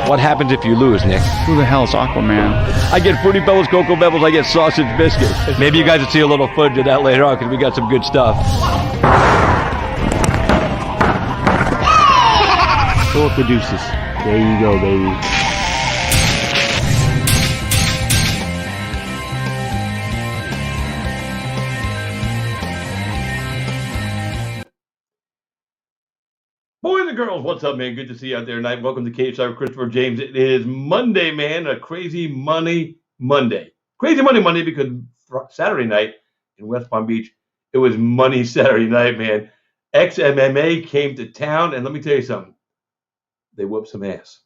What happens if you lose, Nick? Who the hell's Aquaman? I get Fruity Pebbles, Cocoa Pebbles, I get sausage biscuits. Maybe you guys will see a little footage of that later on because we got some good stuff. Philip the Deuces. There you go, baby. Boys and girls, what's up, man? Good to see you out there tonight. Welcome to KHI with Christopher James. It is Monday, man. A crazy money Monday. Crazy money Monday because Saturday night in West Palm Beach, it was money Saturday night, man. XMMA came to town, and let me tell you something. They whooped some ass.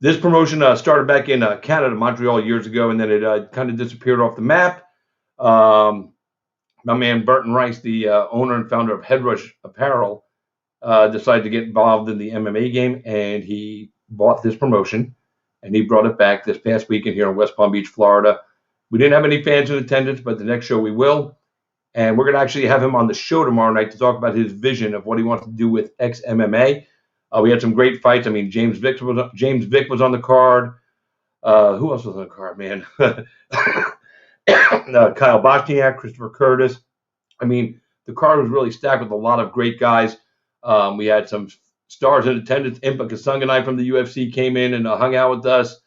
This promotion started back in Canada, Montreal, years ago, and then it kind of disappeared off the map. My man Burton Rice, the owner and founder of Headrush Apparel, decided to get involved in the MMA game, and he bought this promotion, and he brought it back this past weekend here in West Palm Beach, Florida. We didn't have any fans in attendance, but the next show we will, and we're going to actually have him on the show tomorrow night to talk about his vision of what he wants to do with XMMA. We had some great fights. I mean, James Vick was on the card. Who else was on the card, man? Kyle Bochniak, Christopher Curtis. I mean, the card was really stacked with a lot of great guys. We had some stars in attendance. Impa Kasunganai from the UFC came in and hung out with us.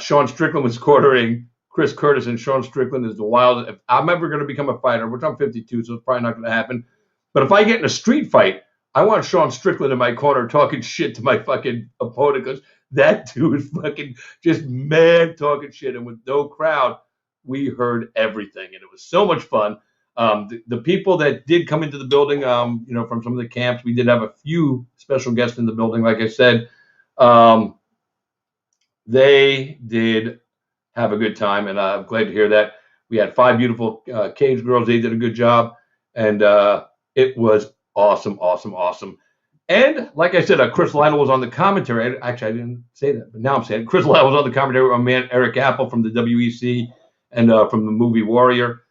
Sean Strickland was quartering Chris Curtis, and Sean Strickland is the wild. If I'm ever going to become a fighter, which I'm 52, so it's probably not going to happen. But if I get in a street fight, I want Sean Strickland in my corner talking shit to my fucking opponent because that dude is fucking just mad talking shit. And with no crowd, we heard everything. And it was so much fun. The people that did come into the building, from some of the camps, we did have a few special guests in the building. Like I said, they did have a good time, and I'm glad to hear that. We had 5 beautiful cage girls. They did a good job, and it was awesome. And like I said, Chris Lytle was on the commentary. Actually, I didn't say that, but now I'm saying it. Chris Lytle was on the commentary with my man Eric Apple from the WEC and from the movie Warrior.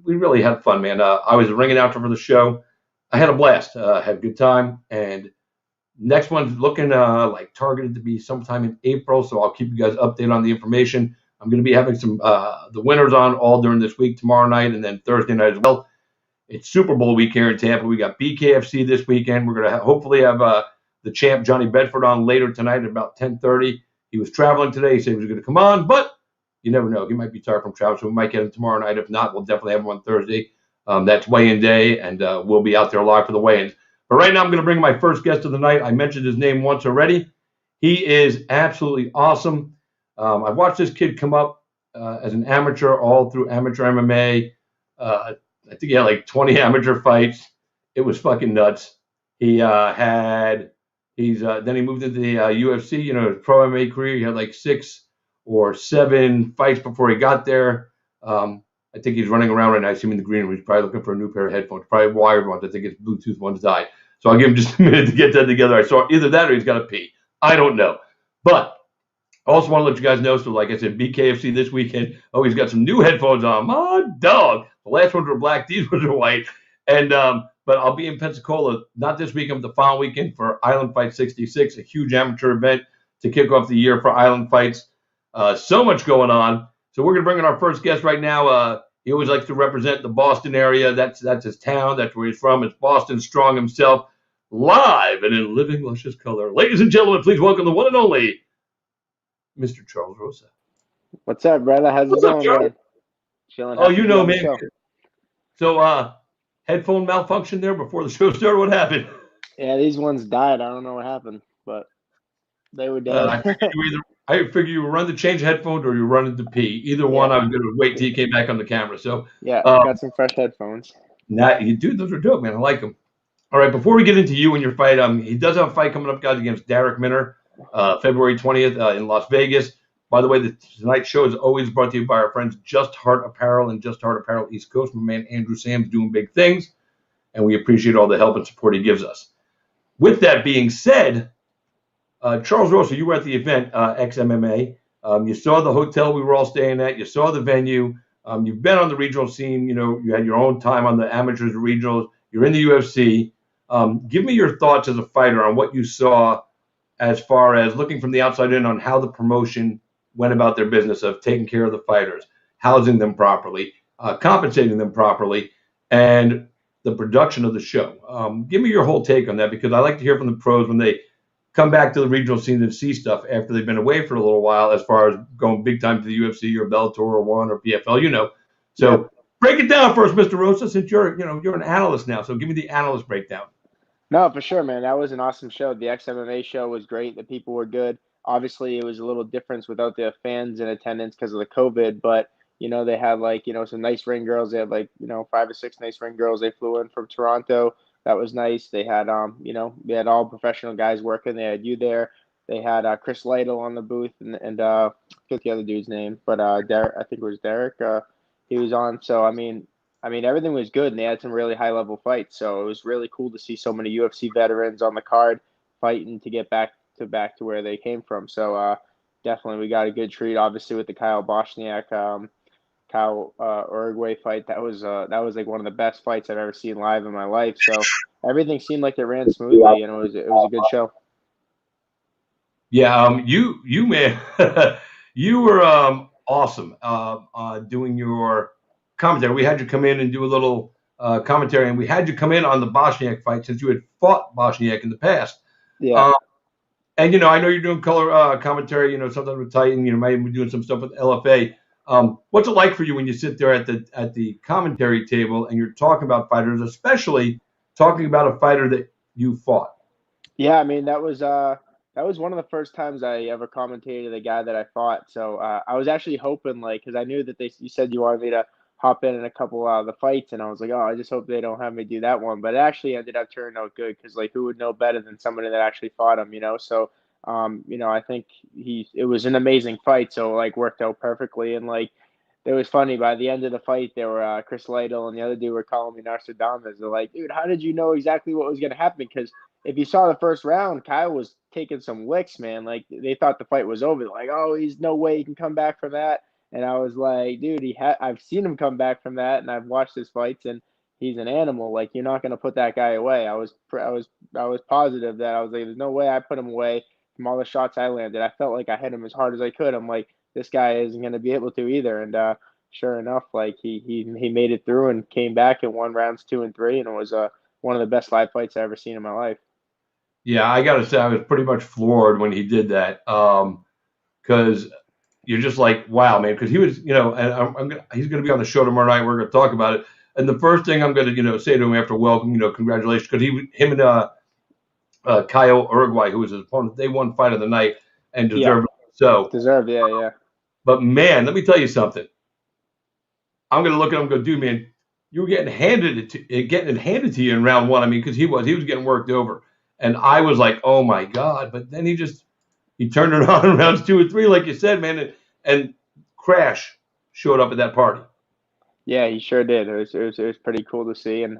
We really had fun, man. I was ringing out for the show. I had a blast. Had a good time. And next one's looking like targeted to be sometime in April, so I'll keep you guys updated on the information. I'm going to be having some the winners on all during this week, tomorrow night, and then Thursday night as well. It's Super Bowl week here in Tampa. We got BKFC this weekend. We're going to hopefully have the champ Johnny Bedford on later tonight at about 10:30. He was traveling today. He said he was going to come on, but you never know. He might be tired from travel, so we might get him tomorrow night. If not, we'll definitely have him on Thursday. That's weigh-in day, and we'll be out there live for the weigh-ins. But right now, I'm going to bring my first guest of the night. I mentioned his name once already. He is absolutely awesome. I've watched this kid come up as an amateur all through amateur MMA. I think he had like 20 amateur fights. It was fucking nuts. He then he moved into the UFC, his pro MMA career. He had like 6 or 7 fights before he got there. I think he's running around right now. I see him in the green room. He's probably looking for a new pair of headphones, probably wired ones. I think his Bluetooth ones died. So I'll give him just a minute to get that together. I saw either that or he's got to pee. I don't know. But I also want to let you guys know, so like I said, BKFC this weekend. Oh, he's got some new headphones on. My dog. The last ones were black. These ones are white. And but I'll be in Pensacola, not this weekend, but the following weekend for Island Fight 66, a huge amateur event to kick off the year for Island Fights. So much going on. So we're going to bring in our first guest right now. He always likes to represent the Boston area. That's his town. That's where he's from. It's Boston Strong himself, live and in living luscious color. Ladies and gentlemen, please welcome the one and only Mr. Charles Rosa. What's up, brother? How's it going, man? Chilling. Oh, you know, man. So, headphone malfunction there before the show started. What happened? Yeah, these ones died. I don't know what happened, but they were dead. I figure you were running to change headphones or you were running to pee. Either one, I was going to wait till you came back on the camera. So yeah, got some fresh headphones. Dude, those are dope, man. I like them. All right, before we get into you and your fight, he does have a fight coming up, guys, against Derek Minner, February 20th in Las Vegas. By the way, tonight's show is always brought to you by our friends Just Heart Apparel and Just Heart Apparel East Coast. My man Andrew Sam's doing big things, and we appreciate all the help and support he gives us. With that being said, Charles Rosa, you were at the event, XMMA. You saw the hotel we were all staying at. You saw the venue. You've been on the regional scene. You had your own time on the amateurs, regionals. You're in the UFC. Give me your thoughts as a fighter on what you saw as far as looking from the outside in on how the promotion went about their business of taking care of the fighters, housing them properly, compensating them properly, and the production of the show. Give me your whole take on that, because I like to hear from the pros when they come back to the regional scene and see stuff after they've been away for a little while, as far as going big time to the UFC or Bellator or One or PFL. So break it down for us, Mr. Rosa, since you're an analyst now. So give me the analyst breakdown. No, for sure, man. That was an awesome show. The XMMA show was great. The people were good. Obviously, it was a little different without the fans in attendance because of the COVID, but they had some nice ring girls. They had 5 or 6 nice ring girls. They flew in from Toronto. That was nice. They had they had all professional guys working. They had you there. They had Chris Lytle on the booth and I forget the other dude's name, but Derek, I think it was Derek. He was on. So I mean, everything was good, and they had some really high-level fights. So it was really cool to see so many UFC veterans on the card fighting to get back to where they came from. So definitely, we got a good treat. Obviously, with the Kyle Bochniak, Uruguay fight, that was like one of the best fights I've ever seen live in my life. So everything seemed like it ran smoothly, and it was a good show. Yeah, you man, you were awesome doing your commentary. We had you come in and do a little commentary, and we had you come in on the Bosniak fight since you had fought Bosniak in the past. Yeah. And I know you're doing color commentary. Sometimes with Titan. Maybe doing some stuff with LFA. What's it like for you when you sit there at the commentary table and you're talking about fighters, especially talking about a fighter that you fought? Yeah, I mean that was one of the first times I ever commentated a guy that I fought. So I was actually hoping, because I knew that you said you wanted me to hop in a couple of the fights, and I was like, oh, I just hope they don't have me do that one. But it actually ended up turning out good because who would know better than somebody that actually fought him. So I think it was an amazing fight. So worked out perfectly, and it was funny. By the end of the fight, there were Chris Lytle and the other dude were calling me Nostradamus. They're like, dude, how did you know exactly what was going to happen? Because if you saw the first round, Kyle was taking some licks, man. They thought the fight was over. Like, oh, he's no way he can come back from that. And I was like, dude, I've seen him come back from that, and I've watched his fights, and he's an animal. You're not gonna put that guy away. I was positive that I was like, there's no way I put him away from all the shots I landed. I felt like I hit him as hard as I could. I'm like, this guy isn't gonna be able to either. And sure enough, he made it through and came back and won rounds 2 and 3, and it was one of the best live fights I've ever seen in my life. Yeah, I got to say, I was pretty much floored when he did that, because you're just like, wow, man. Because he was, and he's going to be on the show tomorrow night. We're going to talk about it. And the first thing I'm going to say to him after welcome, congratulations, because him and Kyle Uruguay, who was his opponent, they won fight of the night and deserved it. So deserved, yeah. But man, let me tell you something. I'm going to look at him and go, dude, man, you were getting it handed to you in round 1. I mean, because he was getting worked over. And I was like, oh, my God. But then he turned it on in rounds 2 and 3, like you said, man. And Crash showed up at that party. Yeah, he sure did. It was pretty cool to see. And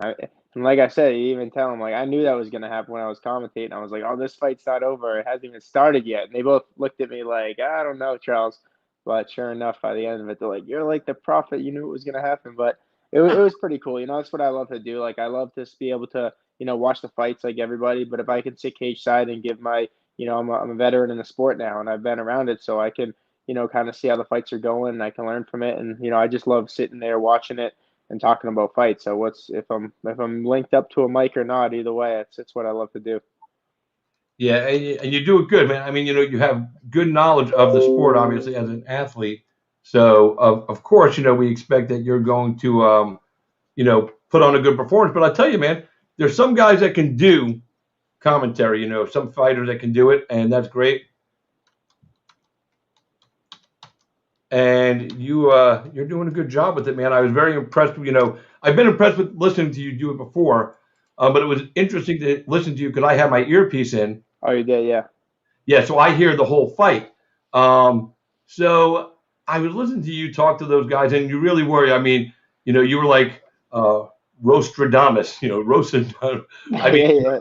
like I said, you even tell him, I knew that was going to happen when I was commentating. I was like, oh, this fight's not over. It hasn't even started yet. And they both looked at me like, I don't know, Charles. But sure enough, by the end of it, they're like, you're like the prophet. You knew it was going to happen. But it was pretty cool. That's what I love to do. I love to be able to, watch the fights like everybody. But if I can sit cage side and give my, I'm a veteran in the sport now, and I've been around it, so I can, kind of see how the fights are going, and I can learn from it. And, I just love sitting there watching it and talking about fights. So if I'm linked up to a mic or not, either way, it's what I love to do. Yeah, and you do it good, man. I mean, you have good knowledge of the sport, obviously, as an athlete. So, of course, we expect that you're going to, put on a good performance. But I tell you, man, there's some guys that can do commentary, some fighters that can do it, and that's great. And you're doing a good job with it, man. I was very impressed. I've been impressed with listening to you do it before. But it was interesting to listen to you because I had my earpiece in. Oh, you did, yeah. Yeah, so I hear the whole fight. So I was listening to you talk to those guys, and you really were. I mean, you were like Rostradamus, Rosa. I mean, yeah.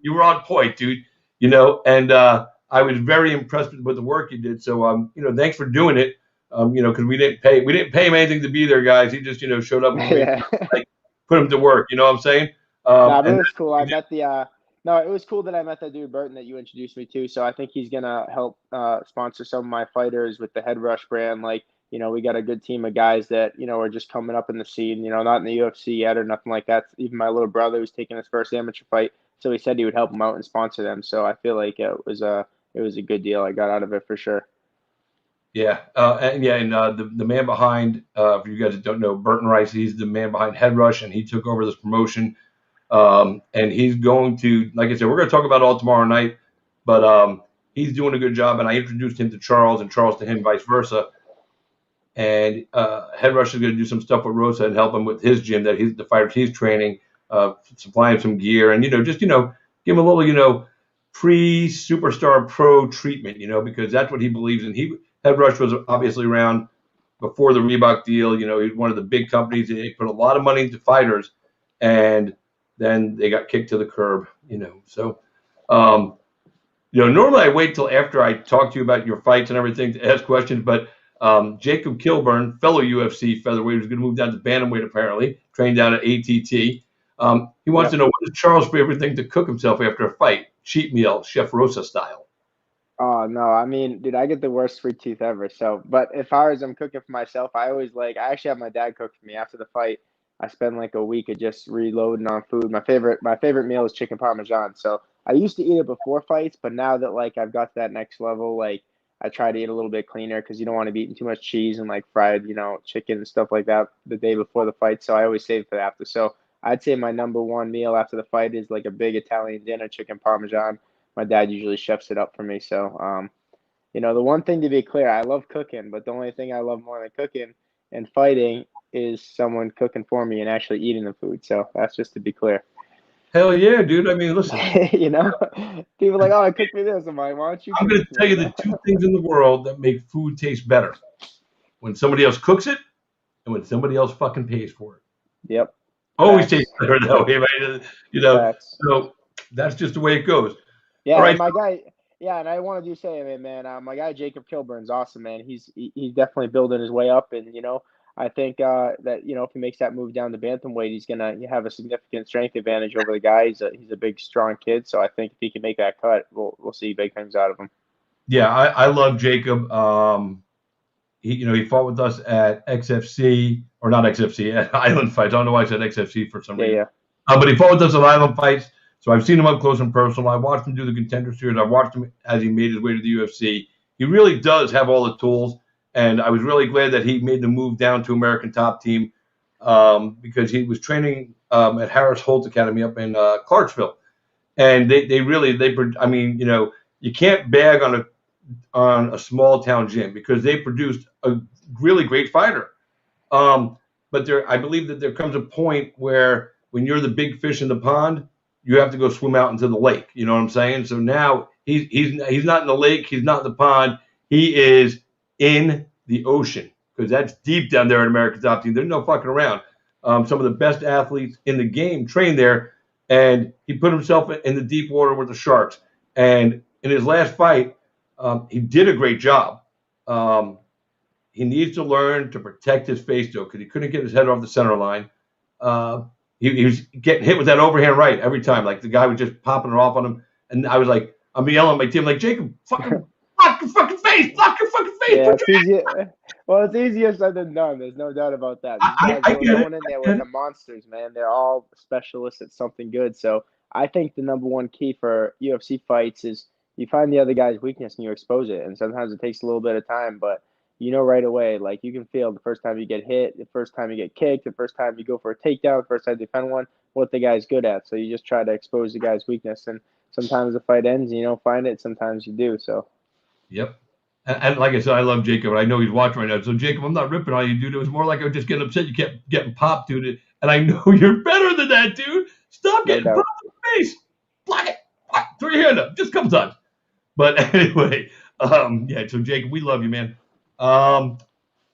You were on point, dude. And I was very impressed with the work you did. So, thanks for doing it. Because we didn't pay him anything to be there, guys. He just, showed up and put him to work. You know what I'm saying? Nah, but it was cool. I met the No, it was cool that I met that dude Burton that you introduced me to. So I think he's gonna help sponsor some of my fighters with the Head Rush brand. Like, we got a good team of guys that are just coming up in the scene. Not in the UFC yet or nothing like that. Even my little brother who's taking his first amateur fight, so he said he would help him out and sponsor them. So I feel like it was a good deal I got out of it for sure. Yeah, the man behind, for you guys that don't know, Burton Rice, he's the man behind Head Rush, and he took over this promotion. And he's going to, like I said, we're going to talk about it all tomorrow night, but he's doing a good job. And I introduced him to Charles and Charles to him, vice versa. And Head Rush is going to do some stuff with Rosa and help him with his gym the fighters he's training, supply him some gear, and just give him a little pre-superstar pro treatment, because that's what he believes in. Head Rush was obviously around before the Reebok deal. He's one of the big companies. They put a lot of money into fighters, and then they got kicked to the curb. So normally I wait till after I talk to you about your fights and everything to ask questions, but Jacob Kilburn, fellow UFC featherweight, who's going to move down to bantamweight apparently, trained down at ATT. He wants to know, what is Charles' favorite thing to cook himself after a fight? Cheat meal, Chef Rosa style. Oh no, I mean, dude, I get the worst sweet tooth ever. So, but if I'm cooking for myself, I actually have my dad cook for me after the fight. I spend like a week of just reloading on food. My favorite meal is chicken parmesan. So I used to eat it before fights, but now that like I've got to that next level, like I try to eat a little bit cleaner because you don't want to be eating too much cheese and like fried, chicken and stuff like that the day before the fight. So I always save it for after. So I'd say my number one meal after the fight is like a big Italian dinner, chicken parmesan. My dad usually chefs it up for me. So, the one thing to be clear, I love cooking, but the only thing I love more than cooking and fighting is someone cooking for me and actually eating the food. So that's just to be clear. Hell yeah, dude. I mean, listen, People are like, oh, cook me this. I'm like, why don't you I'm cook going it to for tell you me? the two things in the world that make food taste better: when somebody else cooks it, and when somebody else fucking pays for it. Yep. Always Facts. tastes better that way, right? Facts. So that's just the way it goes. All Yeah, right. and my guy, yeah, and I wanted to say, man, my guy Jacob Kilburn's awesome, man. He's definitely building his way up, and I think that if he makes that move down to bantamweight, he's gonna have a significant strength advantage over the guy. He's a big, strong kid, so I think if he can make that cut, we'll see big things out of him. Yeah, I love Jacob. He fought with us at XFC, or not XFC, at Island Fights. I don't know why I said XFC for some Yeah, reason. yeah, But he fought with us at Island Fights, so I've seen him up close and personal. I watched him do the Contender Series. I watched him as he made his way to the UFC. He really does have all the tools, and I was really glad that he made the move down to American Top Team because he was training at Harris Holt Academy up in Clarksville, and I mean, you can't bag on a small town gym because they produced a really great fighter. But I believe that there comes a point where when you're the big fish in the pond, you have to go swim out into the lake. You know what I'm saying? So now he's not in the lake, he's not in the pond, he is in the ocean because that's deep down there at American Top Team. There's no fucking around. Some of the best athletes in the game train there, and he put himself in the deep water with the sharks. And in his last fight, he did a great job. He needs to learn to protect his face, though, because he couldn't get his head off the center line. He was getting hit with that overhand right every time. Like, the guy was just popping it off on him. And I was like, I'm yelling at my team, like, Jacob, fucking block your fucking face. Block your fucking face. yeah. It's easier. Well, it's easier said than done. There's no doubt about that. These guys I are get it. going in there with the monsters, man. They're all specialists at something good. So I think the number one key for UFC fights is you find the other guy's weakness and you expose it. And sometimes it takes a little bit of time, but right away, like you can feel the first time you get hit, the first time you get kicked, the first time you go for a takedown, the first time you defend one, what the guy's good at. So you just try to expose the guy's weakness. And sometimes the fight ends and you don't find it. Sometimes you do. So. Yep. And like I said, I love Jacob. I know he's watching right now. So, Jacob, I'm not ripping on you, dude. It was more like I was just getting upset. You kept getting popped, dude. And I know you're better than that, dude. Stop getting doubt. popped in the face. Block it. Throw your hand up just a couple times. But anyway, yeah, so, Jacob, we love you, man. All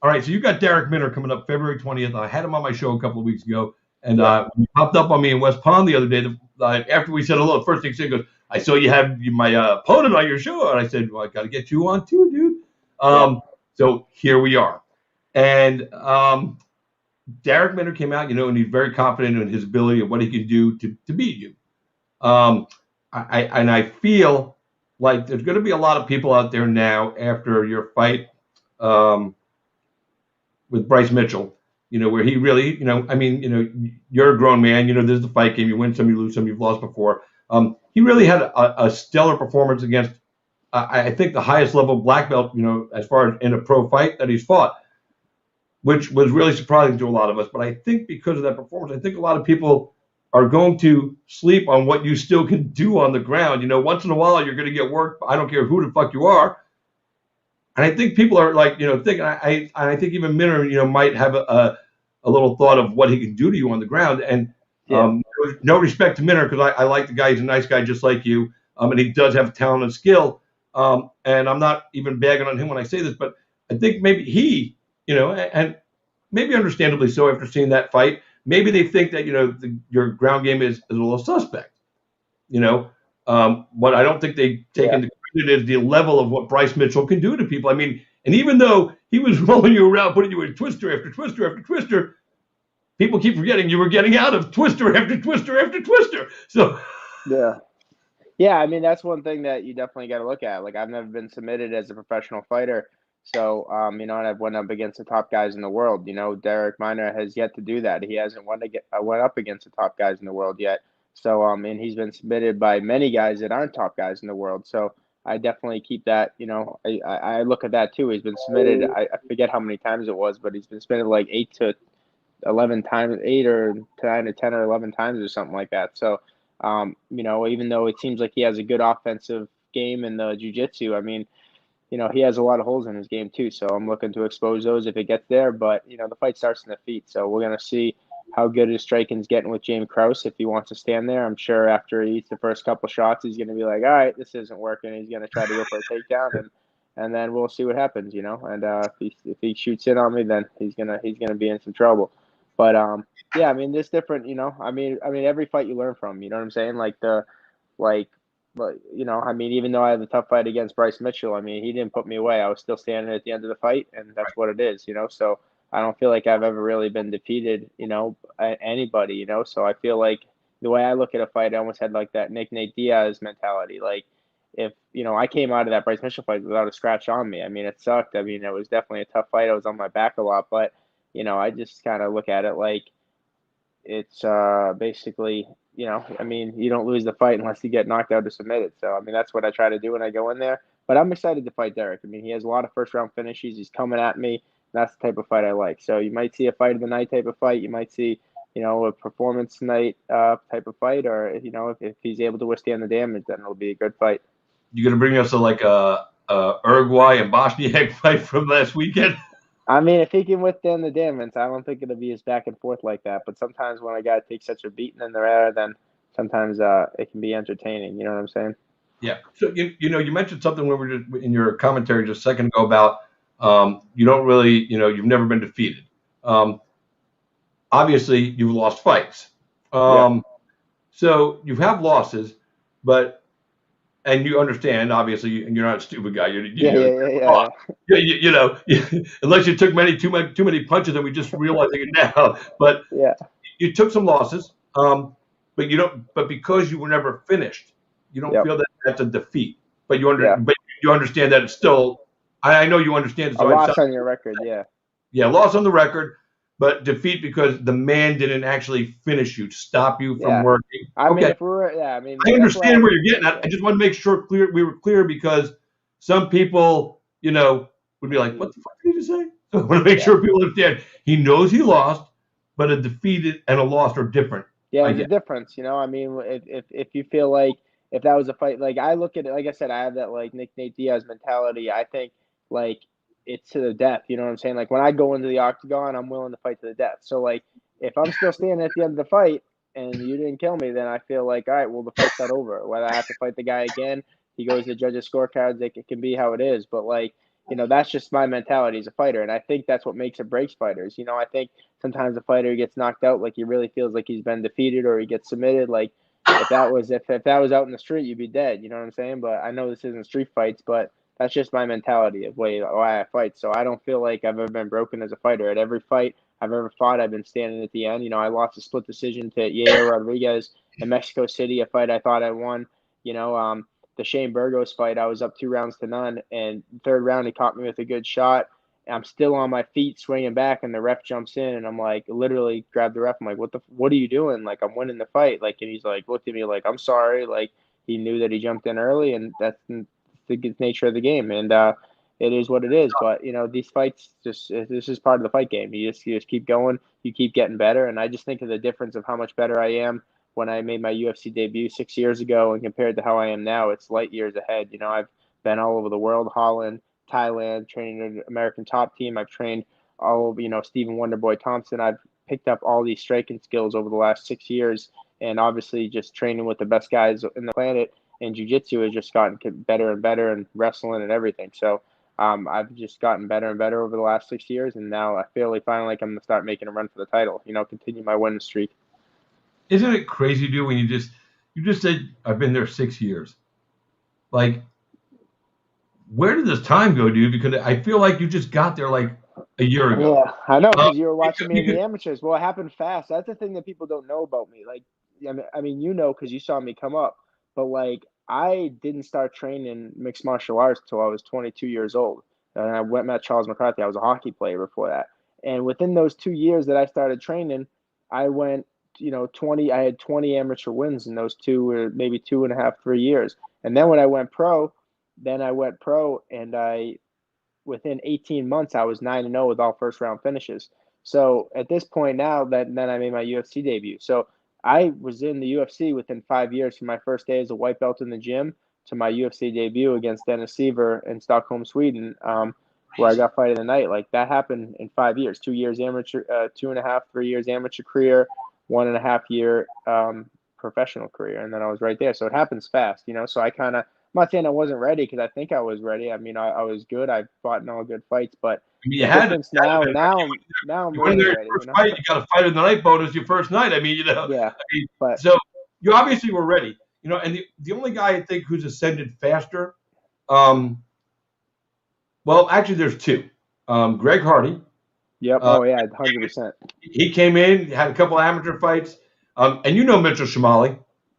right, so you got Derek Minner coming up February 20th. I had him on my show a couple of weeks ago. And he popped up on me in West Palm the other day. After we said hello, the first thing he said goes, I saw you have my opponent on your show. And I said, well, I got to get you on too, dude. So here we are. And Derek Minner came out, and he's very confident in his ability and what he can do to beat you. I feel like there's going to be a lot of people out there now after your fight um, with Bryce Mitchell, where he really, I mean, you're a grown man, this is the fight game. You win some, you lose some, you've lost before. He really had a stellar performance against, I think, the highest level black belt, as far as in a pro fight that he's fought, which was really surprising to a lot of us. But I think because of that performance, I think a lot of people are going to sleep on what you still can do on the ground. Once in a while, you're going to get worked. I don't care who the fuck you are. And I think people are like, thinking, I think even Minner, might have a little thought of what he can do to you on the ground. And no respect to Minner, because I like the guy. He's a nice guy, just like you. And he does have talent and skill. And I'm not even bagging on him when I say this, but I think maybe he, and maybe understandably so after seeing that fight, maybe they think that, your ground game is a little suspect, What I don't think they take into credit is the level of what Bryce Mitchell can do to people. I mean, and even though he was rolling you around, putting you in twister after twister after twister, people keep forgetting you were getting out of twister after twister after twister. So yeah, I mean, that's one thing that you definitely got to look at. Like, I've never been submitted as a professional fighter. So, and I've went up against the top guys in the world. Derek Minor has yet to do that. He hasn't went up against the top guys in the world yet. So, and he's been submitted by many guys that aren't top guys in the world. So I definitely keep that, I look at that too. He's been submitted, I forget how many times it was, but he's been submitted like 8 to 11 times, 8 or 9 or 10 or 11 times or something like that. So, even though it seems like he has a good offensive game in the jiu-jitsu, I mean, he has a lot of holes in his game too. So I'm looking to expose those if it gets there. But, the fight starts in the feet. So we're going to see how good his striking's getting with James Krause if he wants to stand there. I'm sure after he eats the first couple shots, he's going to be like, all right, this isn't working. He's going to try to go for a takedown, and then we'll see what happens, And if he shoots in on me, then he's gonna be in some trouble. But yeah, I mean, there's different, I mean, every fight you learn from, you know what I'm saying? But I mean, even though I had a tough fight against Bryce Mitchell, I mean, he didn't put me away. I was still standing at the end of the fight, and that's what it is, So I don't feel like I've ever really been defeated, anybody, So I feel like the way I look at a fight, I almost had like that Nate Diaz mentality. Like, if I came out of that Bryce Mitchell fight without a scratch on me, I mean, it sucked. I mean, it was definitely a tough fight. I was on my back a lot, but I just kind of look at it like it's basically, I mean, you don't lose the fight unless you get knocked out or submitted. So, I mean, that's what I try to do when I go in there. But I'm excited to fight Derek. I mean, he has a lot of first round finishes. He's coming at me. That's the type of fight I like. So you might see a fight of the night type of fight. You might see, a performance night type of fight. Or, if he's able to withstand the damage, then it'll be a good fight. You going to bring us a Uruguay and Bosniak fight from last weekend? I mean, if he can withstand the damage, I don't think it'll be as back and forth like that. But sometimes when a guy takes such a beating in the air, then sometimes it can be entertaining. You know what I'm saying? Yeah. So you mentioned something when we were just in your commentary just a second ago about you don't really, you've never been defeated. Obviously, you've lost fights. So you have losses, and you understand, obviously, and you're not a stupid guy. Unless you took too many punches, and we just realizing it now. But you took some losses, but you don't. But because you were never finished, you don't feel that that's a defeat. But you understand that it's still. I know you understand. So a loss on your record, yeah, loss on the record, but defeat because the man didn't actually finish you, stop you from working. I mean, if we're, I mean, I understand where you're getting at. I just want to make sure we were clear because some people, would be like, "What the fuck did you say?" So I want to make sure people understand. He knows he lost, but a defeat and a loss are different. Yeah, there's a difference. I mean, if you feel like if that was a fight, like I look at it, like I said, I have that like Nate Diaz mentality. I think like it's to the death. You know what I'm saying? Like when I go into the octagon, I'm willing to fight to the death. So like if I'm still standing at the end of the fight and you didn't kill me, then I feel like, all right, well, the fight's not over. Whether I have to fight the guy again, he goes to judges' scorecards, it can be how it is. But like, that's just my mentality as a fighter. And I think that's what makes or breaks fighters. I think sometimes a fighter gets knocked out, like he really feels like he's been defeated or he gets submitted. Like if that was out in the street, you'd be dead. You know what I'm saying? But I know this isn't street fights, but that's just my mentality of why I fight. So I don't feel like I've ever been broken as a fighter. At every fight I've ever fought, I've been standing at the end. I lost a split decision to Yair Rodriguez in Mexico City, a fight I thought I won. The Shane Burgos fight, I was up 2 rounds to none, and third round he caught me with a good shot. I'm still on my feet swinging back, and the ref jumps in, and I'm like, literally grab the ref. I'm like, what are you doing? Like, I'm winning the fight. Like, and he's like, looked at me like, I'm sorry. Like, he knew that he jumped in early, and that's the nature of the game. And it is what it is. But these fights, this is part of the fight game. You just keep going. You keep getting better. And I just think of the difference of how much better I am when I made my UFC debut 6 years ago, and compared to how I am now, it's light years ahead. I've been all over the world, Holland, Thailand, training an American top team. I've trained all over, Stephen Wonderboy Thompson. I've picked up all these striking skills over the last 6 years, and obviously just training with the best guys in the planet. And jiu-jitsu has just gotten better and better, and wrestling and everything. So I've just gotten better and better over the last 6 years, and now I feel finally like I'm going to start making a run for the title, continue my winning streak. Isn't it crazy, dude, when you just said, I've been there 6 years. Like, where did this time go, dude? Because I feel like you just got there like a year ago. Yeah, I know, because you were watching me in the amateurs. Well, it happened fast. That's the thing that people don't know about me. Like, I mean, because you saw me come up. But, like, I didn't start training mixed martial arts until I was 22 years old. And I met Charles McCarthy. I was a hockey player before that. And within those 2 years that I started training, I went, 20. I had 20 amateur wins in those maybe 2.5, 3 years. And then when I went pro, and within 18 months, I was 9-0 with all first round finishes. So at this point now, then I made my UFC debut. So I was in the UFC within 5 years, from my first day as a white belt in the gym to my UFC debut against Dennis Seaver in Stockholm, Sweden, where I got fight of the night. Like, that happened in 5 years. 2 years amateur, 2.5, 3 years amateur career, 1.5 year professional career, and then I was right there. So it happens fast, So I kind of, I'm not saying I wasn't ready, because I think I was ready. I mean, I was good. I fought in all good fights, but You the had difference to. now I'm You went really there ready. first fight. You got a fight of the night bonus your first night. I mean, Yeah, but so you obviously were ready. And the only guy I think who's ascended faster, well, actually, there's two. Greg Hardy. yep. Oh yeah, 100%. He came in, had a couple amateur fights, and Mitchell Shamali.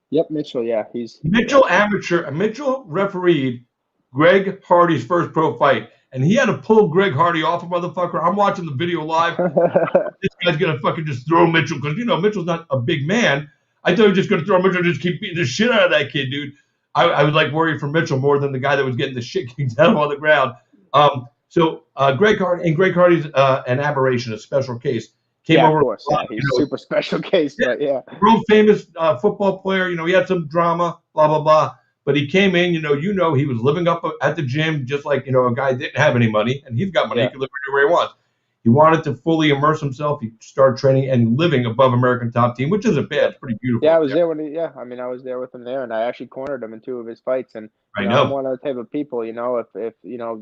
Yep, Mitchell. Yeah, Mitchell refereed Greg Hardy's first pro fight, and he had to pull Greg Hardy off a motherfucker. I'm watching the video live. This guy's gonna fucking just throw Mitchell, because Mitchell's not a big man. I thought he was just gonna throw Mitchell and just keep beating the shit out of that kid, dude. I was like worried for Mitchell more than the guy that was getting the shit kicked out of him on the ground. So Greg Hardy's an aberration, a special case. Came over. Of course. Yeah, he's a super special case, but yeah. World famous football player. He had some drama, blah, blah, blah. But he came in, he was living up at the gym, just like, a guy didn't have any money, and he's got money. Yeah. He can live anywhere he wants. He wanted to fully immerse himself. He started training and living above American top team, which isn't bad. It's pretty beautiful. Yeah, I was there I was there with him there, and I actually cornered him in 2 of his fights. And I know. I'm one of the type of people, if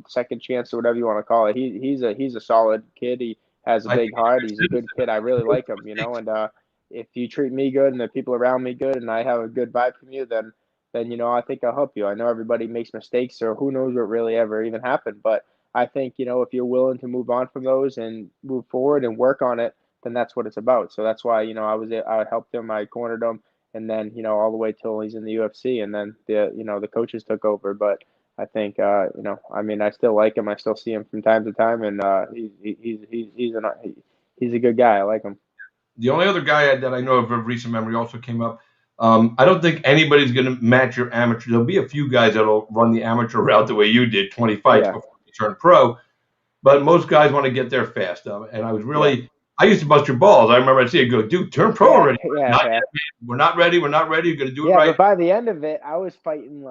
second chance or whatever you want to call it. He's a solid kid. He has a big heart. He's a good kid. I really like him, and if you treat me good and the people around me good, and I have a good vibe from you, then I think I'll help you. I know everybody makes mistakes, or who knows what really ever even happened, but I think, if you're willing to move on from those and move forward and work on it, then that's what it's about. So that's why, I helped him, I cornered him, and then, all the way till he's in the UFC, and then the coaches took over. But I think, I still like him. I still see him from time to time, and he's a good guy. I like him. The only other guy that I know of recent memory also came up. I don't think anybody's going to match your amateur. There'll be a few guys that'll run the amateur route the way you did, 20 fights before you turn pro. But most guys want to get there fast. And I was really, I used to bust your balls. I remember I'd see you go, dude, turn pro already. We're not ready. We're not ready. You're going to do it right. But by the end of it, I was fighting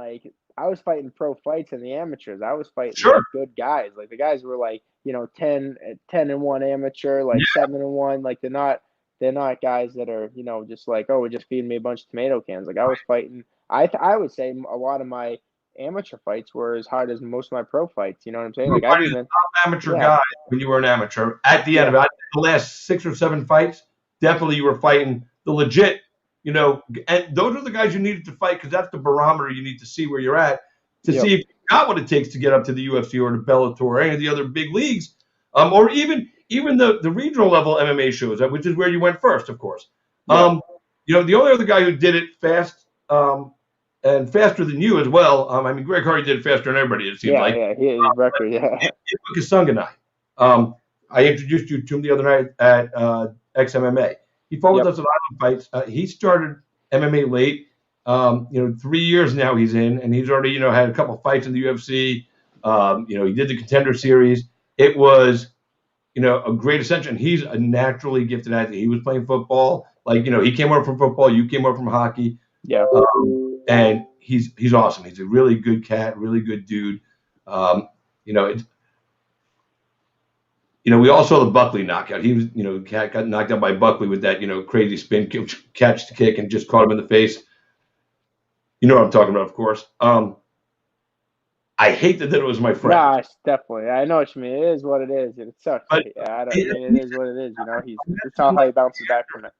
pro fights in the amateurs. I was fighting good guys. Like, the guys were like, 10-1 amateur, like 7-1. Like, they're not guys that are, just like, oh, we're just feeding me a bunch of tomato cans. Like, I was fighting. I would say a lot of my amateur fights were as hard as most of my pro fights. You know what I'm saying? Like, I've even top amateur guy when you were an amateur. At the end of it, the last 6 or 7 fights, definitely you were fighting the legit. And those are the guys you needed to fight, because that's the barometer you need to see where you're at to see if you got what it takes to get up to the UFC or the Bellator or any of the other big leagues, or even the regional level MMA shows, which is where you went first, of course. The only other guy who did it fast, and faster than you as well. I mean, Greg Hardy did it faster than everybody. It seems Yeah, like. yeah, his record, yeah. Sunganai. I introduced you to him the other night at XMMA. He fought with Yep. us at Island Fights. He started MMA late. 3 years now he's in, and he's already had a couple of fights in the UFC. He did the Contender Series. It was a great ascension. He's a naturally gifted athlete. He was playing football. He came over from football. You came over from hockey. Yeah. And he's awesome. He's a really good cat, really good dude. We all saw the Buckley knockout. He was, Cat got knocked out by Buckley with that, crazy spin catch the kick and just caught him in the face. You know what I'm talking about, of course. I hate that it was my friend. Nah, definitely. I know what you mean. It is what it is. It sucks. But it is what it is. It's all how he bounces back from it.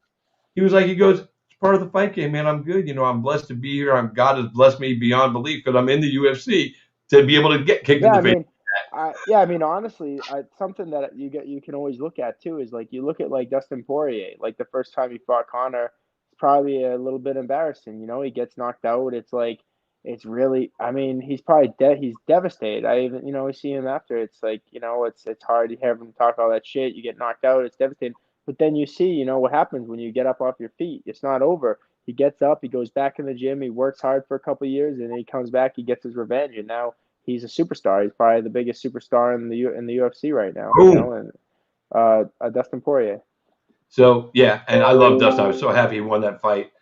He goes, it's part of the fight game, man. I'm good. I'm blessed to be here. God has blessed me beyond belief because I'm in the UFC to be able to get kicked in the face. I mean, honestly, something that you can always look at too is you look at Dustin Poirier. The first time he fought Conor, it's probably a little bit embarrassing. He gets knocked out. It's really. I mean, he's probably he's devastated. I even see him after. It's it's hard to have him talk all that shit. You get knocked out. It's devastating. But then you see, what happens when you get up off your feet. It's not over. He gets up. He goes back in the gym. He works hard for a couple of years, and then he comes back. He gets his revenge, and now he's a superstar. He's probably the biggest superstar in the UFC right now. And Dustin Poirier. So yeah, and I love Dustin. I was so happy he won that fight.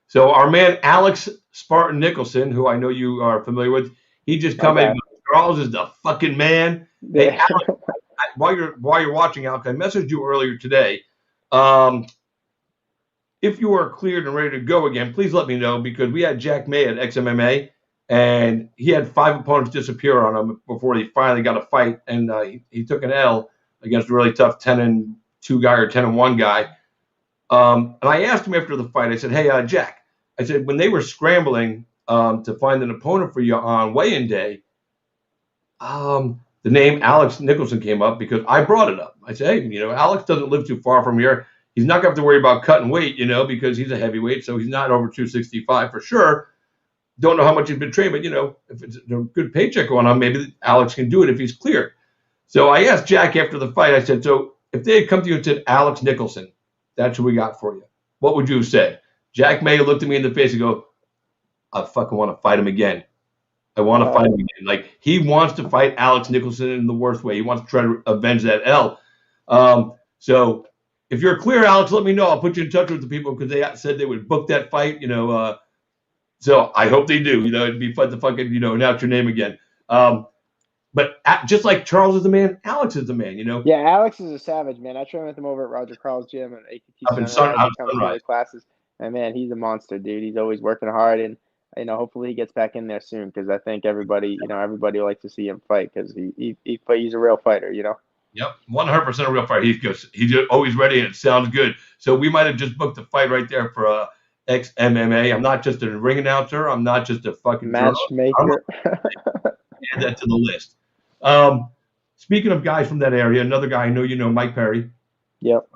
So our man Alex Spartan Nicholson, who I know you are familiar with, he just commented, Charles is the fucking man. Yeah. Hey, Alex, while you're watching, Alex, I messaged you earlier today. If you are cleared and ready to go again, please let me know because we had Jack May at XMMA. And he had 5 opponents disappear on him before he finally got a fight. And he took an L against a really tough 10-2 guy or 10-1 guy. And I asked him after the fight, I said, hey, Jack, I said, when they were scrambling to find an opponent for you on weigh-in day, the name Alex Nicholson came up because I brought it up. I said, hey, Alex doesn't live too far from here. He's not going to have to worry about cutting weight, because he's a heavyweight. So he's not over 265 for sure. Don't know how much he's been trained, but if it's a good paycheck going on, maybe Alex can do it if he's cleared. So I asked Jack after the fight, I said, so if they had come to you and said, Alex Nicholson, that's who we got for you, what would you have said? Jack May looked at me in the face and go, I fucking want to fight him again. I want to fight him again. He wants to fight Alex Nicholson in the worst way. He wants to try to avenge that L. So if you're clear, Alex, let me know. I'll put you in touch with the people because they said they would book that fight, So I hope they do. It'd be fun to fucking, announce your name again. But just like Charles is the man, Alex is the man, Yeah, Alex is a savage, man. I train with him over at Roger Carl's gym and ATT Center. I come to the classes. And, man, he's a monster, dude. He's always working hard. And, hopefully he gets back in there soon because I think everybody likes to see him fight because he's a real fighter, Yep, 100% a real fighter. He's always ready and it sounds good. So we might have just booked a fight right there for XMMA. I'm not just a ring announcer. I'm not just a fucking matchmaker. Add that to the list. Speaking of guys from that area, another guy I know Mike Perry. Yep.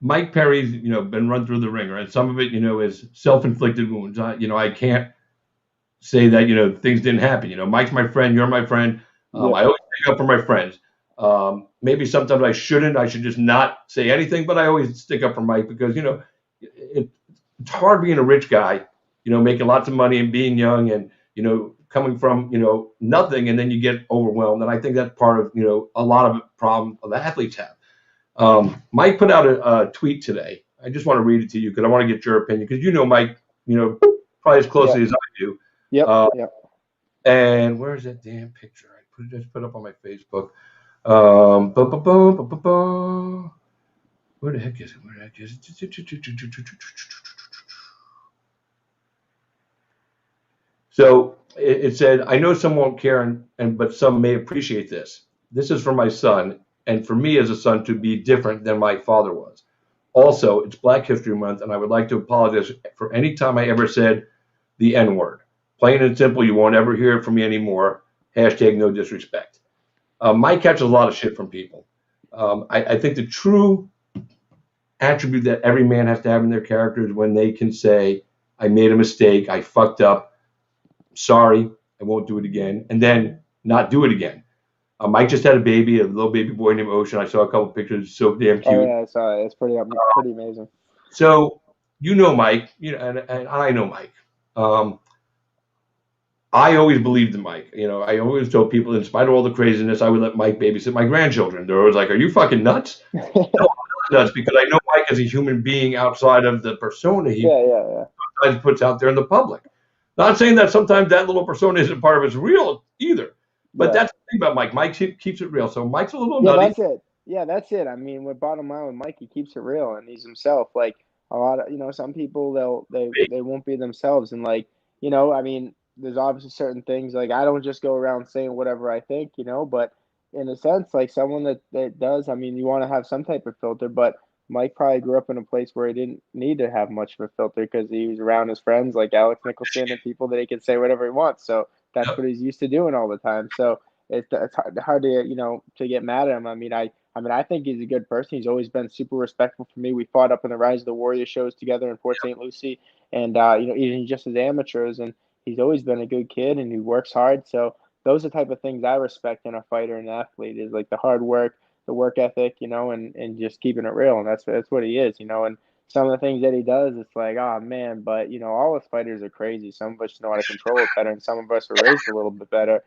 Mike Perry's been run through the ringer, and some of it is self-inflicted wounds. I can't say that things didn't happen. Mike's my friend. You're my friend. I always stick up for my friends. Maybe sometimes I shouldn't. I should just not say anything, but I always stick up for Mike because it's hard being a rich guy, making lots of money and being young and coming from nothing, and then you get overwhelmed. And I think that's part of a lot of the problem the athletes have. Mike put out a tweet today. I just want to read it to you because I want to get your opinion because Mike, probably as closely as I do. Yep. And where's that damn picture? I just put up on my Facebook. Where the heck is it? So it said, I know some won't care, but some may appreciate this. This is for my son, and for me as a son to be different than my father was. Also, it's Black History Month, and I would like to apologize for any time I ever said the N-word. Plain and simple, you won't ever hear it from me anymore. Hashtag no disrespect. Mike catches a lot of shit from people. I think the true attribute that every man has to have in their character is when they can say, I made a mistake. I fucked up. Sorry. I won't do it again. And then not do it again. Mike just had a baby, a little baby boy named Ocean. I saw a couple pictures. So damn Oh cute. yeah, I saw it. It's pretty amazing. So you know Mike, and I know Mike. Um, I always believed in Mike. I always told people, in spite of all the craziness, I would let Mike babysit my grandchildren. They're always like, "Are you fucking nuts?" No, I'm not nuts, because I know Mike as a human being outside of the persona he Yeah. sometimes puts out there in the public. Not saying that sometimes that little persona isn't part of his real either, but Yeah. that's the thing about Mike. Mike keeps it real. So Mike's a little Yeah, nutty. that's it. Yeah, that's it. I mean, with bottom line with Mike, he keeps it real and he's himself. Like a lot of, some people they won't be themselves and like, I mean, there's obviously certain things like I don't just go around saying whatever I think, but in a sense, like someone that does, I mean, you want to have some type of filter, but Mike probably grew up in a place where he didn't need to have much of a filter because he was around his friends like Alex Nicholson and people that he can say whatever he wants. So that's Yep. what he's used to doing all the time. So it's hard to to get mad at him. I think he's a good person. He's always been super respectful for me. We fought up in the Rise of the Warrior shows together in Port St. Lucie, and even just as amateurs, and he's always been a good kid and he works hard. So those are the type of things I respect in a fighter and athlete is like the hard work, the work ethic, and just keeping it real. And that's what he is. And some of the things that he does, it's like, oh man, but all us fighters are crazy. Some of us know how to control it better, and some of us were raised a little bit better.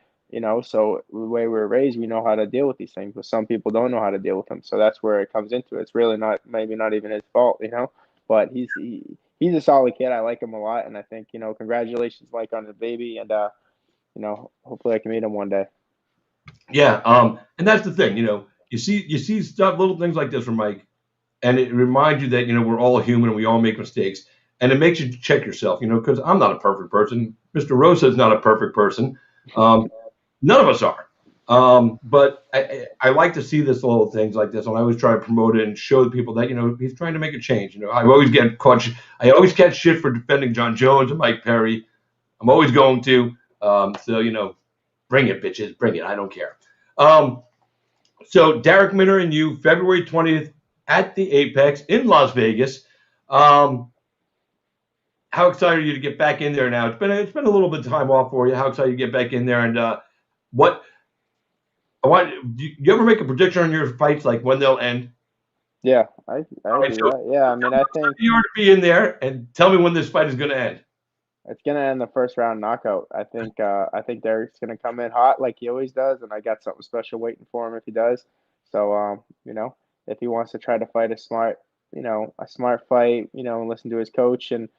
So the way we were raised, we know how to deal with these things, but some people don't know how to deal with them. So that's where it comes into it. It's really maybe not even his fault. But he's a solid kid. I like him a lot, and I think congratulations, Mike, on the baby, and hopefully I can meet him one day. Yeah. And that's the thing. You see stuff, little things like this from Mike, and it reminds you that we're all human and we all make mistakes, and it makes you check yourself. Because I'm not a perfect person. Mr. Rosa is not a perfect person. None of us are. But I like to see this little things like this, and I always try to promote it and show the people that he's trying to make a change. I always get caught. I always catch shit for defending John Jones and Mike Perry. I'm always going to. So bring it, bitches, bring it. I don't care. So Derek Minner and you, February 20th at the Apex in Las Vegas. How excited are you to get back in there now? It's been a little bit of time off for you. How excited you to get back in there, and what do you ever make a prediction on your fights, like when they'll end? Yeah, I do Right, so that. Yeah, I mean, I think you are to be in there, and tell me when this fight is going to end. it's gonna end the first round knockout. I think Derek's gonna come in hot like he always does, and I got something special waiting for him if he does. So if he wants to try to fight a smart fight, and listen to his coach and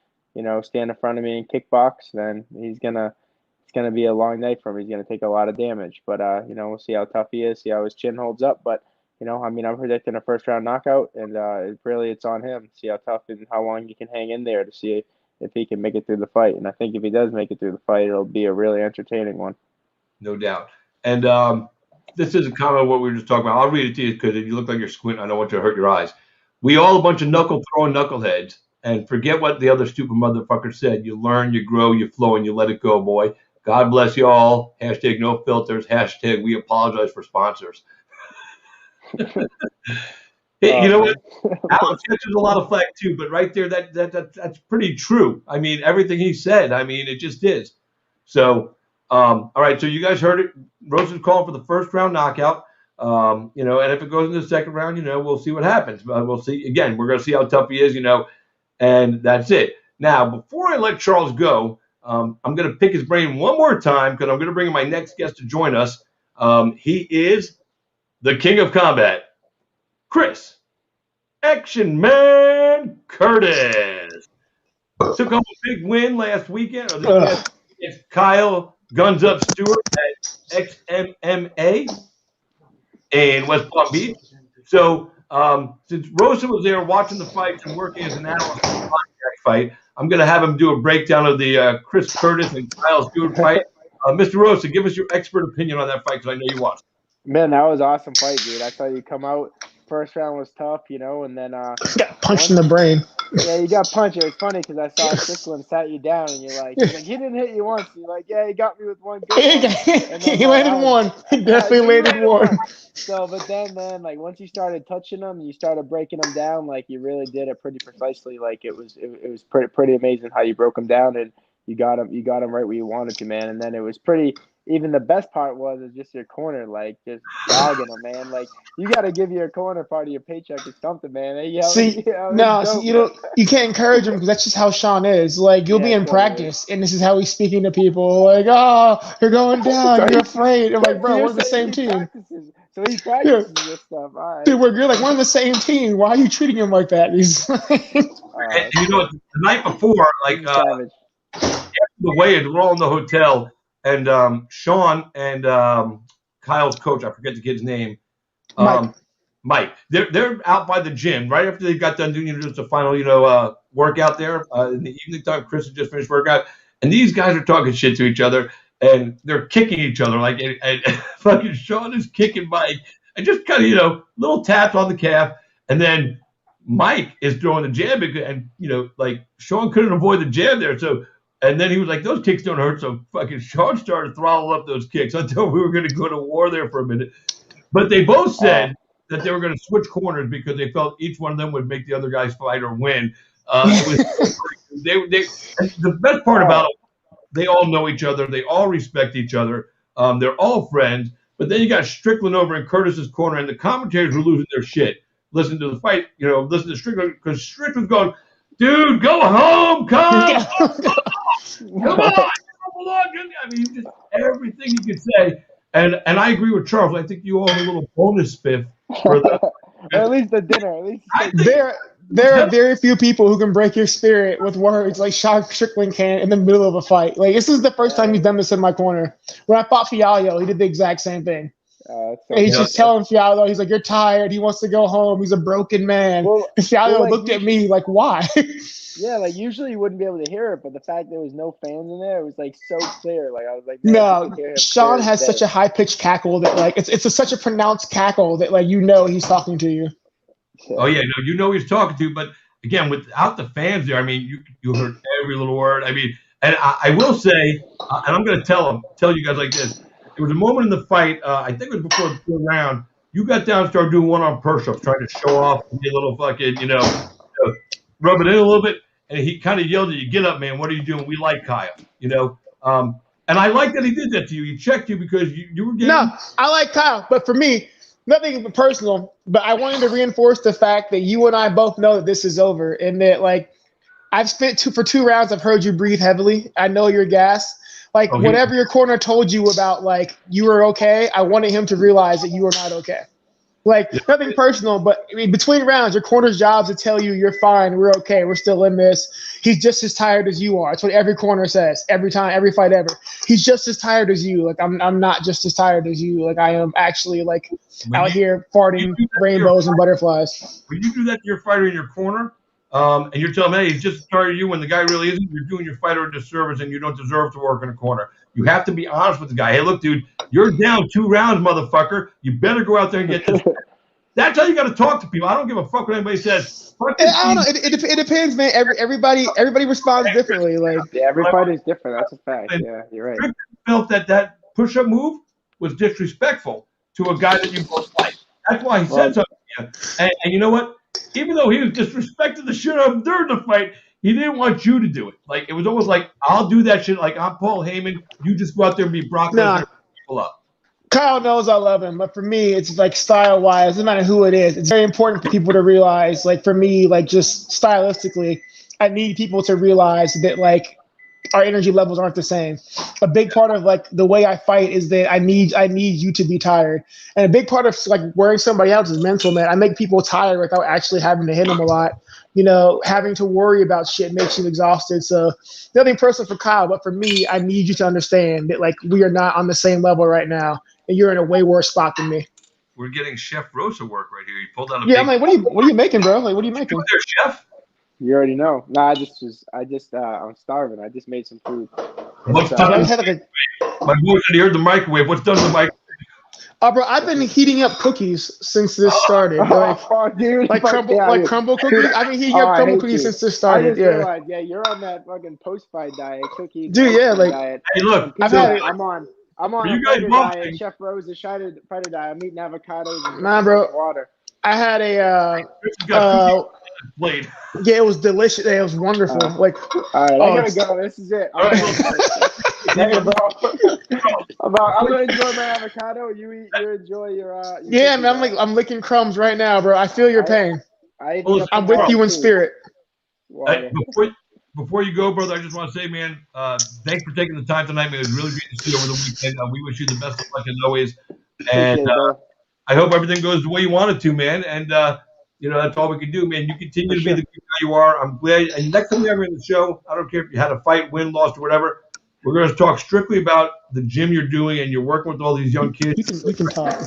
stand in front of me and kickbox, then it's gonna be a long night for him. He's gonna take a lot of damage, but we'll see how tough he is, see how his chin holds up. But I'm predicting a first round knockout, and it's on him. See how tough and how long he can hang in there to see if he can make it through the fight. And I think if he does make it through the fight, it'll be a really entertaining one. No doubt. And this is a comment of what we were just talking about. I'll read it to you because you look like you're squinting. I don't want you to hurt your eyes. We all a bunch of knuckle-throwing knuckleheads. And forget what the other stupid motherfucker said. You learn, you grow, you flow, and you let it go, boy. God bless you all. Hashtag no filters. Hashtag we apologize for sponsors. Hey, you know what? Alex catches a lot of flack too, but right there, that's pretty true. I mean, everything he said, I mean, it just is. So, all right. So you guys heard it. Rosa's calling for the first round knockout. And if it goes into the second round, we'll see what happens. But we'll see. Again, we're going to see how tough he is, and that's it. Now, before I let Charles go, I'm going to pick his brain one more time because I'm going to bring in my next guest to join us. He is the king of combat, Chris Action Man Curtis. Took home a big win last weekend, or this past against Kyle Guns Up Stewart at XMMA in West Palm Beach. So since Rosa was there watching the fights and working as an analyst for the fight, I'm going to have him do a breakdown of the Chris Curtis and Kyle Stewart fight. Mr. Rosa, give us your expert opinion on that fight because I know you watched. Man, that was an awesome fight, dude. I saw you come out first round was tough, and then Got punched in the brain. yeah, you got punched. It was funny because I saw Strickland sat you down, and he's like, he didn't hit you once. You're like, yeah, he got me with one good one. And then, He landed one. He definitely landed one. So, but then, like once you started touching them, you started breaking them down. Like you really did it pretty precisely. Like it was pretty amazing how you broke them down, and you got them right where you wanted to, man. And then it was pretty. Even the best part was just your corner, like just dogging them, man. Like you got to give your corner part of your paycheck or something, man. You can't encourage him because that's just how Sean is. Like you'll be in practice, and this is how he's speaking to people. Like, oh, you're going down, you're afraid. I'm like, bro, we're the same team. So he practices this stuff. All right. Dude, we're on the same team. Why are you treating him like that? He's and the night before, like the way we're all in the hotel. And Sean and Kyle's coach, I forget the kid's name, Mike. They're out by the gym right after they got done doing just the final, workout there in the evening time. Chris had just finished workout, and these guys are talking shit to each other, and they're kicking each other. Like, and fucking Sean is kicking Mike, and just kind of little taps on the calf, and then Mike is throwing the jab, and like Sean couldn't avoid the jab there, so. And then he was like, those kicks don't hurt. So fucking Sean started throttling up those kicks. I thought we were going to go to war there for a minute. But they both said that they were going to switch corners because they felt each one of them would make the other guy's fight or win. The best part about it, they all know each other. They all respect each other. They're all friends. But then you got Strickland over in Curtis's corner, and the commentators were losing their shit. Listen to the fight, listen to Strickland, because Strickland's going, dude, go home, come on. I mean, just everything you could say. And I agree with Charles. I think you owe a little bonus spiff for the or at least the dinner. At least there are very few people who can break your spirit with words like Sean Strickland can in the middle of a fight. Like this is the first time he's done this in my corner. When I fought Fiallo, he did the exact same thing. He's just telling Fiallo, he's like, you're tired. He wants to go home. He's a broken man. And Fiallo looked at me like, why? Yeah, like usually you wouldn't be able to hear it, but the fact there was no fans in there, it was like so clear. Like I was like, no, Sean has such a high pitched cackle that like it's such a pronounced cackle that like he's talking to you. Oh yeah, no, he's talking to you, but again, without the fans there, I mean, you heard every little word. I mean, and I will say, and I'm going to tell you guys like this. There was a moment in the fight, I think it was before the third round. You got down and started doing one-arm push-ups, trying to show off, and be a little fucking, rub it in a little bit. And he kind of yelled at you, "Get up, man! What are you doing? We like Kyle, And I like that he did that to you. He checked you because you were getting. No, I like Kyle, but for me, nothing personal. But I wanted to reinforce the fact that you and I both know that this is over, and that like I've spent for 2 rounds. I've heard you breathe heavily. I know you're gassed. Like whatever your corner told you about, like you were okay. I wanted him to realize that you were not okay. Like nothing personal, but I mean, between rounds, your corner's job is to tell you you're fine, we're okay, we're still in this. He's just as tired as you are. That's what every corner says every time, every fight ever. He's just as tired as you. Like I'm not just as tired as you. Like I am actually like out here farting rainbows and butterflies. When you do that to your fighter in your corner, and you're telling him, hey, he's just as tired as you when the guy really isn't, you're doing your fighter a disservice and you don't deserve to work in a corner. You have to be honest with the guy. Hey, look, dude, you're down 2 rounds, motherfucker. You better go out there and get this. That's how you got to talk to people. I don't give a fuck what anybody says. I don't know. It depends, man. Everybody responds differently. Like every fight is different. That's a fact. Yeah, you're right. Strickland felt that push-up move was disrespectful to a guy that you both like. That's why he said something to you. And you know what? Even though he was disrespecting the shit out of him during the fight, he didn't want you to do it. Like it was almost like I'll do that shit. Like I'm Paul Heyman. You just go out there and be Brock Lesnar and people up. Kyle knows I love him, but for me, it's like style-wise, doesn't matter who it is. It's very important for people to realize, like for me, like just stylistically, I need people to realize that like our energy levels aren't the same. A big part of like the way I fight is that I need you to be tired, and a big part of like wearing somebody else is mental, man. I make people tired without actually having to hit them a lot. Having to worry about shit makes you exhausted. So nothing personal for Kyle, but for me, I need you to understand that like we are not on the same level right now, and you're in a way worse spot than me. We're getting Chef Rosa work right here. You pulled out a I'm like, what are you making, bro? Like, what are you making? There, Chef? You already know. Nah, I'm starving. I just made some food. What's done? My boy said he heard the microwave. What's done in the microwave? Oh, bro, I've been heating up cookies since this started. Dude, Like crumble cookies. I've been heating up crumble cookies since this I started. just realized, you're on that fucking post-fight diet, cookie Dude, yeah, like diet. Hey, look, I've had it. I'm on For a you guys fighter boxing- diet, Chef Rosa fighter diet. I'm eating avocados and Nah, bro. water. I had Chris has got cookies on his plate. yeah, it was delicious. It was wonderful. Like, All right, Oh, I gotta it's- go. This is it. All right. Later, bro. I'm gonna enjoy my avocado. You enjoy your. yeah, cookies, man, I'm licking crumbs right now, bro. I feel your pain. Well, I'm with you in spirit. Hey, before you go, brother, I just want to say, man, thanks for taking the time tonight, man. It was really great to see you over the weekend. We wish you the best of luck as always. And I hope everything goes the way you want it to, man. And, that's all we can do, man. You continue to be the good guy you are. I'm glad. And next time you're ever in the show, I don't care if you had a fight, win, lost, or whatever, we're going to talk strictly about the gym you're doing and you're working with all these young kids. You can talk.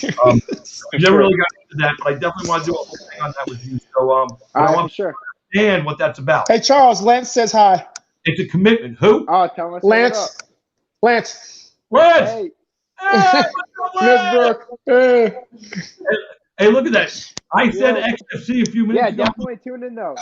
We never really got into that, but I definitely want to do a whole thing on that with you. So I want to understand what that's about. Hey, Charles, Lance says hi. It's a commitment. Who? Oh, tell us Lance. Lance. Hey. Hey, Miss Brooke. Hey. Hey, look at that. I said XFC a few minutes ago. Definitely tune in though.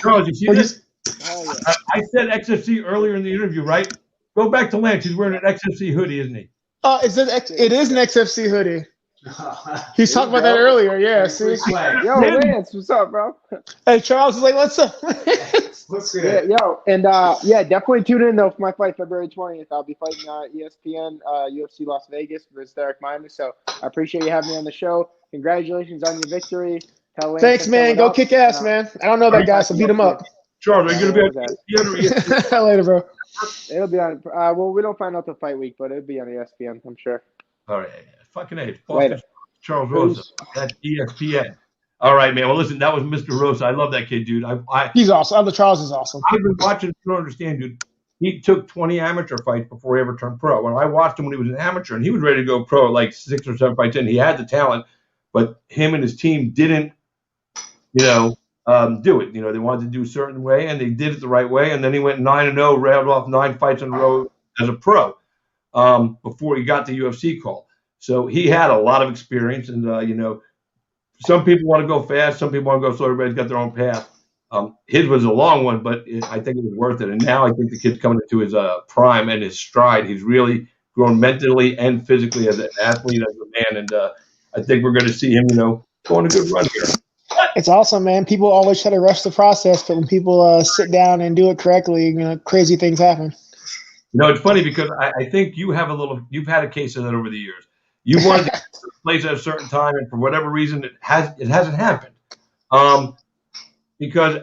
Charles, you see this? Oh, yeah. I said XFC earlier in the interview, right? Go back to Lance. He's wearing an XFC hoodie, isn't he? Oh, it is an XFC hoodie. He's talking about that earlier. Yeah, see? Yo, Lance, what's up, bro? Hey, Charles is like, what's up? What's Yeah, and definitely tune in though for my fight February 20th. I'll be fighting ESPN UFC Las Vegas versus Derek Minor. So I appreciate you having me on the show. Congratulations on your victory. Tell Lance Thanks, man. Go kick ass, man. I don't know that guy, so beat him up. Charles, are you going to be on ESPN or ESPN? Later, bro. It'll be on. Well, we don't find out the fight week, but it'll be on ESPN, I'm sure. All right. Fucking A. Later. Charles Rosa. That's ESPN. All right, man. Well, listen, that was Mr. Rosa. I love that kid, dude. He's awesome. Charles is awesome. I've been watching. You don't understand, dude. He took 20 amateur fights before he ever turned pro. When I watched him when he was an amateur, and he was ready to go pro, like 6 or 7 fights in. He had the talent, but him and his team didn't, do it. They wanted to do a certain way, and they did it the right way. And then he went 9-0, rattled off 9 fights in a row as a pro before he got the UFC call. So he had a lot of experience, and some people want to go fast, some people want to go slow. Everybody's got their own path. His was a long one, but I think it was worth it. And now I think the kid's coming into his prime and his stride. He's really grown mentally and physically as an athlete, as a man, and I think we're going to see him, go on a good run here. It's awesome, man. People always try to rush the process, but when people sit down and do it correctly, crazy things happen. It's funny because I think you've had a case of that over the years. You wanted to get to a place at a certain time, and for whatever reason, it hasn't happened. Because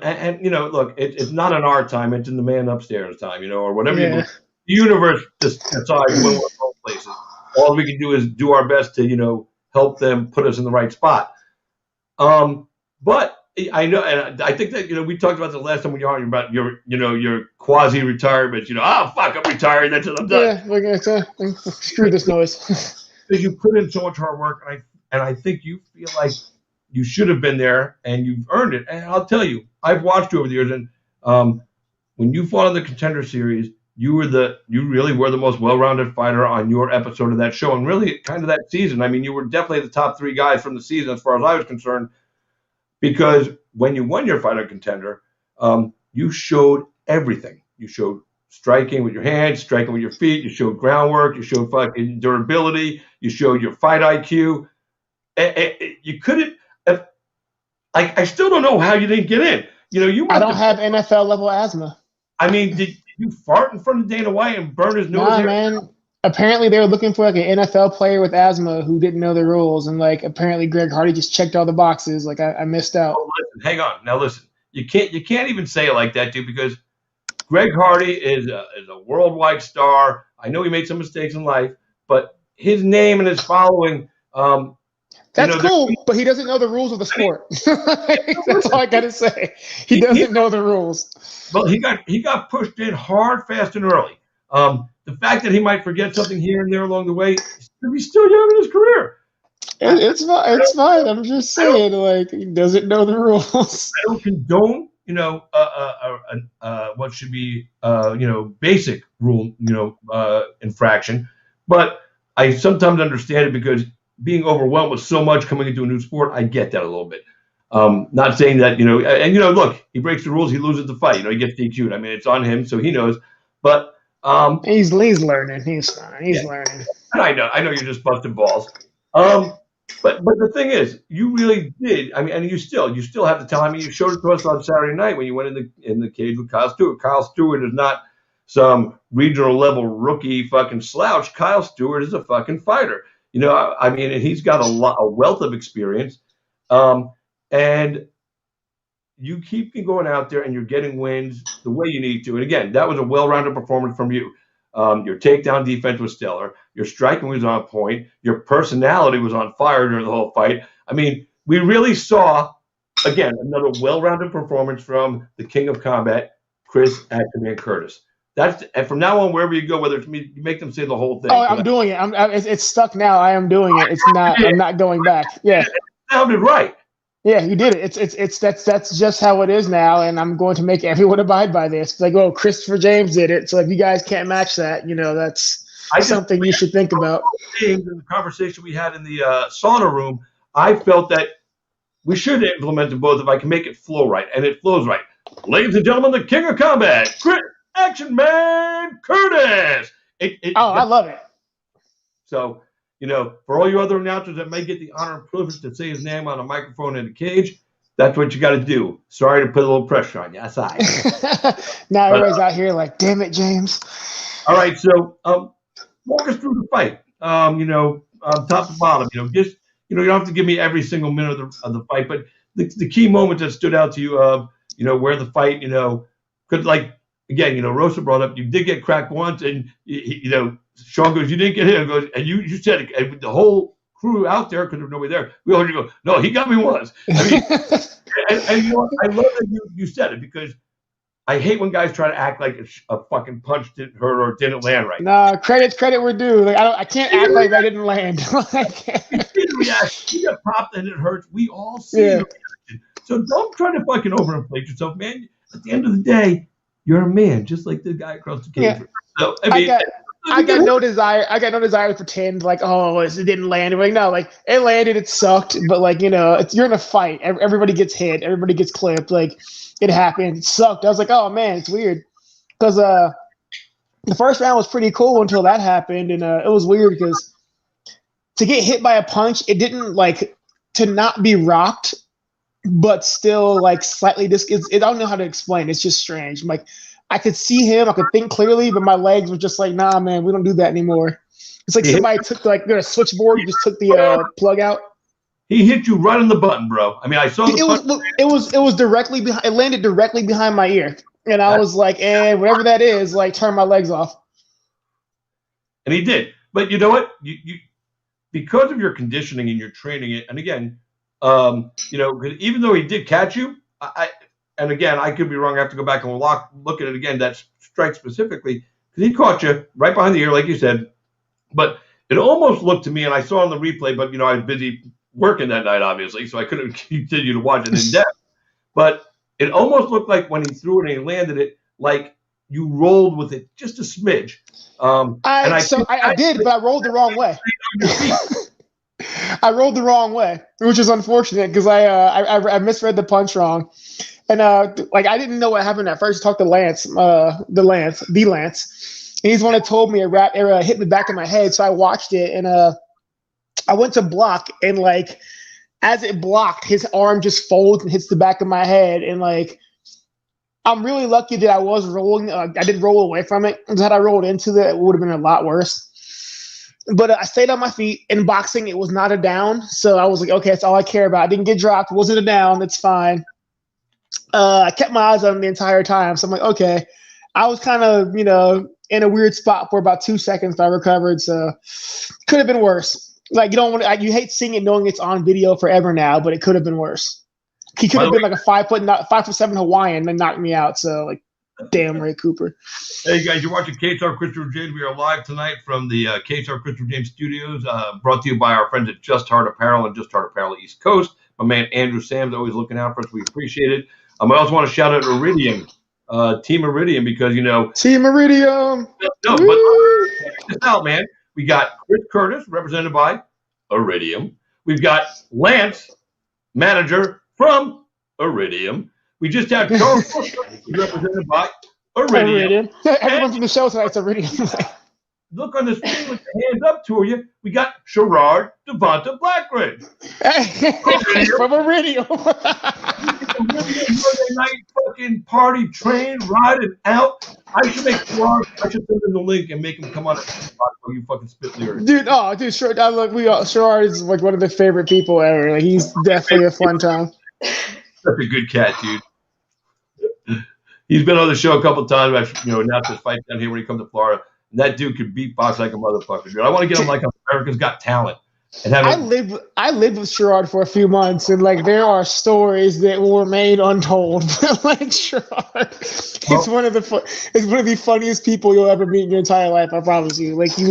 look, it's not in our time; it's in the man upstairs time, or whatever. Yeah. The universe just decides when we're going places. All we can do is do our best to help them put us in the right spot. But I know, and I think that we talked about the last time we were talking about your quasi-retirement. Fuck, I'm retired. That's it. I'm done. Yeah, we're gonna screw this noise. Because you put in so much hard work, and I think you feel like you should have been there and you've earned it. And I'll tell you, I've watched you over the years, and when you fought on the Contender Series, you really were the most well-rounded fighter on your episode of that show, and really kind of that season. I mean, you were definitely the top 3 guys from the season as far as I was concerned. Because when you won your fight on Contender, you showed everything. You showed striking with your hands, striking with your feet. You showed groundwork. You showed fucking durability. You showed your fight IQ. You couldn't. I still don't know how you didn't get in. I don't have NFL level asthma. I mean, did you fart in front of Dana White and burn his nose? Nah, man. Apparently, they were looking for an NFL player with asthma who didn't know the rules, and apparently Greg Hardy just checked all the boxes. I missed out. Oh, listen, hang on. Now listen, you can't even say it like that, dude, because Greg Hardy is a worldwide star. I know he made some mistakes in life, but his name and his following. That's cool, but he doesn't know the rules of the sport. That's all I gotta say. He doesn't know the rules. Well, he got pushed in hard, fast, and early. The fact that he might forget something here and there along the way, he's still young in his career. It's fine. I'm just saying, he doesn't know the rules. I don't condone, what should be, basic rule, infraction. But I sometimes understand it because being overwhelmed with so much coming into a new sport, I get that a little bit. Not saying that, and look, he breaks the rules, he loses the fight. He gets DQ'd. I mean, it's on him, so he knows. But He's learning. He's fine. He's yeah, learning. and I know you're just busting balls. But the thing is, you really did. I mean, and you still have the talent. I mean, you showed it to us on Saturday night when you went in the cage with Kyle Stewart. Kyle Stewart is not some regional level rookie fucking slouch. Kyle Stewart is a fucking fighter. I mean, and he's got a wealth of experience. And you keep going out there and you're getting wins the way you need to. And again, that was a well-rounded performance from you. Your takedown defense was stellar. Your striking was on point. Your personality was on fire during the whole fight. I mean, we really saw, again, another well-rounded performance from the king of combat, Chris Ackerman Curtis. And from now on, wherever you go, whether it's me, you make them say the whole thing. Oh, I'm doing it. It's stuck now. I am doing it. It's not. I'm not going back. Yeah. It sounded right. Yeah, you did it. That's just how it is now, and I'm going to make everyone abide by this. It's like, oh, Christopher James did it. So if you guys can't match that, that's something you should think about. In the conversation we had in the sauna room, I felt that we should implement them both if I can make it flow right, and it flows right. Ladies and gentlemen, the king of combat, Chris Action Man Curtis. I love it. So, for all you other announcers that may get the honor and privilege to say his name on a microphone in a cage, that's what you got to do. Sorry to put a little pressure on you. That's all right. Now everybody's out here like, damn it, James. All right, so walk us through the fight. Top to bottom. Just you don't have to give me every single minute of the fight, but the key moments that stood out to you, where the fight, because again, Rosa brought up you did get cracked once, and Sean goes, you didn't get hit. Goes, and you said it, and the whole crew out there, because there was nobody there, we all heard you go, no, he got me once. I mean, and I love that you said it, because I hate when guys try to act like a fucking punch didn't hurt or didn't land right. No, credit we're due. Like I can't act like that didn't land. You got popped and it hurts. We all see the reaction. So don't try to fucking overinflate yourself, man. At the end of the day, you're a man, just like the guy across the cage. Yeah. So I got no desire. I got no desire to pretend like, oh, it didn't land. Like, no, like it landed, it sucked, but like you're in a fight. Everybody gets hit, everybody gets clipped. Like it happened, it sucked. I was like, oh man, it's weird, because the first round was pretty cool until that happened, and it was weird because to get hit by a punch, it didn't to not be rocked, but still slightly I don't know how to explain. It's just strange. Like I could see him, I could think clearly, but my legs were just like, nah, man, we don't do that anymore. It's like somebody took a switchboard, you just took the plug out. He hit you right on the button, bro. I mean, I saw it was directly behind. It landed directly behind my ear, and I was like, whatever that is, turn my legs off. And he did, but you know what? You because of your conditioning and your training, and again, even though he did catch you, and again, I could be wrong. I have to go back and look at it again. That strike specifically, because he caught you right behind the ear, like you said. But it almost looked to me, and I saw on the replay, but I was busy working that night, obviously, so I couldn't continue to watch it in depth. But it almost looked like when he threw it and he landed it, like you rolled with it just a smidge. I did, but I rolled the wrong way. I rolled the wrong way, which is unfortunate because I misread the punch wrong. And I didn't know what happened at first. I talked to Lance, Lance. And he's the one that told me it hit the back of my head. So I watched it, and I went to block, and as it blocked, his arm just folds and hits the back of my head. And I'm really lucky that I was rolling. I did roll away from it. Because had I rolled into it, it would have been a lot worse. But I stayed on my feet. In boxing, it was not a down. So I was like, okay, that's all I care about. I didn't get dropped. It wasn't a down. That's fine. I kept my eyes on him the entire time. So I'm like, okay. I was kind of, in a weird spot for about 2 seconds. I recovered. So could have been worse. You don't want to, you hate seeing it knowing it's on video forever now, but it could have been worse. He could have been like a 5'7" Hawaiian and knocked me out. So damn Ray Cooper. Hey guys, you're watching KSR Christopher James. We are live tonight from the KSR Christopher James studios, brought to you by our friends at Just Heart Apparel and Just Heart Apparel East Coast. My man Andrew Sam's always looking out for us. We appreciate it. I also want to shout out Iridium, Team Iridium, because Team Iridium. No, but check this out, man. We got Chris Curtis, represented by Iridium. We've got Lance, manager from Iridium. We just had Charles, represented by Iridium. Everyone's in the show tonight's Iridium. Look on the screen with your hands up to you. We got Sherrod Devonta Blackridge. From Iridium. Monday night fucking party train riding out. I should make Sherrod. I should send him the link and make him come on while you fucking spit lyrics. Dude, Sherrod is like one of the favorite people ever. Like, he's definitely a fun time. Such a good cat, dude. He's been on the show a couple of times. I've announced his fight down here when he comes to Florida. And that dude could beatbox like a motherfucker, dude. I want to get him like America's Got Talent. And have I lived with Sherrod for a few months, and like there are stories that will remain untold. Like Sherrod, it's one of the funniest people you'll ever meet in your entire life. I promise you. Like he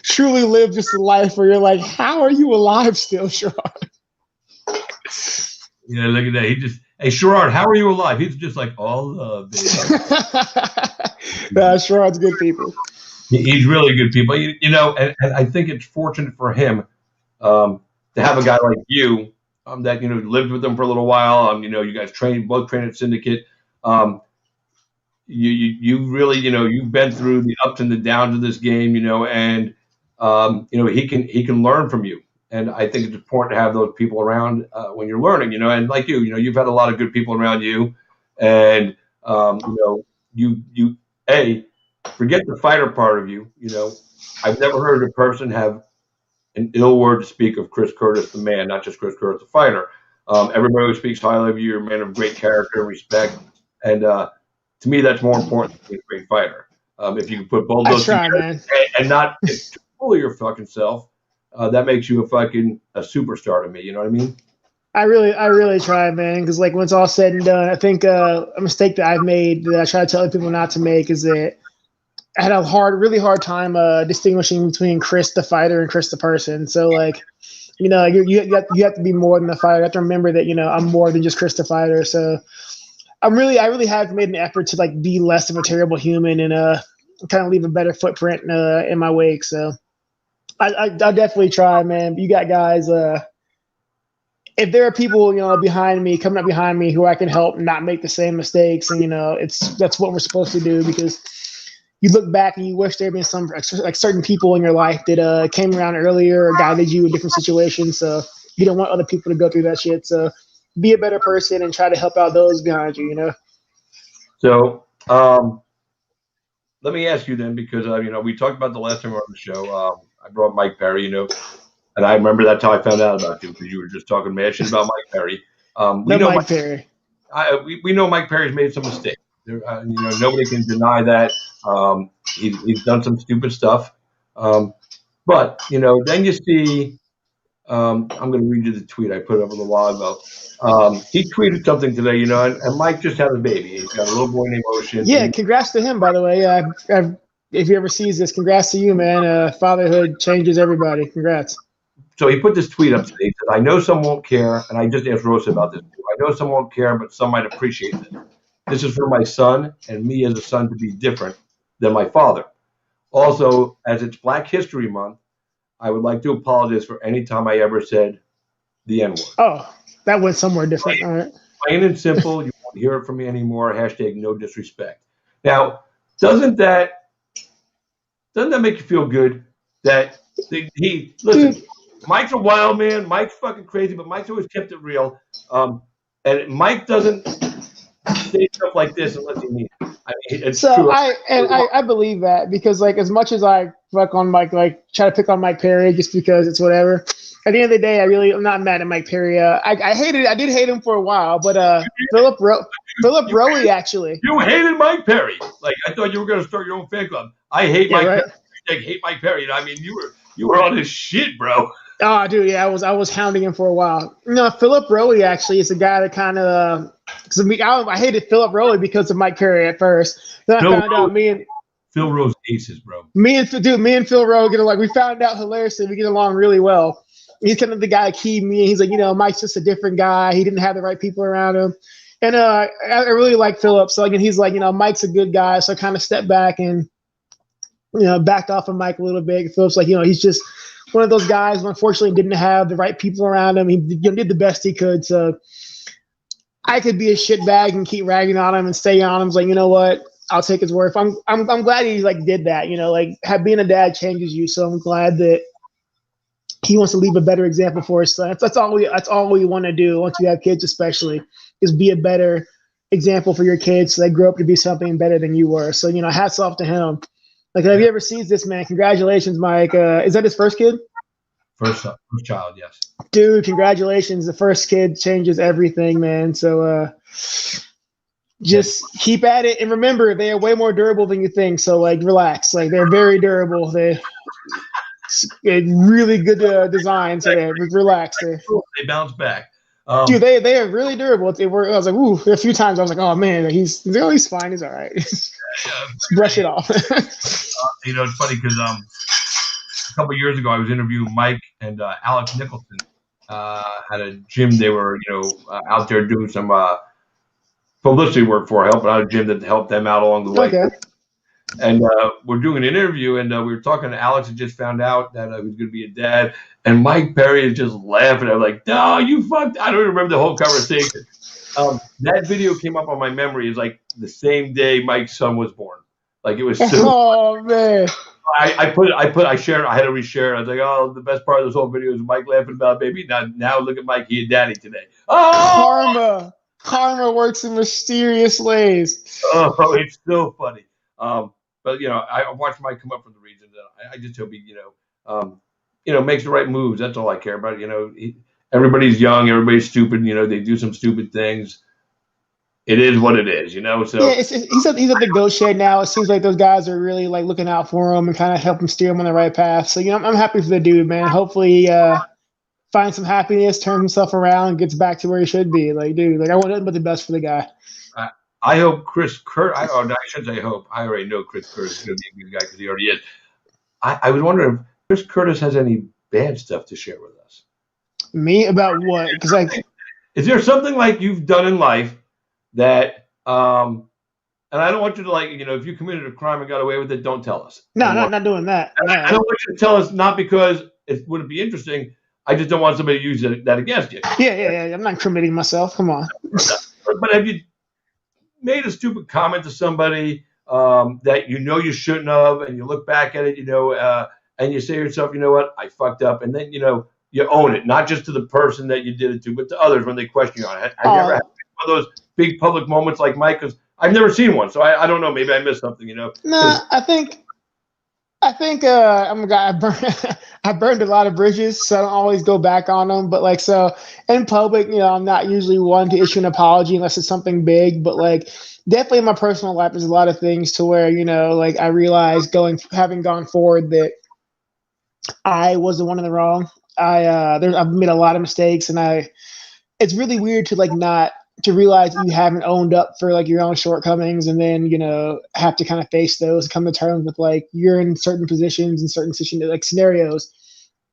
truly lives just a life where you're like, how are you alive still, Sherrod? Yeah, look at that. Hey, Sherrod, how are you alive? He's just like, all love, baby. Sherrod's good people. He's really good people. And I think it's fortunate for him to have a guy like you that, lived with him for a little while. You guys both trained at Syndicate. You really, you've been through the ups and the downs of this game, and, he can learn from you. And I think it's important to have those people around when you're learning, and like you've had a lot of good people around you, and forget the fighter part of you. I've never heard a person have an ill word to speak of Chris Curtis, the man, not just Chris Curtis, the fighter. Everybody who speaks highly of you, you're a man of great character and respect, and to me, that's more important than being a great fighter. If you can put both those together and not get too full of your fucking self. That makes you a superstar to me. You know what I mean? I really try, man. Because like when it's all said and done, I think a mistake that I've made that I try to tell people not to make is that I had a really hard time distinguishing between Chris the fighter and Chris the person. So like, you have to be more than the fighter. You have to remember that I'm more than just Chris the fighter. So I really have made an effort to like be less of a terrible human and kind of leave a better footprint in my wake. So. I definitely try, man. But you got guys. If there are people, coming up behind me, who I can help not make the same mistakes, and that's what we're supposed to do. Because you look back and you wish there had been some like certain people in your life that came around earlier or guided you in different situations. So you don't want other people to go through that shit. So be a better person and try to help out those behind you. So let me ask you then, because we talked about the last time we were on the show. I brought Mike Perry, and I remember that's how I found out about you, because you were just talking mad shit about Mike Perry. We know Mike Perry. We know Mike Perry's made some mistakes. Nobody can deny that. He's done some stupid stuff. But then you see. I'm going to read you the tweet I put up a little while ago. He tweeted something today, and Mike just had a baby. He's got a little boy named Ocean. Yeah, congrats to him, by the way. If he ever sees this, congrats to you, man. Fatherhood changes everybody. Congrats. So he put this tweet up today. He said, I know some won't care, and I just asked Rosa about this too. I know some won't care, but some might appreciate this. This is for my son and me as a son to be different than my father. Also, as it's Black History Month, I would like to apologize for any time I ever said the N-word. Oh, that went somewhere different. All right. Plain and simple. You won't hear it from me anymore. # no disrespect. Now, doesn't that make you feel good that listen, Mike's a wild man. Mike's fucking crazy, but Mike's always kept it real. And Mike doesn't say stuff like this unless he means it. I mean, it's true. I believe that, because like as much as I fuck on Mike, like try to pick on Mike Perry just because it's whatever. At the end of the day, I'm not mad at Mike Perry. I did hate him for a while, but Philip Rowley actually. You hated Mike Perry. Like I thought you were going to start your own fan club. I hate Mike Perry. I hate Mike Perry. I mean, you were on his shit, bro. Oh, dude, yeah, I was hounding him for a while. No, Philip Rowley actually is a guy that kind of I hated Philip Rowley because of Mike Perry at first. Then I found out Phil Rose aces, bro. Me and Phil Rowe get along. We found out hilariously we get along really well. He's kind of the guy that keyed me. He's like, Mike's just a different guy. He didn't have the right people around him. And I really like Philip. So again, he's like, Mike's a good guy. So I kind of stepped back and backed off of Mike a little bit. It feels like, he's just one of those guys who unfortunately didn't have the right people around him. He did the best he could. So I could be a shitbag and keep ragging on him and stay on him. It's like, you know what? I'll take his word. I'm glad he did that. Being a dad changes you. So I'm glad that he wants to leave a better example for his son. That's all we want to do once you have kids, especially, is be a better example for your kids so they grow up to be something better than you were. So, hats off to him. Have you ever seen this, man? Congratulations, Mike. Is that his first kid? First child, yes. Dude, congratulations. The first kid changes everything, man. So just keep at it. And remember, they are way more durable than you think. So, relax. They're very durable. They're really good design. So, relax. They bounce back. Dude, they are really durable. I was like, ooh, a few times I was like, oh, man, he's fine. He's all right. Brush it off. It's funny because a couple of years ago, I was interviewing Mike and Alex Nicholson at a gym. They were, out there doing some publicity work for, helping out a gym that helped them out along the way. Okay. And we're doing an interview, and we were talking to Alex, and just found out that he was going to be a dad. And Mike Perry is just laughing. I'm like, no, you fucked. I don't remember the whole conversation. That video came up on my memory. It's like the same day Mike's son was born. It was so. Oh man. I shared. I had to reshare. I was like, oh, the best part of this whole video is Mike laughing about baby. Now look at Mike. He a daddy today. Oh, karma works in mysterious ways. Oh, it's so funny. But I watched Mike come up from the region. I just hope he, makes the right moves. That's all I care about. Everybody's young. Everybody's stupid. They do some stupid things. It is what it is. So yeah, he's at the goat shed now. It seems like those guys are really looking out for him and kind of help him steer him on the right path. So I'm happy for the dude, man. Hopefully he finds some happiness, turns himself around, and gets back to where he should be. I want nothing but the best for the guy. I hope Chris Kurt. I shouldn't say hope. I already know Chris Curtis is going to be a good guy because he already is. I was wondering if Chris Curtis has any bad stuff to share with us. Me about what? Because is there something you've done in life that and I don't want you to if you committed a crime and got away with it, don't tell us. No, not doing that. No. I don't want you to tell us, not because it wouldn't be interesting. I just don't want somebody to use that against you. Yeah. I'm not incriminating myself. Come on. But have you made a stupid comment to somebody that you shouldn't have, and you look back at it, and you say to yourself, you know what, I fucked up, and then you own it, not just to the person that you did it to, but to others when they question you on it. Have you ever had one of those big public moments like Mike? Because I've never seen one, so I don't know. Maybe I missed something. No, I think I'm a guy. I burned a lot of bridges, so I don't always go back on them. But so in public, I'm not usually one to issue an apology unless it's something big. But definitely in my personal life, there's a lot of things to where I realized having gone forward that I was the one in the wrong. I've made a lot of mistakes, and it's really weird to not to realize you haven't owned up for your own shortcomings, and then have to kind of face those, come to terms with you're in certain positions and certain scenarios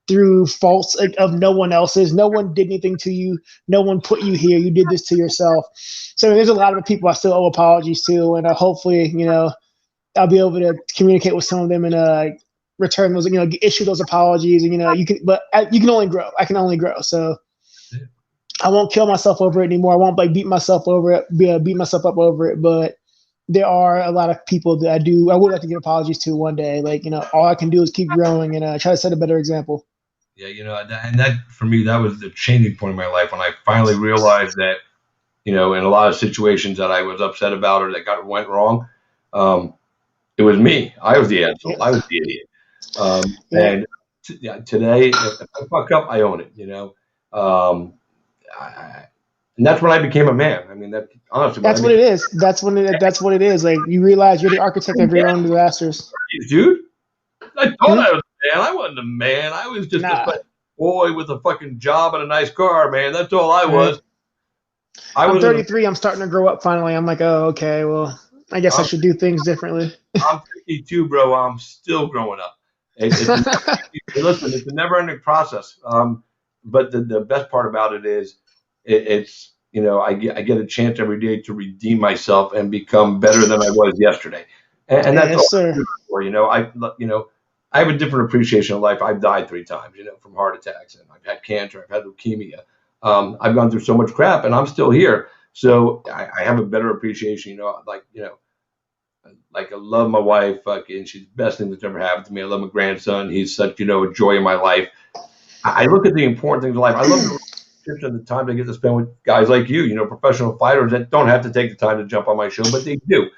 through faults of no one else's. No one did anything to you. No one put you here. You did this to yourself. So there's a lot of people I still owe apologies to, and hopefully I'll be able to communicate with some of them and return those, issue those apologies, and you can only grow. I can only grow. So I won't kill myself over it anymore. I won't beat myself over it, beat myself up over it. But there are a lot of people that I would like to give apologies to one day. All I can do is keep growing and try to set a better example. Yeah, and that for me, that was the changing point in my life when I finally realized that, in a lot of situations that I was upset about or that went wrong, it was me. I was the asshole. Yeah. I was the idiot. And today, if I fuck up, I own it. And that's when I became a man. I mean, honestly, that's what it is. That's what it is. You realize you're the architect of your own disasters. Dude, I thought I was a man. I wasn't a man. I was just a boy with a fucking job and a nice car, man. That's all I was. I'm 33. I'm starting to grow up finally. I'm like, oh, okay. Well, I guess I should do things differently. I'm 52, bro. I'm still growing up. Listen, it's a never-ending process. But the best part about it is it's I get a chance every day to redeem myself and become better than I was yesterday. And that's yes, all. Sir. before. I have a different appreciation of life. I've died 3 times, from heart attacks, and I've had cancer, I've had leukemia. I've gone through so much crap, and I'm still here. So I have a better appreciation. Like I love my wife, and she's the best thing that's ever happened to me. I love my grandson. He's such, a joy in my life. I look at the important things in life. I love the relationships and the time I get to spend with guys like you, professional fighters that don't have to take the time to jump on my show, but they do.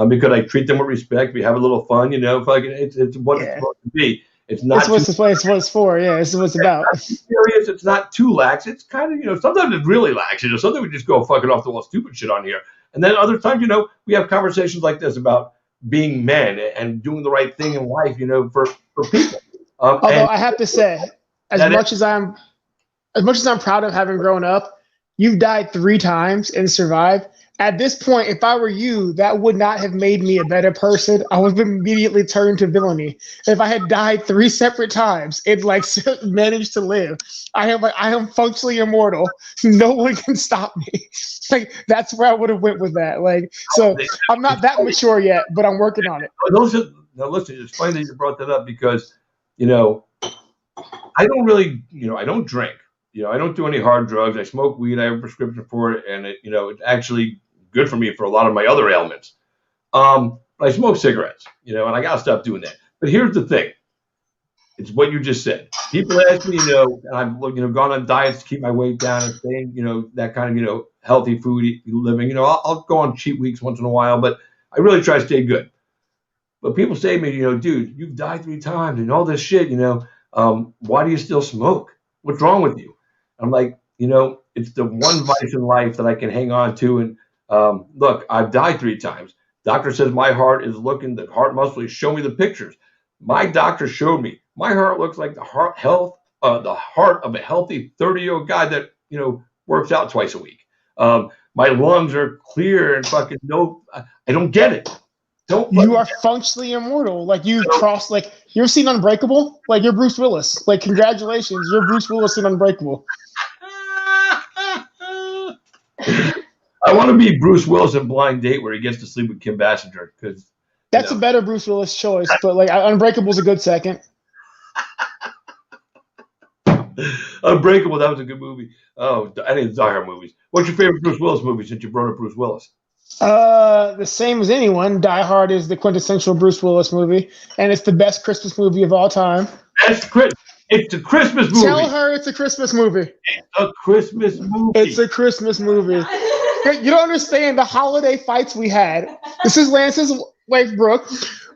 Because I treat them with respect. We have a little fun, it's what it's supposed to be. It's not what it's for. Yeah, this is what it's about. It's not serious. It's not too lax. It's kind of, sometimes it's really lax. Sometimes we just go fucking off the wall stupid shit on here. And then other times, we have conversations like this about being men and doing the right thing in life, for people. Although I have to say, as much as I'm proud of having grown up, you've died 3 times and survived. At this point, if I were you, that would not have made me a better person. I would have immediately turned to villainy. If I had died 3 separate times and managed to live, I am functionally immortal. No one can stop me. That's where I would have went with that. So I'm not that mature yet, but I'm working on it. Now listen, it's funny that you brought that up because, I don't really, I don't drink. I don't do any hard drugs. I smoke weed. I have a prescription for it, and it's actually good for me for a lot of my other ailments. But I smoke cigarettes, and I gotta stop doing that. But here's the thing: it's what you just said. People ask me, and I've gone on diets to keep my weight down and staying, that kind of healthy food living. I'll go on cheat weeks once in a while, but I really try to stay good. But people say to me, dude, you've died 3 times and all this shit. Why do you still smoke? What's wrong with you? I'm like, it's the one vice in life that I can hang on to. And look, I've died 3 times. Doctor says my heart is looking, the heart muscle, show me the pictures. My doctor showed me my heart looks like the heart of a healthy 30-year-old guy that, works out twice a week. My lungs are clear and fucking I don't get it. You are functionally immortal. You ever seen Unbreakable? You're Bruce Willis. Congratulations, you're Bruce Willis in Unbreakable. I want to be Bruce Willis in Blind Date where he gets to sleep with Kim Basinger because that's a better Bruce Willis choice. But Unbreakable's a good second. Unbreakable, that was a good movie. Oh, any of the Die Hard movies. What's your favorite Bruce Willis movie since you brought up Bruce Willis? The same as anyone. Die Hard is the quintessential Bruce Willis movie, and it's the best Christmas movie of all time. It's a Christmas movie. Tell her it's a Christmas movie. It's a Christmas movie. It's a Christmas movie. You don't understand the holiday fights we had. This is Lance's wife, Brooke.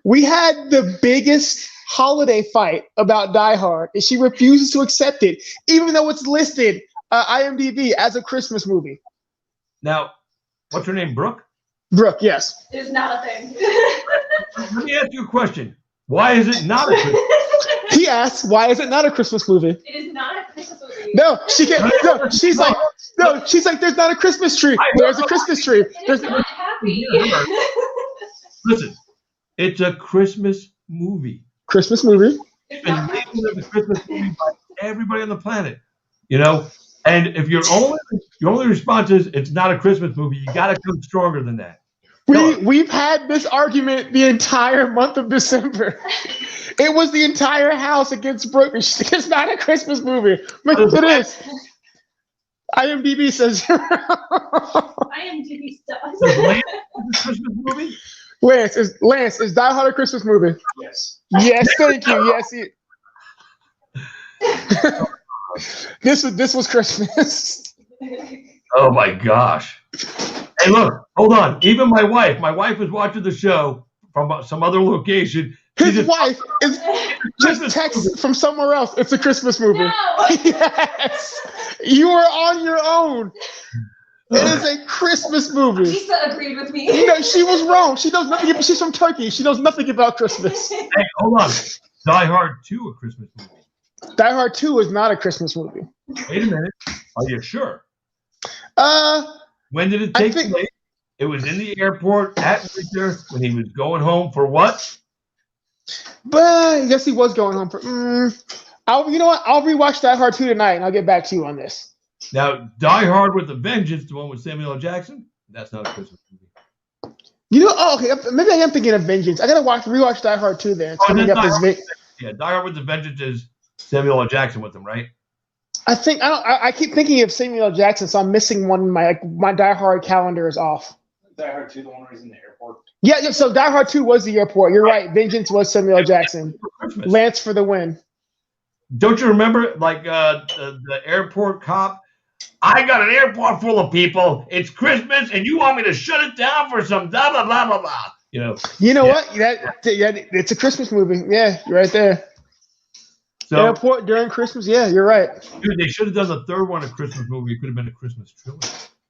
We had the biggest holiday fight about Die Hard, and she refuses to accept it, even though it's listed IMDb as a Christmas movie. Now, what's her name, Brooke? Brooke, yes. It's not a thing. Let me ask you a question. Why is it not a Christmas movie? He asks, why is it not a Christmas movie? It is not a Christmas movie. No, she can't. No, she's like, there's not a Christmas tree. There's a Christmas tree. It's not happy. Listen, it's a Christmas movie. Christmas movie. It's been labeled as a Christmas movie by everybody on the planet. And if your only response is it's not a Christmas movie, you got to come stronger than that. We've had this argument the entire month of December. It was the entire house against Brooke. It's not a Christmas movie. It is. IMDb says. IMDb stuff. Is Lance a Christmas movie? Lance, is Die Hard a Christmas movie? Yes. Yes, thank you. Yes. This was Christmas. Oh my gosh. Hey, look, hold on. Even my wife was watching the show from some other location. His wife is just text from somewhere else. It's a Christmas movie. No. Yes. You are on your own. It is a Christmas movie. Lisa agreed with me. No, she was wrong. She knows nothing. She's from Turkey. She knows nothing about Christmas. Hey, hold on. Die Hard 2, a Christmas movie. Die Hard 2 is not a Christmas movie. Wait a minute. Are you sure? When did it take place? It was in the airport at winter when he was going home for what? But I guess he was going home for. You know what? I'll rewatch Die Hard 2 tonight, and I'll get back to you on this. Now, Die Hard with a Vengeance, the one with Samuel L. Jackson, that's not a Christmas movie. You know, okay, maybe I am thinking of Vengeance. I gotta rewatch Die Hard 2 then. Oh, Bring up this yeah, Die Hard with the Vengeance is Samuel L. Jackson with him, right? I keep thinking of Samuel L. Jackson, so I'm missing one. My Die Hard calendar is off. Die Hard 2, the one where he's in the airport. Yeah. So Die Hard 2 was the airport. You're right. Vengeance was Samuel L. Jackson. Lance for the win. Don't you remember, like the airport cop? I got an airport full of people. It's Christmas, and you want me to shut it down for some blah blah blah blah blah. You know what? It's a Christmas movie. Yeah, you're right there. So, airport during Christmas. Yeah, you're right. Dude, they should have done the third one a Christmas movie. It could have been a Christmas trilogy.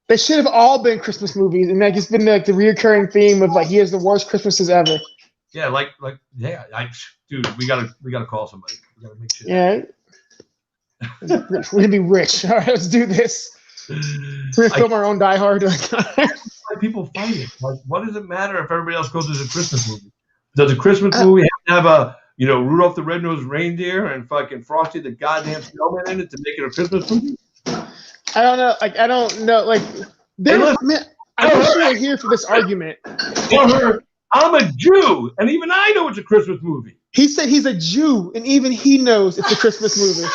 They should have all been Christmas movies, and it's been like the reoccurring theme of like he has the worst Christmases ever. Yeah, dude, we gotta call somebody. We gotta make sure. Yeah. We're gonna be rich. All right, let's do this. We're gonna film our own Die Hard. People fight it. Like, what does it matter if everybody else goes to the Christmas movie? Does a Christmas movie have to have Rudolph the Red-Nosed Reindeer and fucking Frosty the goddamn Snowman in it to make it a Christmas movie? I don't know. I don't know. I wish you were here for this argument. Tell her I'm a Jew, and even I know it's a Christmas movie. He said he's a Jew, and even he knows it's a Christmas movie.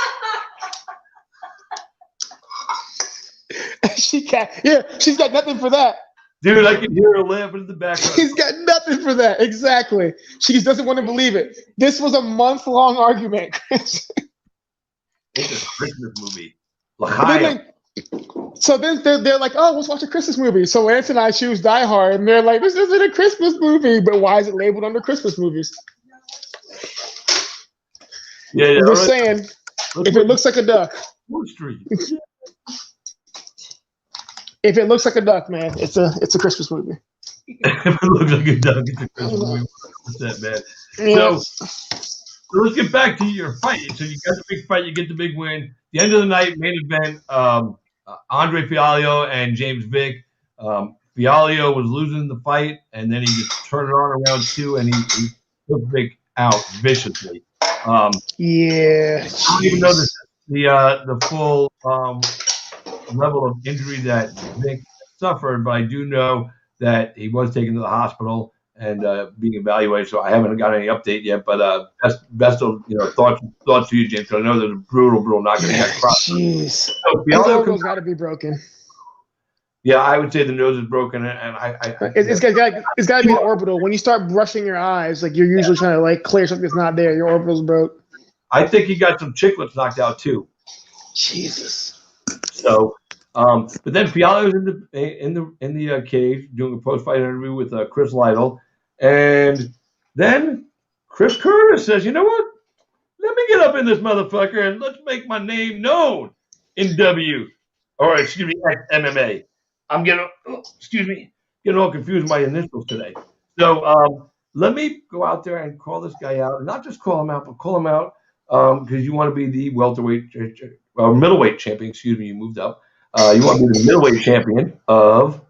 She's got nothing for that. Dude, I can hear her laughing in the background. She's got nothing for that. Exactly. She just doesn't want to believe it. This was a month-long argument, Chris. It's a Christmas movie. So then they're like, oh, let's watch a Christmas movie. So Lance and I choose Die Hard, and they're like, this isn't a Christmas movie, but why is it labeled under Christmas movies? Yeah. I'm just saying, if it looks like a duck. Wall Street. If it looks like a duck, man, it's a Christmas movie. If it looks like a duck, it's a Christmas movie. What's that, man? Yeah. So let's get back to your fight. So you got the big fight, you get the big win. The end of the night, main event, Andre Fialho and James Vick. Fialho was losing the fight, and then he just turned it on around 2, and he took Vick out viciously. Yeah. I don't even know the full level of injury that Vick suffered, but I do know that he was taken to the hospital and being evaluated. So I haven't got any update yet, but best of thoughts to you, James. Because I know there's a brutal knocking against cross. Jeez, so his elbow's got to be broken. Yeah, I would say the nose is broken, and it's got to be an orbital. When you start brushing your eyes, like you're usually trying to like clear something that's not there. Your orbital's broke. I think he got some chiclets knocked out too. Jesus. So, but then Fialho's in the cage doing a post-fight interview with Chris Lytle, and then Chris Curtis says, "You know what? Let me get up in this motherfucker and let's make my name known in MMA." I'm getting all confused with my initials today. So let me go out there and call this guy out, and not just call him out, but call him out because you want to be the middleweight champion. Excuse me, you moved up. You want to be the middleweight champion of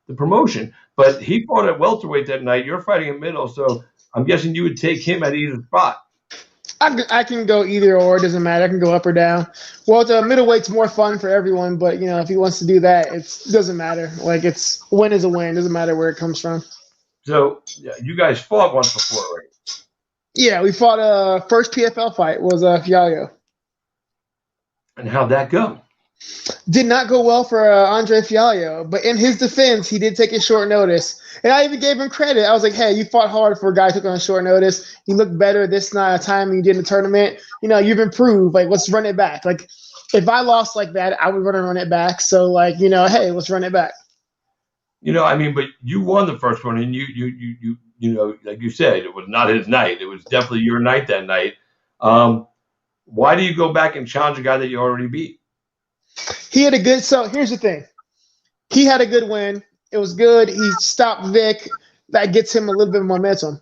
the promotion. But he fought at welterweight that night. You're fighting at middle, so I'm guessing you would take him at either spot. I can go either or. It doesn't matter. I can go up or down. Well, the middleweight's more fun for everyone, but if he wants to do that, it doesn't matter. Like it's win is a win. It doesn't matter where it comes from. So you guys fought once before, right? Yeah, we fought. First PFL fight was Fialho. And how'd that go? Did not go well for Andre Fialho, but in his defense, he did take a short notice. And I even gave him credit. I was like, hey, you fought hard for a guy who took on a short notice. You looked better this time than you did in the tournament. You've improved. Like, let's run it back. Like, if I lost like that, I would run it back. So, hey, let's run it back. But you won the first one, and you like you said, it was not his night. It was definitely your night that night. Why do you go back and challenge a guy that you already beat? He had a good – so here's the thing. He had a good win. It was good. He stopped Vic. That gets him a little bit of momentum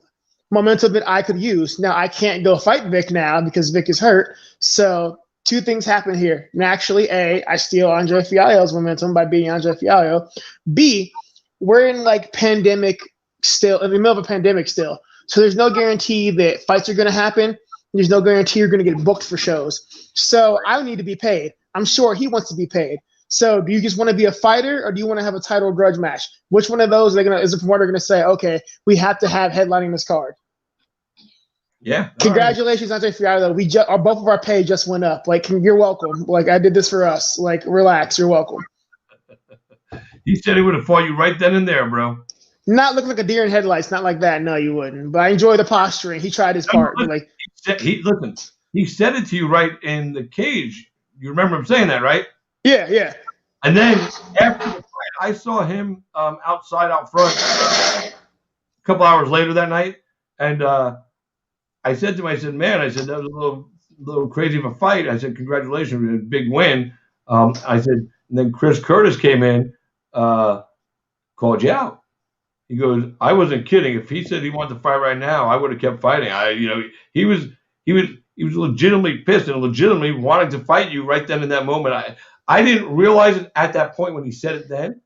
that I could use. Now, I can't go fight Vic now because Vic is hurt. So two things happen here. Naturally, A, I steal Andre Fialho's momentum by beating Andre Fialho. B, we're in pandemic still, in the middle of a pandemic still. So there's no guarantee that fights are going to happen. There's no guarantee you're going to get booked for shows. So I need to be paid. I'm sure he wants to be paid. So do you just want to be a fighter, or do you want to have a title grudge match? Which one of those is the promoter going to say, okay, we have to have headlining this card? Yeah. Congratulations, Andre Fiallo. Both of our pay just went up. Like, you're welcome. Like, I did this for us. Like, relax. You're welcome. He said he would have fought you right then and there, bro. Not looking like a deer in headlights. Not like that. No, you wouldn't. But I enjoy the posturing. He tried his part. Like, he said it to you right in the cage. You remember him saying that, right? Yeah. And then after the fight, I saw him outside out front a couple hours later that night, and I said to him, I said, that was a little crazy of a fight. I said, congratulations, big win. I said, and then Chris Curtis came in, called you out. He goes, I wasn't kidding. If he said he wanted to fight right now, I would have kept fighting. He was legitimately pissed and legitimately wanting to fight you right then in that moment. I didn't realize it at that point when he said it then,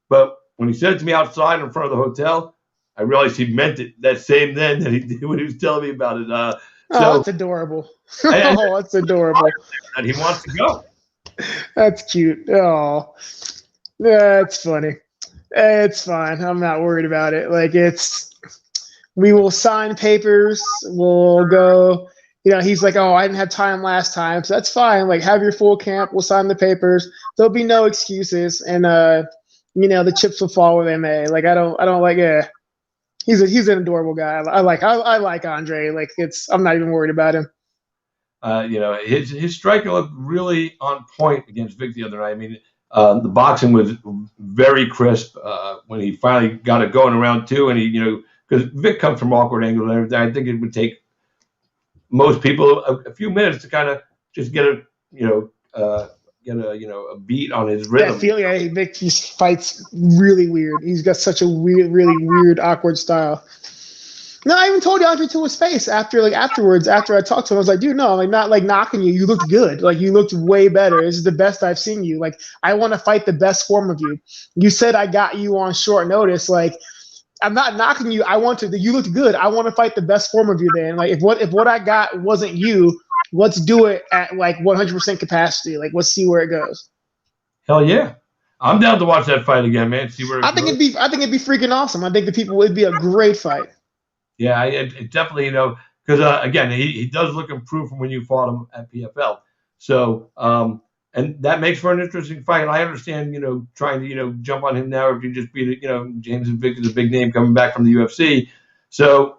but when he said it to me outside in front of the hotel, I realized he meant it that same then that he did when he was telling me about it. That's adorable. That's adorable. And he wants to go. That's cute. Oh, that's funny. It's fine. I'm not worried about it. Like, we will sign papers. We'll go. He's like, oh, I didn't have time last time, so that's fine. Like, have your full camp. We'll sign the papers. There'll be no excuses, and the chips will fall where they may. Like, I don't like. He's an adorable guy. I like Andre. Like, I'm not even worried about him. His striking looked really on point against Vic the other night. I mean, the boxing was very crisp when he finally got it going in round two, and because Vic comes from awkward angles and everything. I think it would take most people a few minutes to kind of just get a beat on his rhythm. Vic just fights really weird. He's got such a really weird, awkward style. No, I even told Andre to his face afterwards, after I talked to him, I was like, dude, no, I'm not knocking you. You looked good. Like, you looked way better. This is the best I've seen you. Like, I want to fight the best form of you. You said I got you on short notice. Like, I'm not knocking you. You looked good. I want to fight the best form of you then. Like, if what I got wasn't you, let's do it at like 100% capacity. Like, let's see where it goes. Hell yeah. I'm down to watch that fight again, man. See where I think it'd be freaking awesome. I think it'd be a great fight. Yeah, it definitely, because again, he does look improved from when you fought him at PFL. So, and that makes for an interesting fight. And I understand, trying to, jump on him now if you just beat it, James and Vic is a big name coming back from the UFC. So,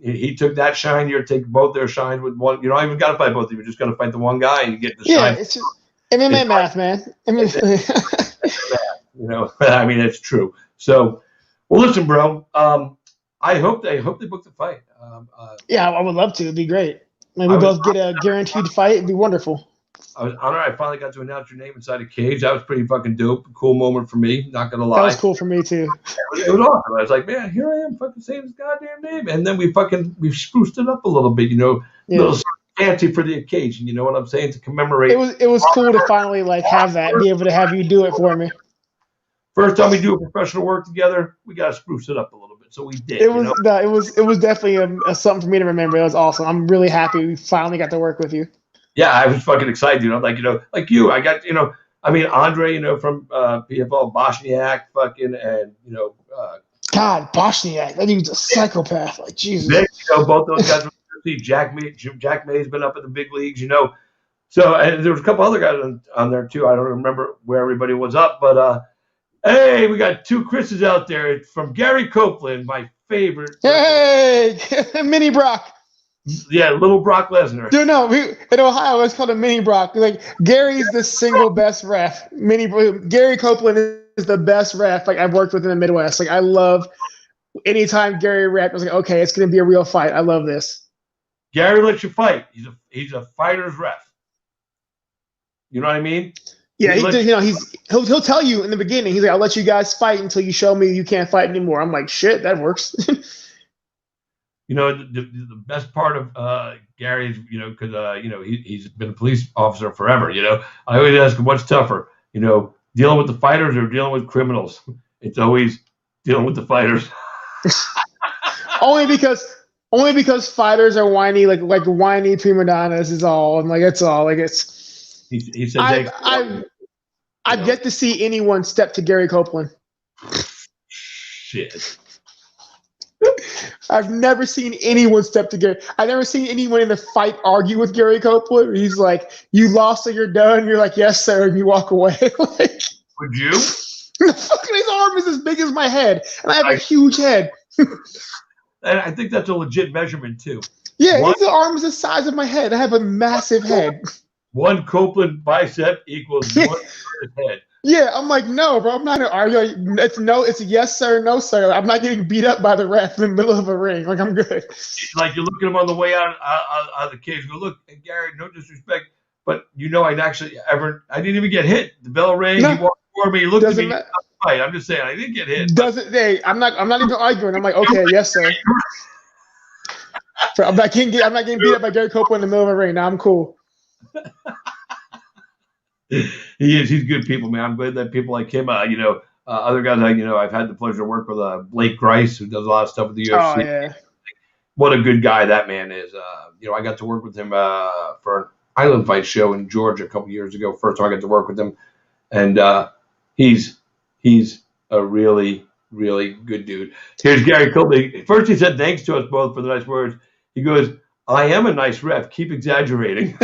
he took that shine. You're taking both their shines with one. You don't even got to fight both of you. You're just going to fight the one guy and you get the shine. Yeah, it's just MMA math, man. I mean, it's true. So, well, listen, bro. I hope they book the fight. Yeah, I would love to. It'd be great. We both get a guaranteed fight. It'd be wonderful. I was honored. I finally got to announce your name inside a cage. That was pretty fucking dope. Cool moment for me. Not gonna lie. That was cool for me too. It was awesome. I was like, man, here I am, fucking saying his goddamn name, and then we spruced it up a little bit. A little fancy for the occasion. You know what I'm saying? To commemorate. It was cool to finally have that, be able to have you do it for me. First time we do a professional work together, we got to spruce it up a little bit. So we did. It was definitely something for me to remember. It was awesome. I'm really happy we finally got to work with you. Yeah, I was fucking excited. Like you. I got Andre, from PFL, Bosniak, fucking, and God, Bosniak, that dude's a psychopath. Like, Jesus. Nick, both those guys. Jack May's been up in the big leagues. So and there was a couple other guys on there too. I don't remember where everybody was up, but. Hey, we got two Chris's out there. It's from Gary Copeland, my favorite. Hey, Mini Brock. Yeah, little Brock Lesnar. Dude, no, in Ohio, it's called a Mini Brock. Like, Gary's the single best ref. Gary Copeland is the best ref. Like, I've worked with in the Midwest. Like, I love anytime Gary ref. I was like, okay, it's going to be a real fight. I love this. Gary lets you fight. He's a fighter's ref. You know what I mean? Yeah, he'll tell you in the beginning. He's like, I'll let you guys fight until you show me you can't fight anymore. I'm like, shit, that works. The best part of Gary is, because he's been a police officer forever. I always ask him, what's tougher, dealing with the fighters or dealing with criminals? It's always dealing with the fighters. only because fighters are whiny, like whiny prima donnas is all. And like, that's all. Like, it's. He said, I've yet to see anyone step to Gary Copeland. Shit. I've never seen anyone step to Gary. I've never seen anyone in the fight argue with Gary Copeland. He's like, "You lost, so you're done." You're like, "Yes, sir," and you walk away. Like, Would you? fucking his arm is as big as my head, and I have a huge head. And I think that's a legit measurement too. Yeah, his arm is the size of my head. I have a massive head. One Copeland bicep equals one head. Yeah, I'm like, no, bro. I'm not gonna argue. It's no. It's a yes, sir, no, sir. I'm not getting beat up by the ref in the middle of a ring. Like, I'm good. Like, you look at him on the way out of the cage. Go, look, hey, Gary, no disrespect, but I didn't even get hit. The bell rang. No. He walked for me. He looked at me. Doesn't Fight. I'm just saying, I didn't get hit. Hey, I'm not even arguing. I'm like, okay, yes, sir. So I'm not getting beat up by Gary Copeland in the middle of a ring. Now I'm cool. He is. He's good people, man. I'm glad that people like him. Other guys, I've had the pleasure to work with Blake Grice, who does a lot of stuff with the UFC. Oh yeah. What a good guy that man is. I got to work with him for an Island Fight show in Georgia a couple years ago. First time I got to work with him, and he's a really, really good dude. Here's Gary Copeland. First, he said thanks to us both for the nice words. He goes, "I am a nice ref. Keep exaggerating."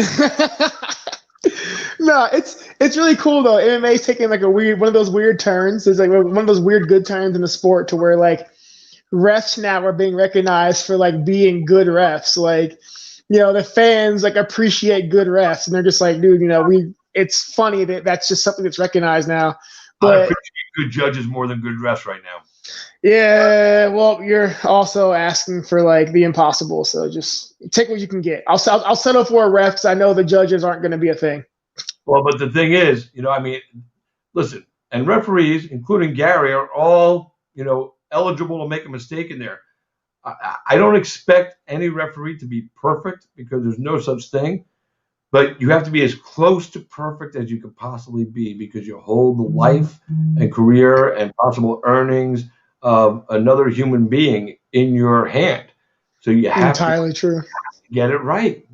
No, it's really cool though. MMA is taking like one of those weird turns. It's like one of those weird good turns in the sport to where like refs now are being recognized for like being good refs. Like, the fans like appreciate good refs, and they're just like, dude, it's funny that's just something that's recognized now. But I appreciate good judges more than good refs right now. yeah, well, you're also asking for like the impossible, so just take what you can get. I'll settle for a ref because I know the judges aren't going to be a thing. Well, but the thing is, listen, and referees, including Gary, are all, eligible to make a mistake in there. I don't expect any referee to be perfect because there's no such thing, but you have to be as close to perfect as you could possibly be because you hold the life and career and possible earnings of another human being in your hand. So you have to get it right,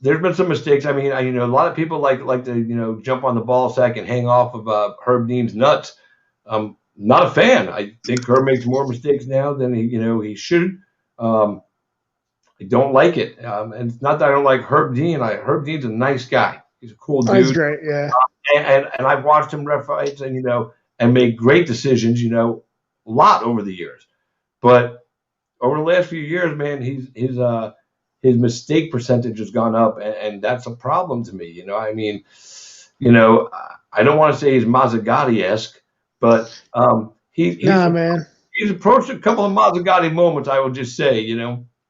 There's been some mistakes. I mean, a lot of people like to, jump on the ball sack and hang off of Herb Dean's nuts. Not a fan. I think Herb makes more mistakes now than he should. I don't like it. And it's not that I don't like Herb Dean. Herb Dean's a nice guy. He's a cool dude. He's great, yeah. And I've watched him ref fights and make great decisions, a lot over the years. But over the last few years, man, his mistake percentage has gone up, and that's a problem to me. I don't want to say he's Mazzagatti-esque, but man. He's approached a couple of Mazzagatti moments, I will just say,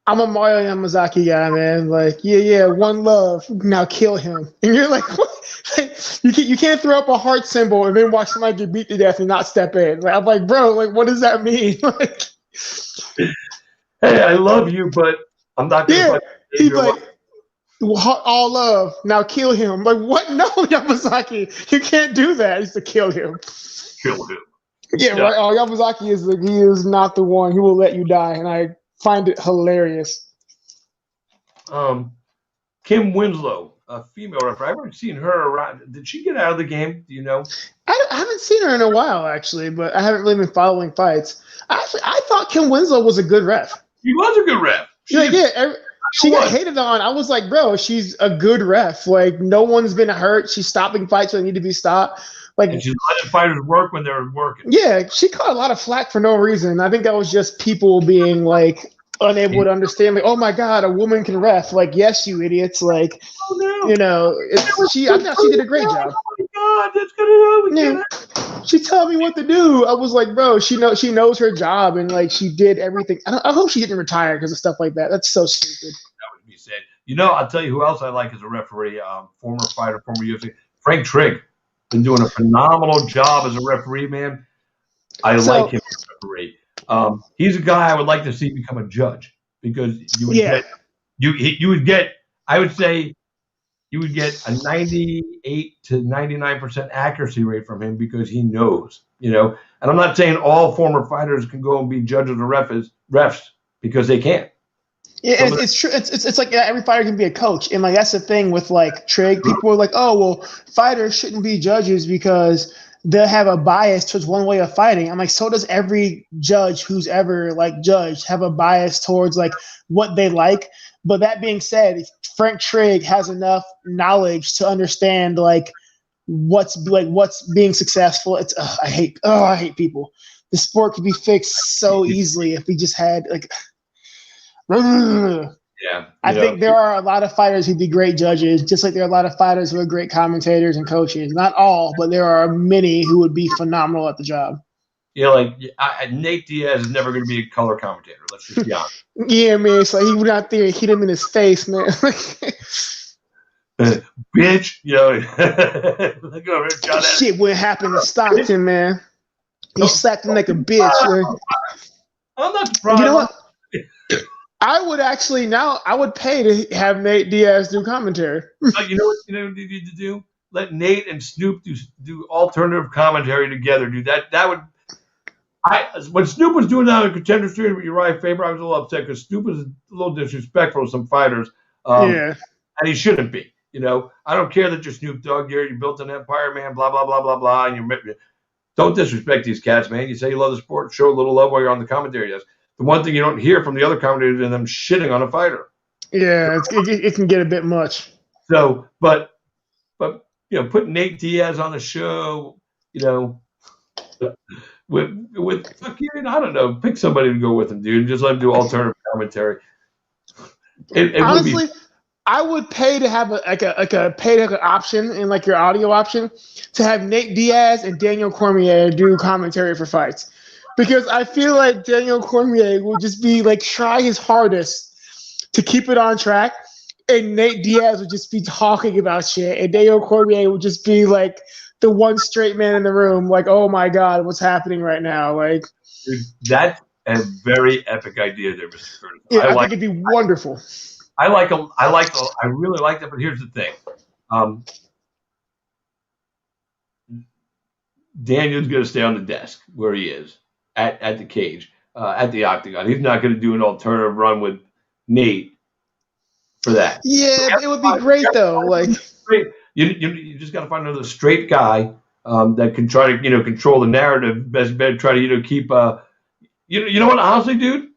I'm a Mario Yamazaki guy, man. Like, yeah, one love. Now kill him. And you're like, what? Like, you can't throw up a heart symbol and then watch somebody get beat to death and not step in. Like, I'm like, bro, like, what does that mean? Like, hey, I love you, but I'm not going to he's like, all love. Now kill him. I'm like, what? No, Yamazaki, you can't do that. He's to kill him. Kill him. Yeah, right. Oh, Yamazaki he is not the one. He will let you die, and I find it hilarious. Kim Winslow, a female referee. I haven't seen her around. Did she get out of the game? Do you know? I haven't seen her in a while, actually, but I haven't really been following fights. I thought Kim Winslow was a good ref. She was a good ref. She got hated on. I was like, bro, she's a good ref. Like, no one's been hurt. She's stopping fights when they need to be stopped. Like, and she's letting fighters work when they're working. Yeah, she caught a lot of flack for no reason. I think that was just people being like unable to understand. Like, oh my God, a woman can ref. Like, yes, you idiots. Like, I thought she did a great job. Oh my God, that's gonna She told me what to do. I was like, bro, she knows her job, and like she did everything. I hope she didn't retire because of stuff like that. That's so stupid. That would be sad. I'll tell you who else I like as a referee. Former fighter, former UFC, Frank Trigg. Been doing a phenomenal job as a referee, man. I like him as a referee. He's a guy I would like to see become a judge because you would get I would say you would get a 98 to 99% accuracy rate from him because he knows, And I'm not saying all former fighters can go and be judges or refs because they can't. Yeah, Some of it's true. It's like every fighter can be a coach, and like that's the thing with like Trig. People are like, oh well, fighters shouldn't be judges because they'll have a bias towards one way of fighting. I'm like, so does every judge who's ever like judged have a bias towards like what they like. But that being said, Frank Trigg has enough knowledge to understand what's being successful. It's I hate people. The sport could be fixed so easily if we just had like. yeah, I think there are a lot of fighters who'd be great judges, just like there are a lot of fighters who are great commentators and coaches. Not all, but there are many who would be phenomenal at the job. like Nate Diaz is never going to be a color commentator. Let's just be honest. Yeah, man. So he went out there and hit him in his face, man. Bitch, look over at John. Shit wouldn't happen to Stockton, man. He slapped him like a bitch. Man. I'm not surprised. You know what? I would pay to have Nate Diaz do commentary. You know what you need to do? Let Nate and Snoop do alternative commentary together, dude. That would. When Snoop was doing that on Contender Series with Uriah Faber, I was a little upset because Snoop was a little disrespectful to some fighters. Yeah. And he shouldn't be. I don't care that you're Snoop Dogg. You built an empire, man. Blah blah blah blah blah. And don't disrespect these cats, man. You say you love the sport, show a little love while you're on the commentary desk. The one thing you don't hear from the other commentators is them shitting on a fighter. Yeah, it can get a bit much. So, but put Nate Diaz on the show, with fucking, I don't know, pick somebody to go with him, dude. Just let him do alternative commentary. Honestly, I would pay to have an option in like your audio option to have Nate Diaz and Daniel Cormier do commentary for fights. Because I feel like Daniel Cormier will just be like try his hardest to keep it on track, and Nate Diaz would just be talking about shit, and Daniel Cormier would just be like the one straight man in the room, like, oh my god, what's happening right now? Like, that's a very epic idea there, Mr. Curtis. Yeah, I think it'd be wonderful. I really like that, but here's the thing. Daniel's going to stay on the desk where he is at the cage, at the octagon. He's not going to do an alternative run with Nate for that. Yeah, it would be great though. Like, you just got to find another straight guy that can try to control the narrative. Best bet try to keep. You know what? Honestly, dude,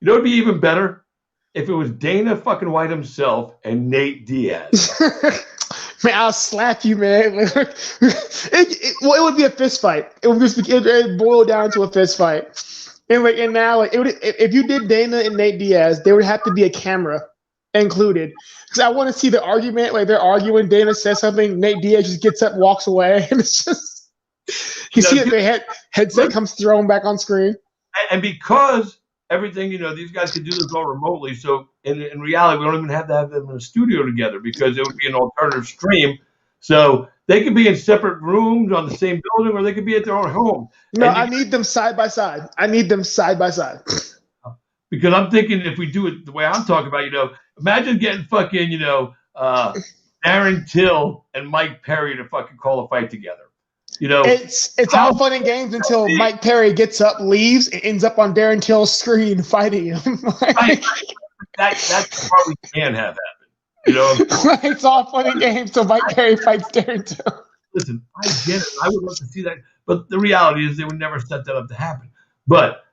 it'd be even better if it was Dana fucking White himself and Nate Diaz. Man, I'll slap you, man. It would be a fist fight. It would just it boil down to a fist fight. And now if you did Dana and Nate Diaz, there would have to be a camera included because I want to see the argument. Like they're arguing, Dana says something, Nate Diaz just gets up, walks away, and it's just you see that their headset comes thrown back on screen. And because everything, these guys could do this all remotely. So in reality, we don't even have to have them in a studio together because it would be an alternative stream. So they could be in separate rooms on the same building, or they could be at their own home. No, I need them side by side. Because I'm thinking if we do it the way I'm talking about, imagine getting fucking, Darren Till and Mike Perry to fucking call a fight together. It's all fun and games until Mike Perry gets up, leaves, and ends up on Darren Till's screen fighting him. Right. That's what we can have happen. It's all fun and games until Mike Perry fights Darren Till. Listen, I get it. I would love to see that, but the reality is they would never set that up to happen. But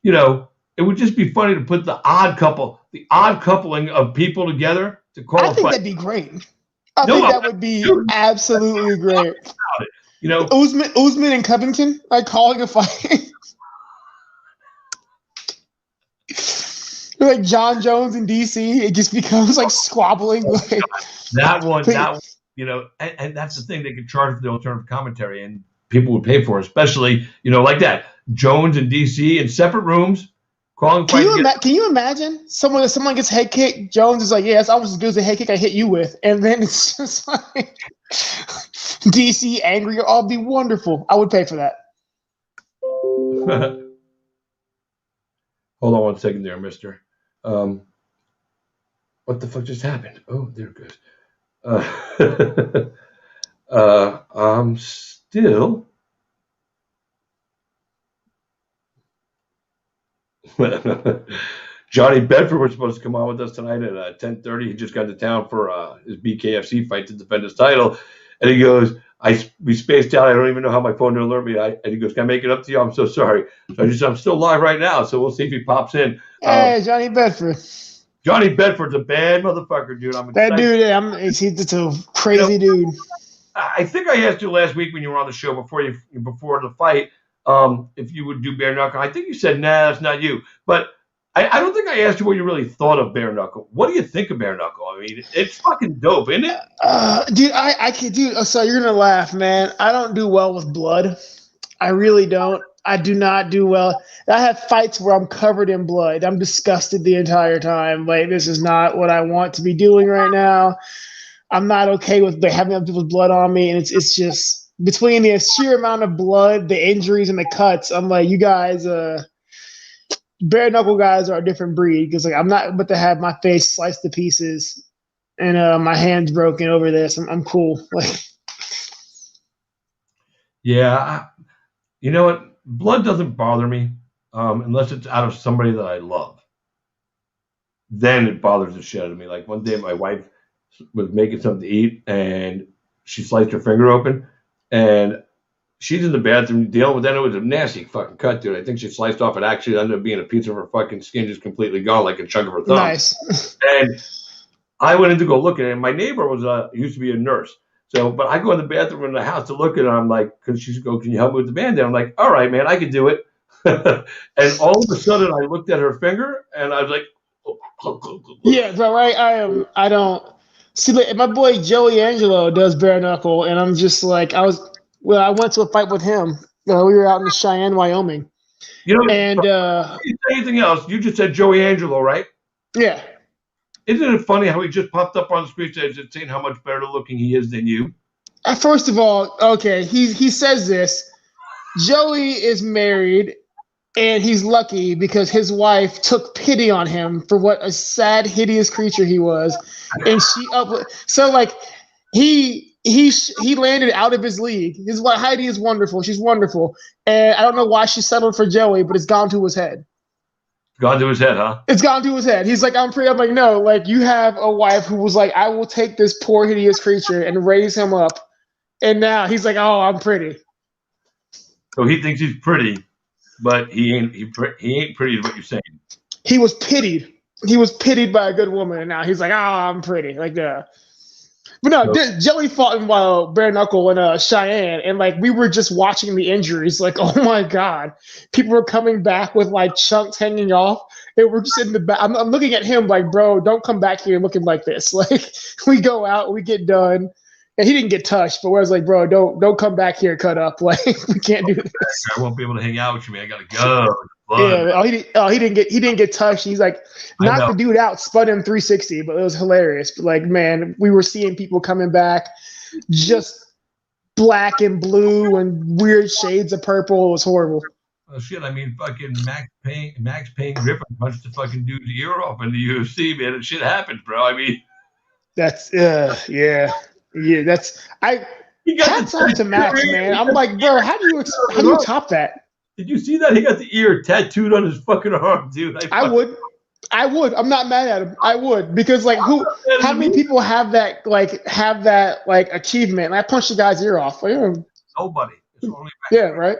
it would just be funny to put the odd coupling of people together to call a fight. I think that'd be great. I think that would be absolutely great. Usman and Covington, like calling a fight. Like John Jones in DC, it just becomes like squabbling. Like, that one, and that's the thing, they could charge for the alternative commentary and people would pay for it, especially, like that. Jones and DC in separate rooms, calling fights. Can you imagine someone gets head kicked, Jones is like, yeah, it's almost as good as a head kick I hit you with. And then it's just like DC angry, I'll be wonderful. I would pay for that. Hold on one second there, mister. What the fuck just happened? Oh, there it goes. I'm still. Johnny Bedford was supposed to come on with us tonight at 10:30. He just got to town for his BKFC fight to defend his title, and he goes, we spaced out. I don't even know how my phone to alert me. And he goes, "Can I make it up to you? I'm so sorry." So I'm still live right now, so we'll see if he pops in. Hey, Johnny Bedford. Johnny Bedford's a bad motherfucker, dude. I'm excited. That dude, he's a crazy dude. I think I asked you last week when you were on the show before the fight if you would do bare knuckle. I think you said, "Nah, that's not you." But I don't think I asked you what you really thought of bare knuckle. What do you think of bare knuckle? I mean, it's fucking dope, isn't it? Dude, I can't, dude. So you're gonna laugh, man. I don't do well with blood. I really don't. I do not do well. I have fights where I'm covered in blood. I'm disgusted the entire time. Like, this is not what I want to be doing right now. I'm not okay with having other people's blood on me, and it's just between the sheer amount of blood, the injuries, and the cuts. I'm like, you guys, bare knuckle guys are a different breed, because like I'm not about to have my face sliced to pieces and my hands broken over this. I'm cool. Like, yeah, you know what? Blood doesn't bother me unless it's out of somebody that I love. Then it bothers the shit out of me. Like one day, my wife was making something to eat, and she sliced her finger open, and she's in the bathroom dealing with that. It was a nasty fucking cut, dude. I think she sliced off. It actually ended up being a piece of her fucking skin just completely gone, like a chunk of her thumb. nice. And I went in to go look at it. And my neighbor used to be a nurse. So, but I go in the bathroom in the house to look at it. I'm like, because she's go, "Can you help me with the band-aid?" I'm like, "All right, man, I can do it." And all of a sudden, I looked at her finger, and I was like, Yeah, bro. Right? I don't see. Like, my boy Joey Angelo does bare knuckle, and I'm just like, I went to a fight with him. We were out in Cheyenne, Wyoming, you know, and before you say anything else, you just said Joey Angelo, right? yeah. Isn't it funny how he just popped up on the screen saying how much better looking he is than you? First of all, okay, he says this. Joey is married, and he's lucky because his wife took pity on him for what a sad, hideous creature he was, and so like he landed out of his league. His wife Heidi is wonderful. She's wonderful, and I don't know why she settled for Joey, but it's gone to his head. Gone to his head, huh? It's gone to his head. He's like, I'm pretty. I'm like, no, like you have a wife who was like, I will take this poor hideous creature and raise him up, and now he's like, oh, I'm pretty. So he thinks he's pretty, but he ain't. He ain't pretty, is what you're saying. He was pitied. He was pitied by a good woman, and now he's like, oh, I'm pretty. Like, But no, Joey fought in bare knuckle in Cheyenne, and like we were just watching the injuries. Like, oh my god, people were coming back with like chunks hanging off. And we're just in the back. I'm looking at him like, bro, don't come back here looking like this. Like, we go out, we get done, and he didn't get touched. But I was like, bro, don't come back here cut up. Like, we can't do this. I won't be able to hang out with you, man. I gotta go. Yeah, he didn't get touched. He's like, knocked the dude out, spun him 360, but it was hilarious. But like, man, we were seeing people coming back, just black and blue and weird shades of purple. It was horrible. Oh shit! I mean, fucking Max Payne Griffin punched the fucking dude's ear off in the UFC, man. And shit happens, bro. I mean, that's yeah. That's hats off to Max, man. I'm like, bro, how do you top that? Did you see that? He got the ear tattooed on his fucking arm, dude. I would. I'm not mad at him. I would, because like how many people have that achievement? And I punched the guy's ear off. Like, nobody. Yeah, right.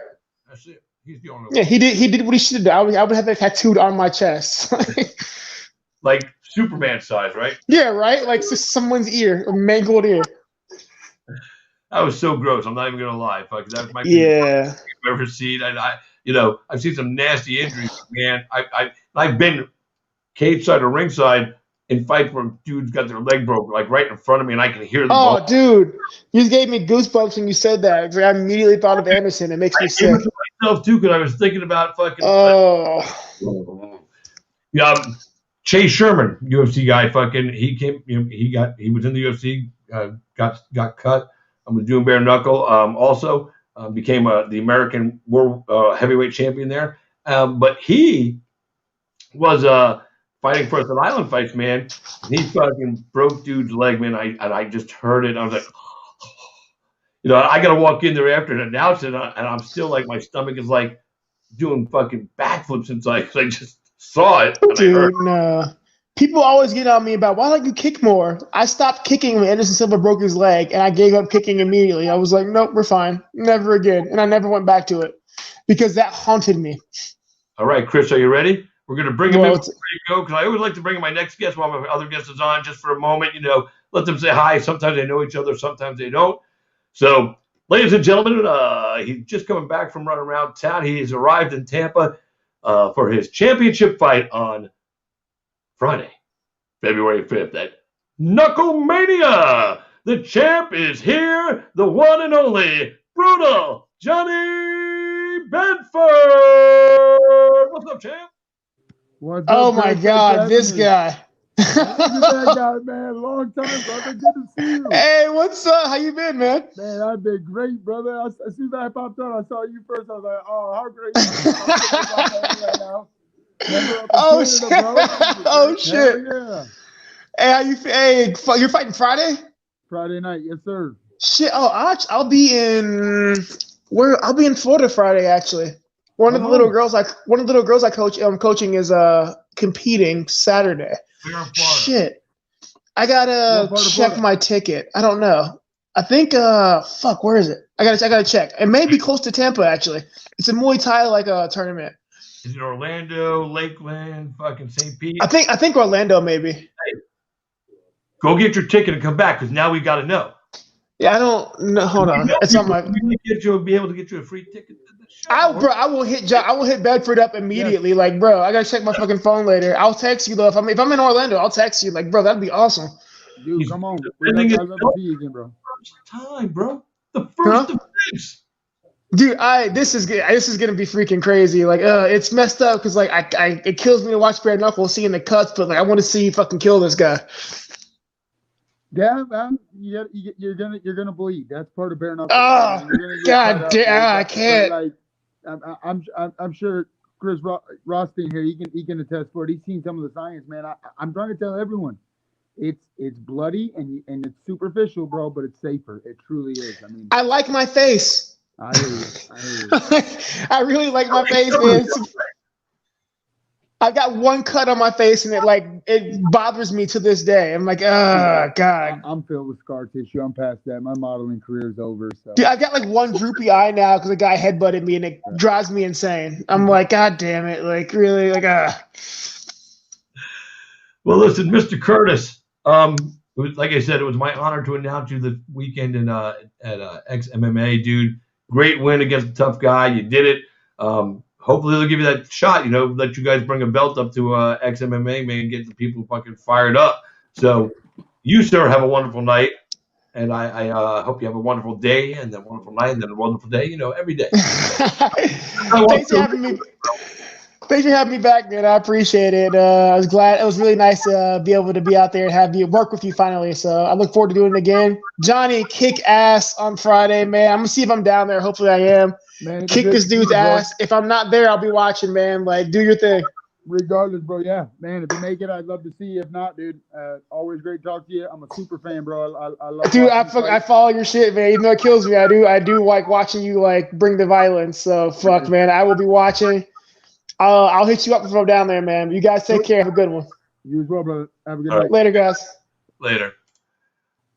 That's it. He's the only one. Yeah, he did what he should have done. I would have that tattooed on my chest. Like Superman size, right? Yeah, right. Like just someone's ear, a mangled ear. That was so gross. I'm not even gonna lie. Fuck, that might be yeah. I've ever seen. I've seen some nasty injuries, man. I've been cage side or ringside in fights where dudes got their leg broke, like right in front of me, and I can hear them. Oh, dude, you gave me goosebumps when you said that. I immediately thought of Anderson. It makes me sick. Myself too, because I was thinking about fucking. Oh. Yeah, Chase Sherman, UFC guy. Fucking, he came. He was in the UFC. Got cut. Was doing bare knuckle. Also became the American World Heavyweight Champion there. But he was fighting for us at Island Fights, man. He fucking broke dude's leg, man. I just heard it. I was like, I got to walk in there after and announce it, and I'm still like, my stomach is like doing fucking backflips inside because I just saw it and I heard. Dude, no. People always get on me about why don't you kick more? I stopped kicking when Anderson Silva broke his leg, and I gave up kicking immediately. I was like, nope, we're fine. Never again. And I never went back to it because that haunted me. All right, Chris, are you ready? We're going to bring him Well, in before you go because I always like to bring in my next guest while my other guest is on just for a moment. Let them say hi. Sometimes they know each other, sometimes they don't. So, ladies and gentlemen, he's just coming back from running around town. He's arrived in Tampa for his championship fight on Friday, February 5th at Knucklemania. The champ is here, the one and only Brutal Johnny Bedford. What's up, champ? What's oh up, my Chris? God, this guy. Look at that guy, man. Long time, brother. Good to see you. Hey, what's up? How you been, man? Man, I've been great, brother. As soon as I popped on, I saw you first. I was like, oh, how great. I'm thinking about that right now. Remember up in Oh, Canada, shit. bro? Oh, shit. Hell yeah. Hey, how you? Hey, you're fighting Friday? Friday night, yes, sir. Shit. Oh, I'll be in I'll be in Florida Friday. Actually, one of the little girls I coach. Coaching is competing Saturday. We're in Florida. Shit. I gotta check my ticket. I don't know. I think fuck, where is it? I gotta check. It may be close to Tampa actually. It's a Muay Thai tournament. Is it Orlando, Lakeland, fucking St. Pete? I think Orlando maybe. Hey, go get your ticket and come back because now we got to know. Yeah, I don't know. Hold on. It's on my. Be able to get you a free ticket to the show. I will hit Bedford up immediately. Yes. Like, bro, I gotta check my fucking phone later. I'll text you though. If I'm in Orlando, I'll text you. Like, bro, that'd be awesome. Dude, come on. I'd love to see you again, bro. First time, bro. The first of things. Dude, this is gonna be freaking crazy. Like, it's messed up because like it kills me to watch bare knuckles seeing the cuts, but like I want to see you fucking kill this guy. Yeah, man. You're gonna bleed. That's part of bare knuckles. Oh, God damn! I can't. Like, I'm sure Chris Rothstein here. He can attest for it. He's seen some of the science, man. I'm trying to tell everyone, it's bloody and it's superficial, bro, but it's safer. It truly is. I mean, I like my face. I hear you. I really like my face, man. I've got one cut on my face, and it bothers me to this day. I'm like, oh God. I'm filled with scar tissue. I'm past that. My modeling career is over. So. Dude, I've got like one droopy eye now because a guy headbutted me, and it drives me insane. I'm like, God damn it! Like, really, like, Well, listen, Mr. Curtis. Like I said, it was my honor to announce you this weekend at XMMA, dude. Great win against a tough guy. You did it. Hopefully they'll give you that shot, let you guys bring a belt up to XMMA, man, get the people fucking fired up. So you, sir, have a wonderful night. And I hope you have a wonderful day and then a wonderful night and then a wonderful day, every day. Thanks for having me. Thanks for having me back, man. I appreciate it. I was glad. It was really nice to be able to be out there and have you work with you finally. So I look forward to doing it again. Johnny, kick ass on Friday, man. I'm going to see if I'm down there. Hopefully I am. Man, kick this dude's ass. If I'm not there, I'll be watching, man. Like, do your thing. Regardless, bro. Yeah, man. If you make it, I'd love to see you. If not, dude, always great to talk to you. I'm a super fan, bro. I love. Dude, I follow your shit, man. Even though it kills me, I do like watching you like bring the violence. So fuck, man. I will be watching. I'll hit you up if I'm down there, man. You guys take care. Have a good one. You as well, brother. Have a good night. Later, guys. Later.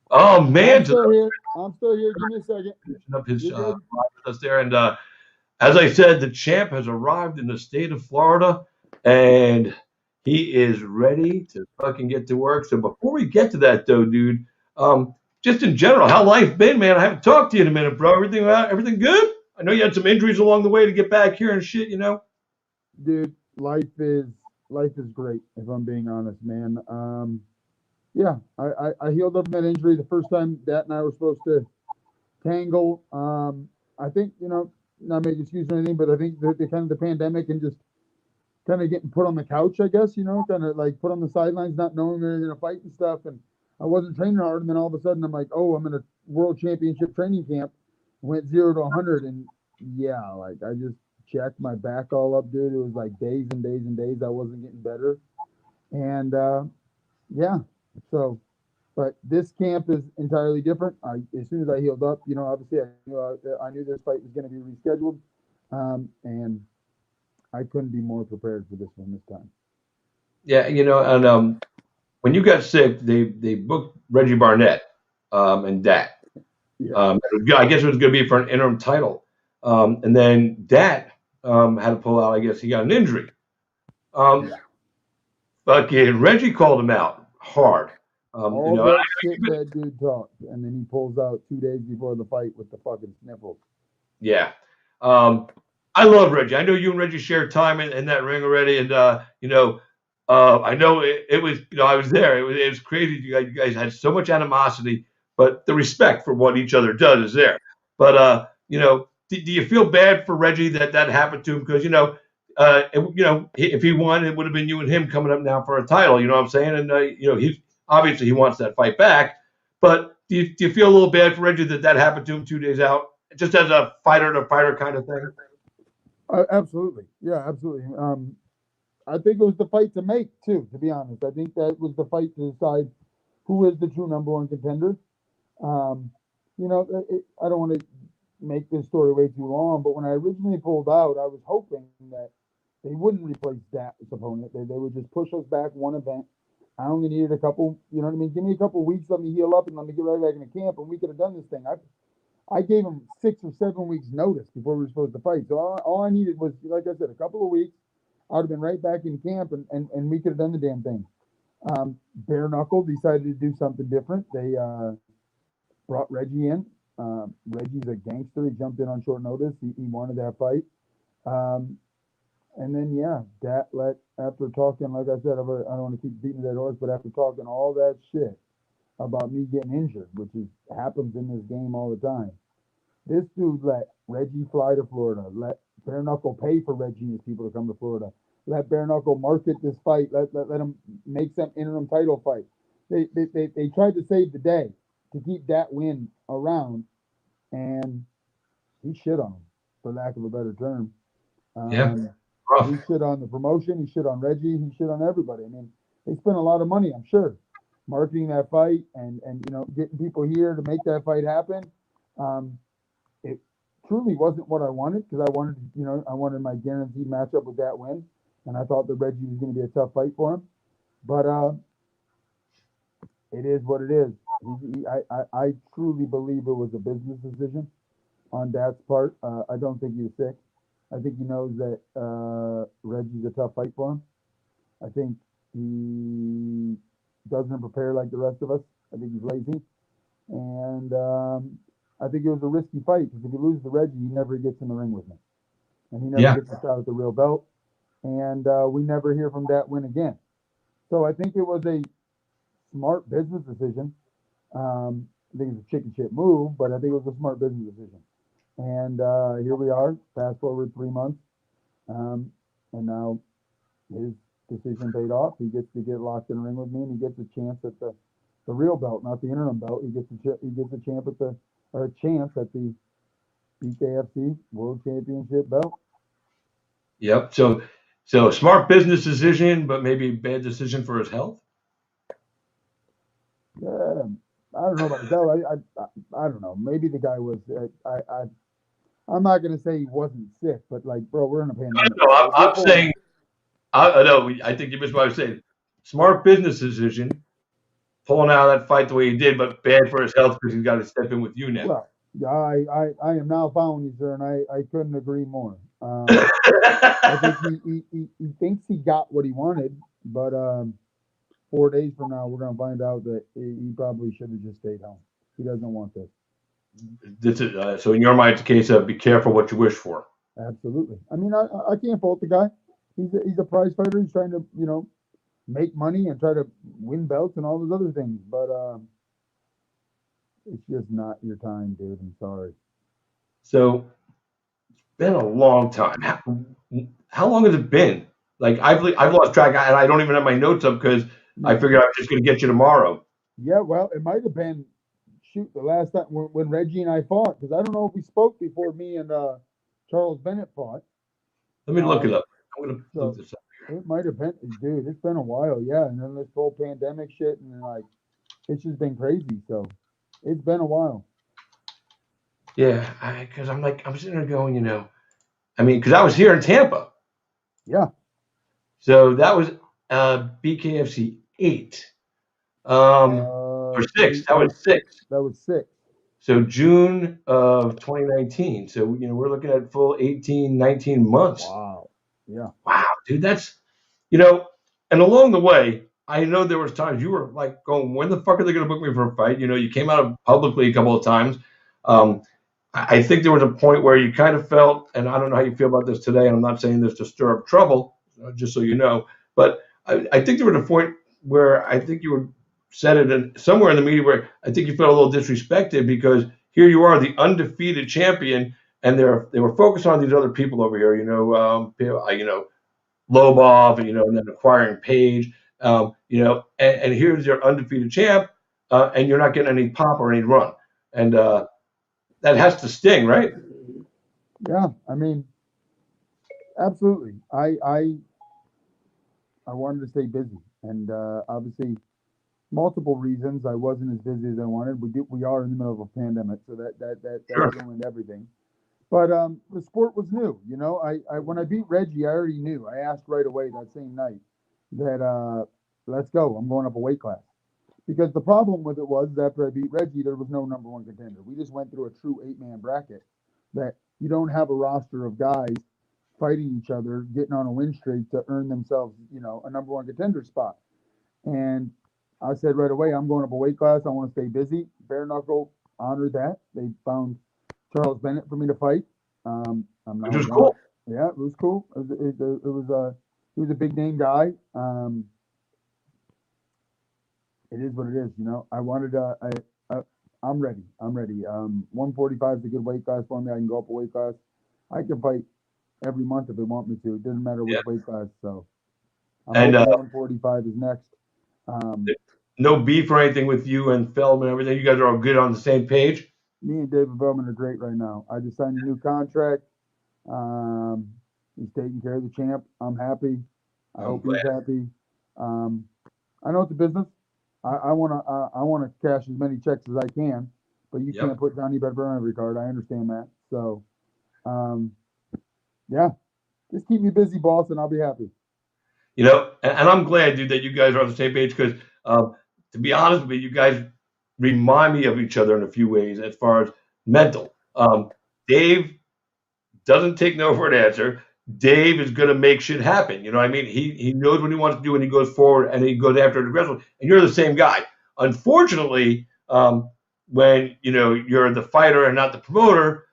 Oh man, I'm still here. Give me a second. Up his with us there, and as I said, the champ has arrived in the state of Florida, and he is ready to fucking get to work. So before we get to that, though, dude, just in general, how life been, man? I haven't talked to you in a minute, bro. Everything good? I know you had some injuries along the way to get back here and shit, Dude, life is great, if I'm being honest, man. Yeah, I healed up from that injury the first time that and I were supposed to tangle. I think, not making excuses or anything, but I think the kind of the pandemic and just kind of getting put on the couch, I guess, kind of like put on the sidelines, not knowing we were going to fight and stuff. And I wasn't training hard. And then all of a sudden I'm like, oh, I'm in a world championship training camp, went 0 to 100. And yeah, like I just checked my back all up, dude. It was like days and days and days I wasn't getting better. And yeah, so, but this camp is entirely different. As soon as I healed up, obviously I knew this fight was going to be rescheduled. And I couldn't be more prepared for this one this time. Yeah, and when you got sick, they booked Reggie Barnett and Dat. Yeah. I guess it was going to be for an interim title, and then Dat had to pull out. I guess he got an injury. Yeah. Fucking Reggie called him out hard. All that shit that dude talked, and then he pulls out 2 days before the fight with the fucking sniffles. Yeah. I love Reggie. I know you and Reggie shared time in that ring already, and I know it was. I was there. It was crazy. You guys had so much animosity, but the respect for what each other does is there. But do you feel bad for Reggie that happened to him? Because if he won, it would have been you and him coming up now for a title. You know what I'm saying? And he obviously he wants that fight back. But do you feel a little bad for Reggie that happened to him 2 days out, just as a fighter to fighter kind of thing? Absolutely. Yeah, absolutely. I think it was the fight to make, too, to be honest. I think that was the fight to decide who is the true number one contender. I don't want to make this story way too long, but when I originally pulled out, I was hoping that they wouldn't replace that opponent. They would just push us back one event. I only needed a couple, you know what I mean? Give me a couple of weeks, let me heal up, and let me get right back into camp, and we could have done this thing. I gave him 6 or 7 weeks notice before we were supposed to fight. So all I needed was, like I said, a couple of weeks. I would have been right back in camp, and we could have done the damn thing. Bare Knuckle decided to do something different. They brought Reggie in. Reggie's a gangster. He jumped in on short notice. He wanted that fight. And then, that after talking, like I said, I don't want to keep beating that horse, but after talking all that shit about me getting injured, which happens in this game all the time, this dude let Reggie fly to Florida, let Bare Knuckle pay for Reggie and his people to come to Florida, let Bare Knuckle market this fight, let him make some interim title fight. They tried to save the day to keep that win around, and he shit on him, for lack of a better term. Rough. He shit on the promotion, he shit on Reggie, he shit on everybody. I mean, they spent a lot of money, I'm sure, marketing that fight and getting people here to make that fight happen. It truly wasn't what I wanted, because I wanted my guaranteed matchup with that win, and I thought that Reggie was going to be a tough fight for him. But it is what it is. I truly believe it was a business decision on Dad's part. I don't think he was sick. I think he knows that Reggie's a tough fight for him. I think he doesn't prepare like the rest of us. I think he's lazy. And I think it was a risky fight, because if he loses to Reggie, he never gets in the ring with me. And he never gets a shot at the real belt. And we never hear from that win again. So I think it was a smart business decision. I think it's a chicken shit move, but I think it was a smart business decision. And here we are, fast forward 3 months. And now his decision paid off. He gets to get locked in the ring with me, and he gets a chance at the real belt, not the interim belt. He gets a chance at the BKFC World Championship belt. Yep. So smart business decision, but maybe bad decision for his health. Yeah, I don't know about his health. I don't know. Maybe the guy was. I'm not gonna say he wasn't sick, but bro, we're in a pandemic. No, I'm saying. I think you missed what I was saying. Smart business decision, pulling out of that fight the way he did, but bad for his health because he's got to step in with you now. Well, yeah, I am now following you, sir, and I couldn't agree more. I think he thinks he got what he wanted, but 4 days from now, we're gonna find out that he probably should have just stayed home. He doesn't want this. This is so in your mind, it's a case of be careful what you wish for. Absolutely. I mean, I can't fault the guy. He's a prize fighter. He's trying to make money and try to win belts and all those other things. But it's just not your time, dude. I'm sorry. So it's been a long time. How long has it been? Like I've lost track, and I don't even have my notes up because I figured I was just going to get you tomorrow. Yeah, well, it might have been the last time when Reggie and I fought, because I don't know if we spoke before me and Charles Bennett fought. Let me look it up. I'm going to look this up. It might have been, dude. It's been a while, yeah. And then this whole pandemic shit, and it's just been crazy. So it's been a while. Yeah, because I'm sitting there going, I mean, because I was here in Tampa, Yeah. So that was BKFC 8. Or 6. That was 6. That was 6. So June of 2019. So, we're looking at full 18, 19 months. Wow. Yeah. Wow, dude, that's, and along the way, I know there was times you were like going, when the fuck are they going to book me for a fight? You came out publicly a couple of times. Um, I think there was a point where you kind of felt, and I don't know how you feel about this today, and I'm not saying this to stir up trouble, just so you know, but I think there was a point where I think you were said it somewhere in the media where I think you felt a little disrespected because here you are, the undefeated champion, and they were focused on these other people over here, Lobov, and then acquiring Page, and here's your undefeated champ, and you're not getting any pop or any run, and that has to sting, right? Yeah. I mean, absolutely. I wanted to stay busy, and obviously, multiple reasons. I wasn't as busy as I wanted. We are in the middle of a pandemic, so that Sure. ruined everything. But the sport was new. I when I beat Reggie, I already knew. I asked right away that same night that let's go. I'm going up a weight class. Because the problem with it was after I beat Reggie, there was no number one contender. We just went through a true 8-man bracket that you don't have a roster of guys fighting each other, getting on a win streak to earn themselves, a number one contender spot. And I said right away, I'm going up a weight class. I want to stay busy. Bare Knuckle honored that. They found Charles Bennett for me to fight. I'm now Which was cool. Yeah, it was cool. He was a big name guy. It is what it is. I wanted I'm ready. I'm ready. 145 is a good weight class for me. I can go up a weight class. I can fight every month if they want me to. It doesn't matter which weight class. So I'm And hoping 145 is next. no beef or anything with you and Feldman and everything. You guys are all good on the same page. Me and David Feldman are great right now. I just signed a new contract. He's taking care of the champ. I'm happy. I hope he's happy. I know it's a business. I wanna cash as many checks as I can, but you can't put Johnny Bedford on every card. I understand that. So, yeah, just keep me busy, boss, and I'll be happy. And I'm glad, dude, that you guys are on the same page because, to be honest with you, you guys remind me of each other in a few ways as far as mental. Dave doesn't take no for an answer. Dave is going to make shit happen. You know what I mean? He knows what he wants to do and he goes forward and he goes after it aggressively. And you're the same guy. Unfortunately, when you're the fighter and not the promoter,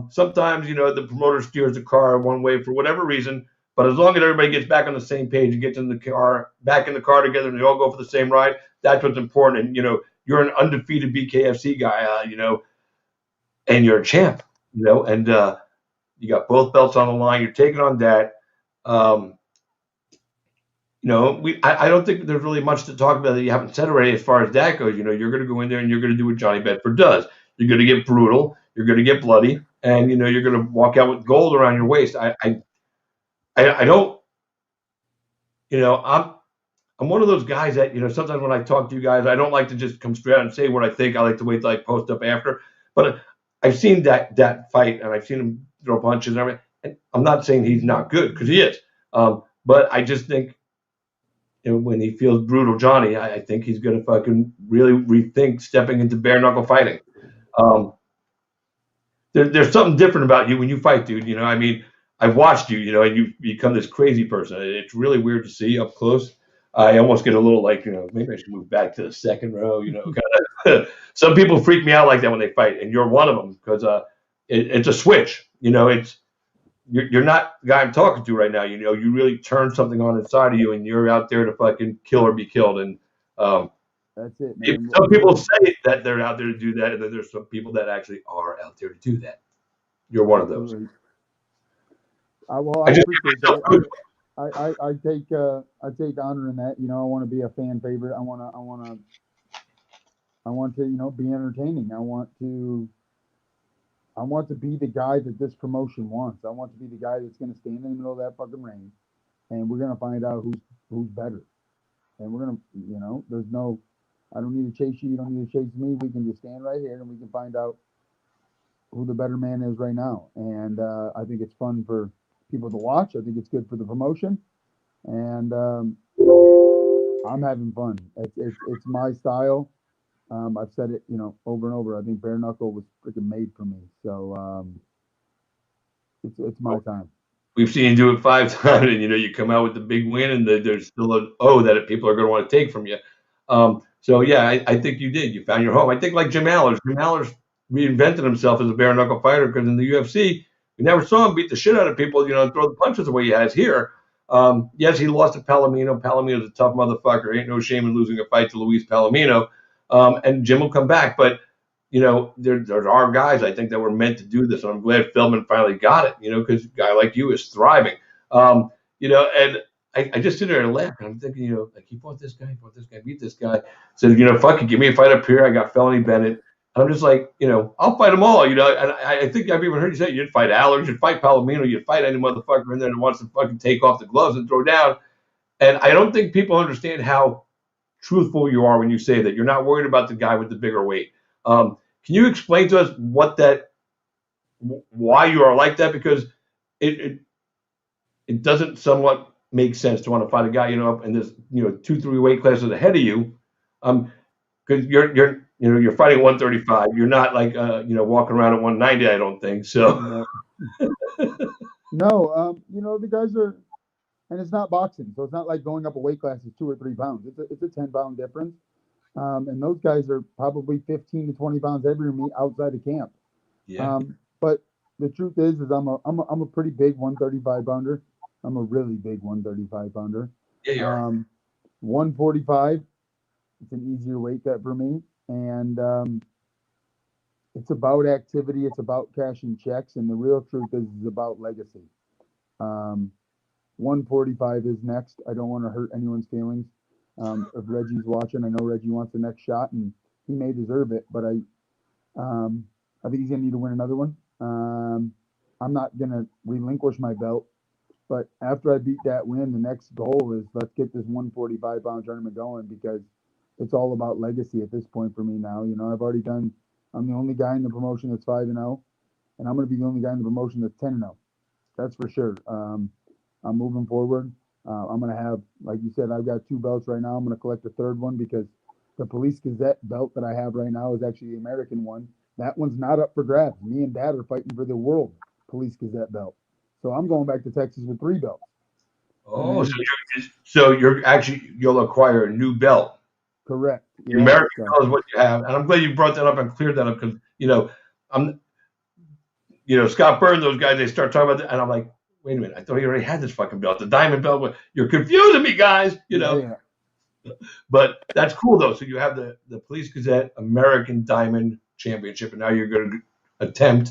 sometimes the promoter steers the car one way for whatever reason. But as long as everybody gets back on the same page and gets in the car, back in the car together, and they all go for the same ride, that's what's important. And you're an undefeated BKFC guy, and you're a champ, and you got both belts on the line. You're taking on that. I don't think there's really much to talk about that you haven't said already as far as that goes. You're going to go in there and you're going to do what Johnny Bedford does. You're going to get brutal. You're going to get bloody, and you're going to walk out with gold around your waist. I don't. I'm one of those guys that sometimes when I talk to you guys, I don't like to just come straight out and say what I think. I like to wait till I post up after. But I've seen that fight, and I've seen him throw punches and everything. And I'm not saying he's not good because he is. But I just think when he feels brutal, Johnny, I think he's going to fucking really rethink stepping into bare knuckle fighting. There's something different about you when you fight, dude. I mean, I've watched you, and you become this crazy person. It's really weird to see up close. I almost get a little like, maybe I should move back to the second row, kind of. Some people freak me out like that when they fight, and you're one of them because it's a switch. You're not the guy I'm talking to right now. You really turn something on inside of you, and you're out there to fucking kill or be killed. And that's it, man. some people say that they're out there to do that, and then there's some people that actually are out there to do that. You're one of those. I appreciate that. I take honor in that. I want to be a fan favorite. I want to be entertaining. I want to be the guy that this promotion wants. I want to be the guy that's going to stand in the middle of that fucking ring, and we're going to find out who's better. And we're going to, there's no, I don't need to chase you. You don't need to chase me. We can just stand right here and we can find out who the better man is right now. And I think it's fun for people to watch. I think it's good for the promotion, and I'm having fun. It's my style. I've said it, over and over. I think bare knuckle was freaking made for me. So it's my time. We've seen you do it 5 times, and you come out with the big win, and there's still an O that people are going to want to take from you. So yeah, I think you did. You found your home. I think like Jim Allers. Jim Allers reinvented himself as a bare knuckle fighter because in the UFC, we never saw him beat the shit out of people. Throw the punches the way he has here. Yes, he lost to Palomino. Palomino's a tough motherfucker. Ain't no shame in losing a fight to Luis Palomino. And Jim will come back, but there are guys I think that were meant to do this, and I'm glad Feldman finally got it. Because a guy like you is thriving. And I just sit there and laugh, and I'm thinking, like he fought this guy, beat this guy. Said, fuck it, give me a fight up here. I got Felony Bennett. And I'm just like, I'll fight them all. And I think I've even heard you say you'd fight Allers, you'd fight Palomino, you'd fight any motherfucker in there that wants to fucking take off the gloves and throw down. And I don't think people understand how truthful you are when you say that. You're not worried about the guy with the bigger weight. Can you explain to us why you are like that? Because it doesn't somewhat make sense to want to fight a guy, up in this, 2-3 weight classes ahead of you. Because you're fighting 135. You're not like, walking around at 190, I don't think. So. No, the guys are, and it's not boxing. So it's not like going up a weight class is 2 or 3 pounds. It's a 10-pound difference. And those guys are probably 15 to 20 pounds heavier than me outside of camp. Yeah. But the truth is I'm a pretty big 135 pounder. I'm a really big 135 pounder. Yeah, you are. 145, it's an easier weight cut for me. And it's about activity. It's about cashing checks. And the real truth is about legacy. 145 is next. I don't want to hurt anyone's feelings. If Reggie's watching, I know Reggie wants the next shot, and he may deserve it. But I think he's gonna need to win another one. I'm not gonna relinquish my belt, but after I beat that win, the next goal is let's get this 145-pound tournament going because it's all about legacy at this point for me now. I've already done. I'm the only guy in the promotion that's 5-0, and I'm gonna be the only guy in the promotion that's 10-0. That's for sure. I'm moving forward. I'm going to have, like you said, I've got 2 belts right now. I'm going to collect a 3rd one because the Police Gazette belt that I have right now is actually the American one. That one's not up for grabs. Me and Dad are fighting for the World Police Gazette belt. So I'm going back to Texas with 3 belts. Oh, so you'll acquire a new belt. Correct. The American belt is what you have. And I'm glad you brought that up and cleared that up because, Scott Byrne, those guys, they start talking about that. And I'm like, wait a minute, I thought he already had this fucking belt. The diamond belt. You're confusing me, guys, Yeah. But that's cool, though. So you have the Police Gazette American Diamond Championship, and now you're going to attempt,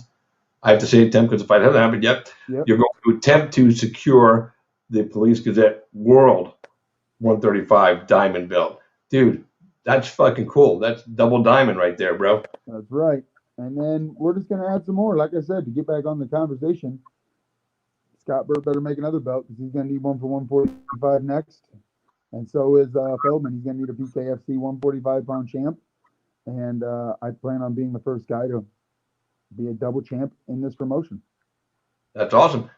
I have to say attempt because the fight hasn't happened yet, You're going to attempt to secure the Police Gazette World 135 Diamond belt. Dude, that's fucking cool. That's double diamond right there, bro. That's right. And then we're just going to add some more. Like I said, to get back on the conversation, Scott Burt better make another belt because he's going to need one for 145 next. And so is Feldman. He's going to need a PKFC 145-pound champ. And I plan on being the first guy to be a double champ in this promotion. That's awesome.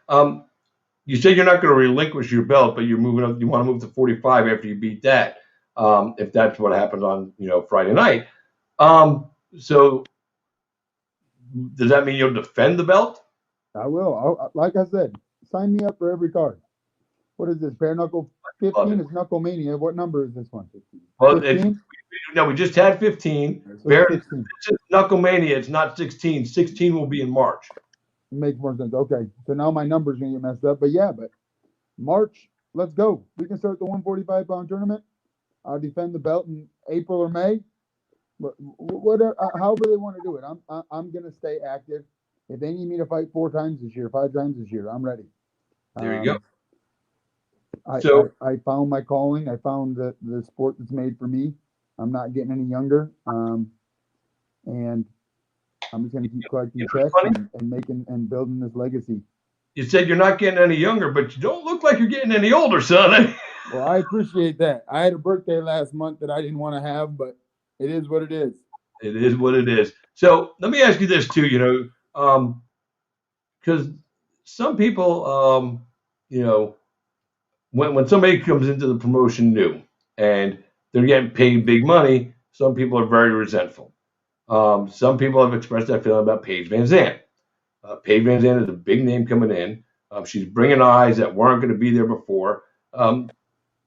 You said you're not going to relinquish your belt, but you're moving up. You want to move to 45 after you beat that, if that's what happens on Friday night. So does that mean you'll defend the belt? I will. Like I said, sign me up for every card. What is this? Bare Knuckle 15 is Knuckle Mania. What number is this one? Well, we just had 15. Bare 16. It's Knuckle Mania. It's not 16. 16 will be in March. Makes more sense. Okay. So now my number's going to get messed up. But March, let's go. We can start the 145-pound tournament. I'll defend the belt in April or May. Whatever, however they want to do it. I'm going to stay active. If they need me to fight 4 times this year, 5 times this year, I'm ready. There you go. I found my calling. I found the sport that's made for me. I'm not getting any younger. And I'm just going to keep collecting checks and making and building this legacy. You said you're not getting any younger, but you don't look like you're getting any older, son. Well, I appreciate that. I had a birthday last month that I didn't want to have, but it is what it is. It is what it is. So let me ask you this too, because some people, when somebody comes into the promotion new and they're getting paid big money, some people are very resentful. Some people have expressed that feeling about Paige Van Zandt. Paige Van Zandt is a big name coming in. She's bringing eyes that weren't going to be there before.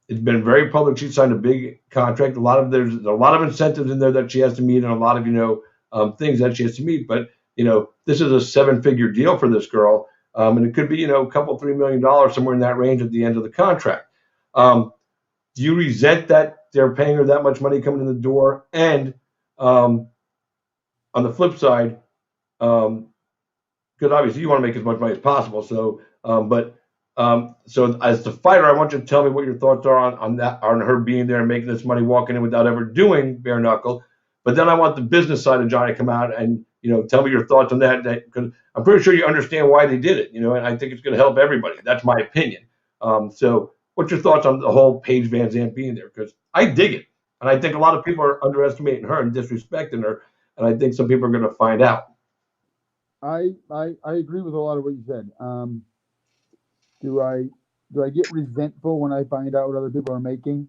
It's been very public. She signed a big contract. There's a lot of incentives in there that she has to meet, and a lot of things that she has to meet. But this is a 7-figure deal for this girl, and it could be a couple $3 million somewhere in that range at the end of the contract. Do you resent that they're paying her that much money coming in the door? And on the flip side, because obviously you want to make as much money as possible. So, so as the fighter, I want you to tell me what your thoughts are on her being there and making this money, walking in without ever doing bare knuckle. But then I want the business side of Johnny to come out and tell me your thoughts on that, because I'm pretty sure you understand why they did it. And I think it's going to help everybody. That's my opinion. So what's your thoughts on the whole Paige Van Zandt being there? Because I dig it, and I think a lot of people are underestimating her and disrespecting her, and I think some people are going to find out. I agree with a lot of what you said. Do I get resentful when I find out what other people are making?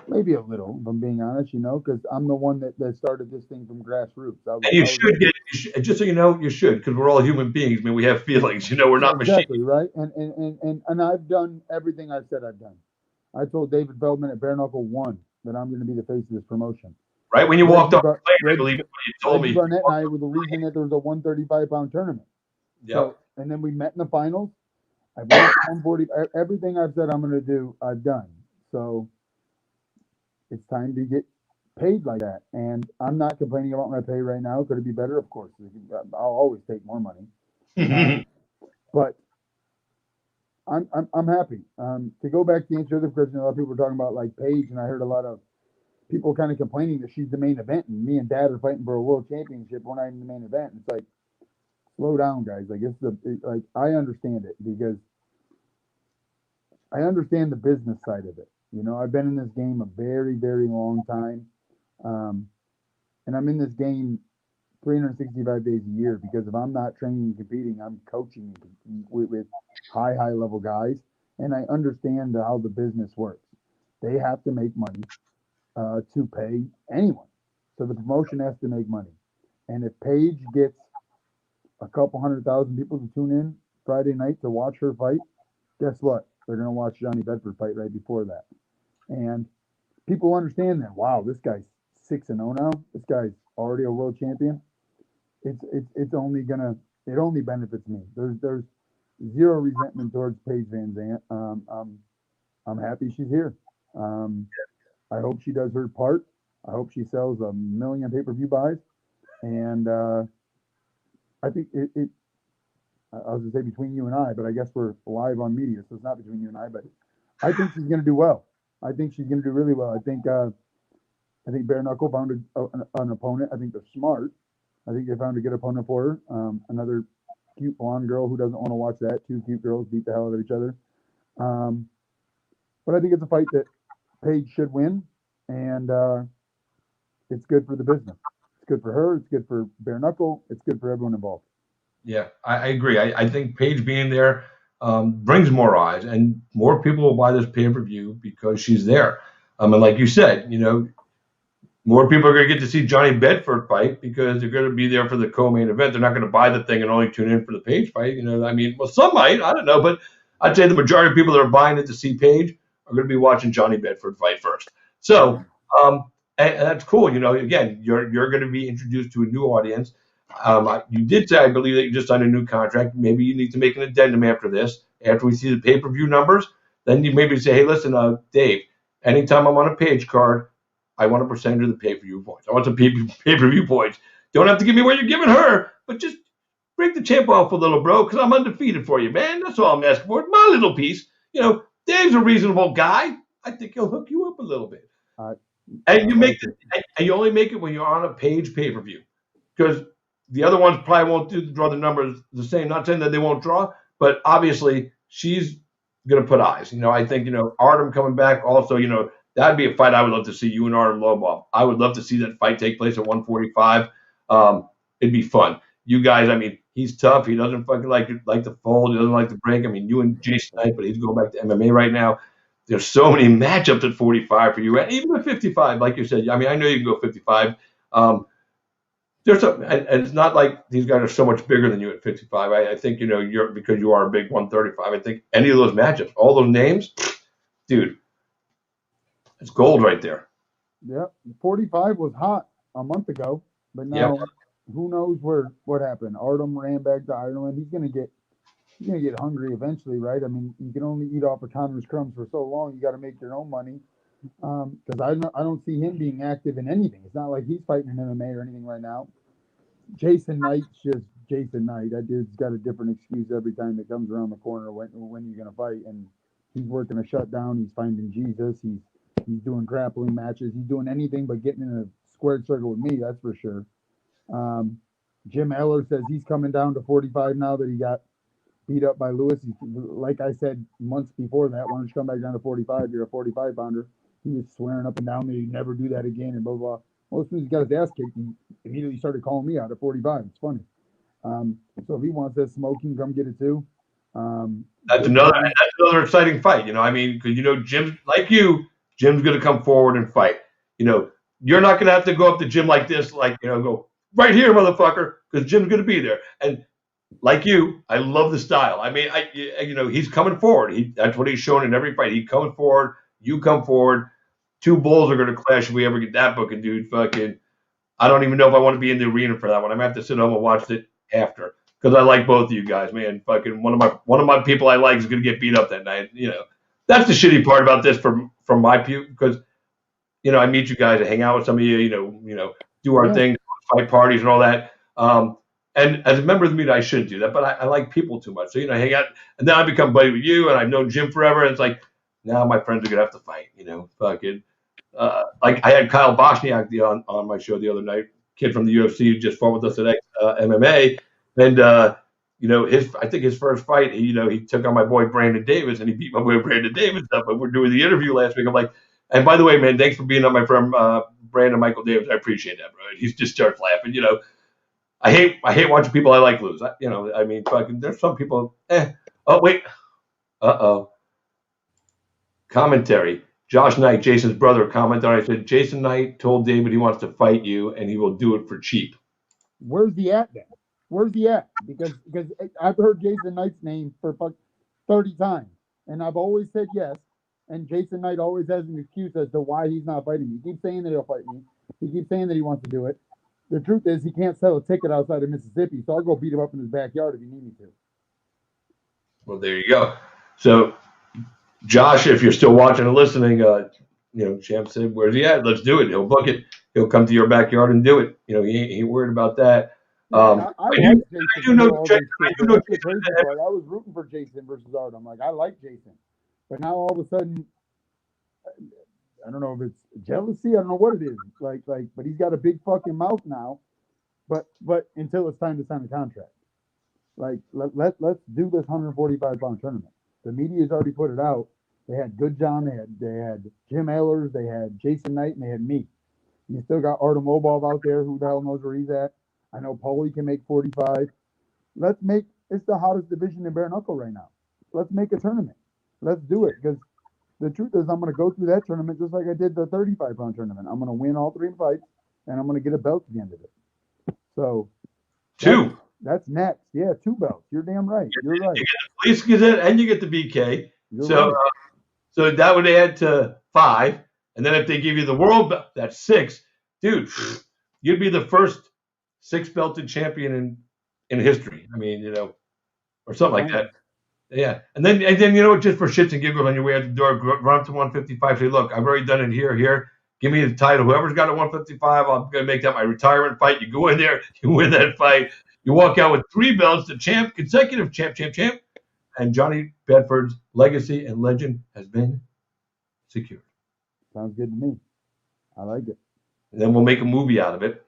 Maybe a little, if I'm being honest, because I'm the one that started this thing from grassroots. And you should just so you know, you should, because we're all human beings. I mean, we have feelings. We're not exactly machines. Right. And I've done everything I said I've done. I told David Feldman at Bare Knuckle 1 that I'm going to be the face of this promotion. Right when you walked off the plane, I believe you told me. Barnett and I were the reason that there was a 135-pound tournament. Yeah. So, and then we met in the finals. I went to 140. Everything I've said I'm going to do, I've done. So it's time to get paid like that. And I'm not complaining about my pay right now. Could it be better? Of course. I'll always take more money. But I'm happy. To go back to answer the question, a lot of people were talking about like Paige, and I heard a lot of people kind of complaining that she's the main event, and me and Dad are fighting for a world championship. We're not even the main event. It's like, slow down, guys. Like I understand it, because I understand the business side of it. I've been in this game a very, very long time, and I'm in this game 365 days a year, because if I'm not training and competing, I'm coaching with high level guys, and I understand how the business works. They have to make money to pay anyone, so the promotion has to make money. And if Paige gets a couple 100,000 people to tune in Friday night to watch her fight, guess what? They're going to watch Johnny Bedford fight right before that. And people understand that. Wow, this guy's 6-0 now. This guy's already a world champion. It only benefits me. There's zero resentment towards Paige Van Zandt. I'm happy she's here. I hope she does her part. I hope she sells 1 million pay-per-view buys. And I think I was going to say between you and I, but I guess we're live on media, so it's not between you and I. But I think she's going to do well. I think she's going to do really well. I think Bare Knuckle found an opponent. I think they're smart. I think they found a good opponent for her. Another cute blonde girl who doesn't want to watch that. 2 cute girls beat the hell out of each other. But I think it's a fight that Paige should win, and it's good for the business. It's good for her. It's good for Bare Knuckle. It's good for everyone involved. Yeah, I agree. I think Paige being there brings more eyes, and more people will buy this pay-per-view because she's there. And like you said, more people are going to get to see Johnny Bedford fight because they're going to be there for the co-main event. They're not going to buy the thing and only tune in for the Paige fight. Well, some might. I don't know. But I'd say the majority of people that are buying it to see Paige are going to be watching Johnny Bedford fight first. So and that's cool. Again, you're going to be introduced to a new audience. You did say, I believe, that you just signed a new contract. Maybe you need to make an addendum after this. After we see the pay-per-view numbers, then you maybe say, hey, listen, Dave, anytime I'm on a Paige card, I want a percentage of the pay-per-view points. I want some pay-per-view points. Don't have to give me what you're giving her, but just break the champ off a little, bro, because I'm undefeated for you, man. That's all I'm asking for. It's my little piece. Dave's a reasonable guy. I think he'll hook you up a little bit. And you only make it when you're on a Paige pay-per-view, because the other ones probably won't draw the numbers the same. Not saying that they won't draw, but obviously she's going to put eyes. I think, Artem coming back also, that'd be a fight I would love to see, you and Artem Lobov. I would love to see that fight take place at 145. It'd be fun. You guys, He's tough. He doesn't fucking like to fold. He doesn't like to break. I mean, you and Jason Knight, but he's going back to MMA right now. There's so many matchups at 45 for you, and even at 55, like you said. I mean, I know you can go 55. There's and it's not like these guys are so much bigger than you at 55. I think you're because you are a big 135. I think any of those matchups, all those names, dude, it's gold right there. Yep. 45 was hot a month ago, but now who knows what happened. Artem ran back to Ireland. He's gonna get hungry eventually, right? I mean, you can only eat off of Connor's crumbs for so long. You got to make your own money. Because I don't see him being active in anything. It's not like he's fighting in MMA or anything right now. Jason Knight's just Jason Knight. That dude's got a different excuse every time that comes around the corner when you're gonna fight, and he's working a shutdown. He's finding Jesus. He's doing grappling matches. He's doing anything but getting in a squared circle with me. That's for sure. Jim Eller says he's coming down to 45 now that he got beat up by Lewis. Like I said months before that, why don't you come back down to 45? You're a 45 pounder. He was swearing up and down that he'd never do that again and blah, blah, blah. Well, as soon as he got his ass kicked, he immediately started calling me out at 45. It's funny. So if he wants that smoke, he can come get it too. That's another exciting fight. I mean, because Jim's like you. Jim's going to come forward and fight. You're not going to have to go up to Jim like this, go right here, motherfucker, because Jim's going to be there. And like you, I love the style. I mean, he's coming forward. That's what he's shown in every fight. He comes forward. You come forward. Two bulls are going to clash if we ever get that booking, dude. Fucking, I don't even know if I want to be in the arena for that one. I'm going to have to sit home and watch it after because I like both of you guys, man. Fucking one of my people I like is going to get beat up that night. That's the shitty part about this from my view because, I meet you guys, I hang out with some of you, do our thing, fight parties and all that. And as a member of the media, I shouldn't do that, but I like people too much. So, hang out, and then I become buddy with you, and I've known Jim forever, and it's like, now my friends are going to have to fight, fucking. Like I had Kyle Bochniak on my show the other night, kid from the UFC who just fought with us at MMA, and I think his first fight, he took on my boy Brandon Davis, and he beat my boy Brandon Davis up. But we're doing the interview last week. I'm like, and by the way, man, thanks for being on my friend Brandon Michael Davis. I appreciate that, bro. He just starts laughing. I hate watching people I like lose. I mean, fucking, there's some people. Oh wait, commentary. Josh Knight, Jason's brother, commented. I said, Jason Knight told David he wants to fight you, and he will do it for cheap. Where's he at then? Where's he at? Because I've heard Jason Knight's name for 30 times, and I've always said yes. And Jason Knight always has an excuse as to why he's not fighting me. He keeps saying that he'll fight me. He keeps saying that he wants to do it. The truth is he can't sell a ticket outside of Mississippi, so I'll go beat him up in his backyard if you need me to. Well, there you go. So, Josh, if you're still watching and listening, Champ said, where's he at? Let's do it. He'll book it. He'll come to your backyard and do it. He ain't worried about that. I was rooting for Jason versus Art. I'm like, I like Jason. But now all of a sudden, I don't know if it's jealousy. I don't know what it is. But he's got a big fucking mouth now. But until it's time to sign the contract, let's do this 145-pound tournament. The media's already put it out. They had Good John. They had Jim Ehlers. They had Jason Knight, and they had me. You still got Artem Lobov out there. Who the hell knows where he's at? I know Paulie can make 45. It's the hottest division in bare knuckle right now. Let's make a tournament. Let's do it because the truth is I'm going to go through that tournament just like I did the 35-pound tournament. I'm going to win all 3 fights, and I'm going to get a belt at the end of it. So 2. That's next. Yeah, 2 belts. You're damn right. You're right. You get the Police Gazette and you get the BK. Right. So that would add to 5. And then if they give you the world belt, that's 6. Dude, you'd be the first 6-belted champion in history. I mean, or something like that. Yeah. And then just for shits and giggles on your way out the door, run up to 155. Say, look, I've already done it here. Give me the title. Whoever's got a 155, I'm going to make that my retirement fight. You go in there, you win that fight. You walk out with 3 belts, the champ, consecutive champ. And Johnny Bedford's legacy and legend has been secured. Sounds good to me. I like it. And then we'll make a movie out of it.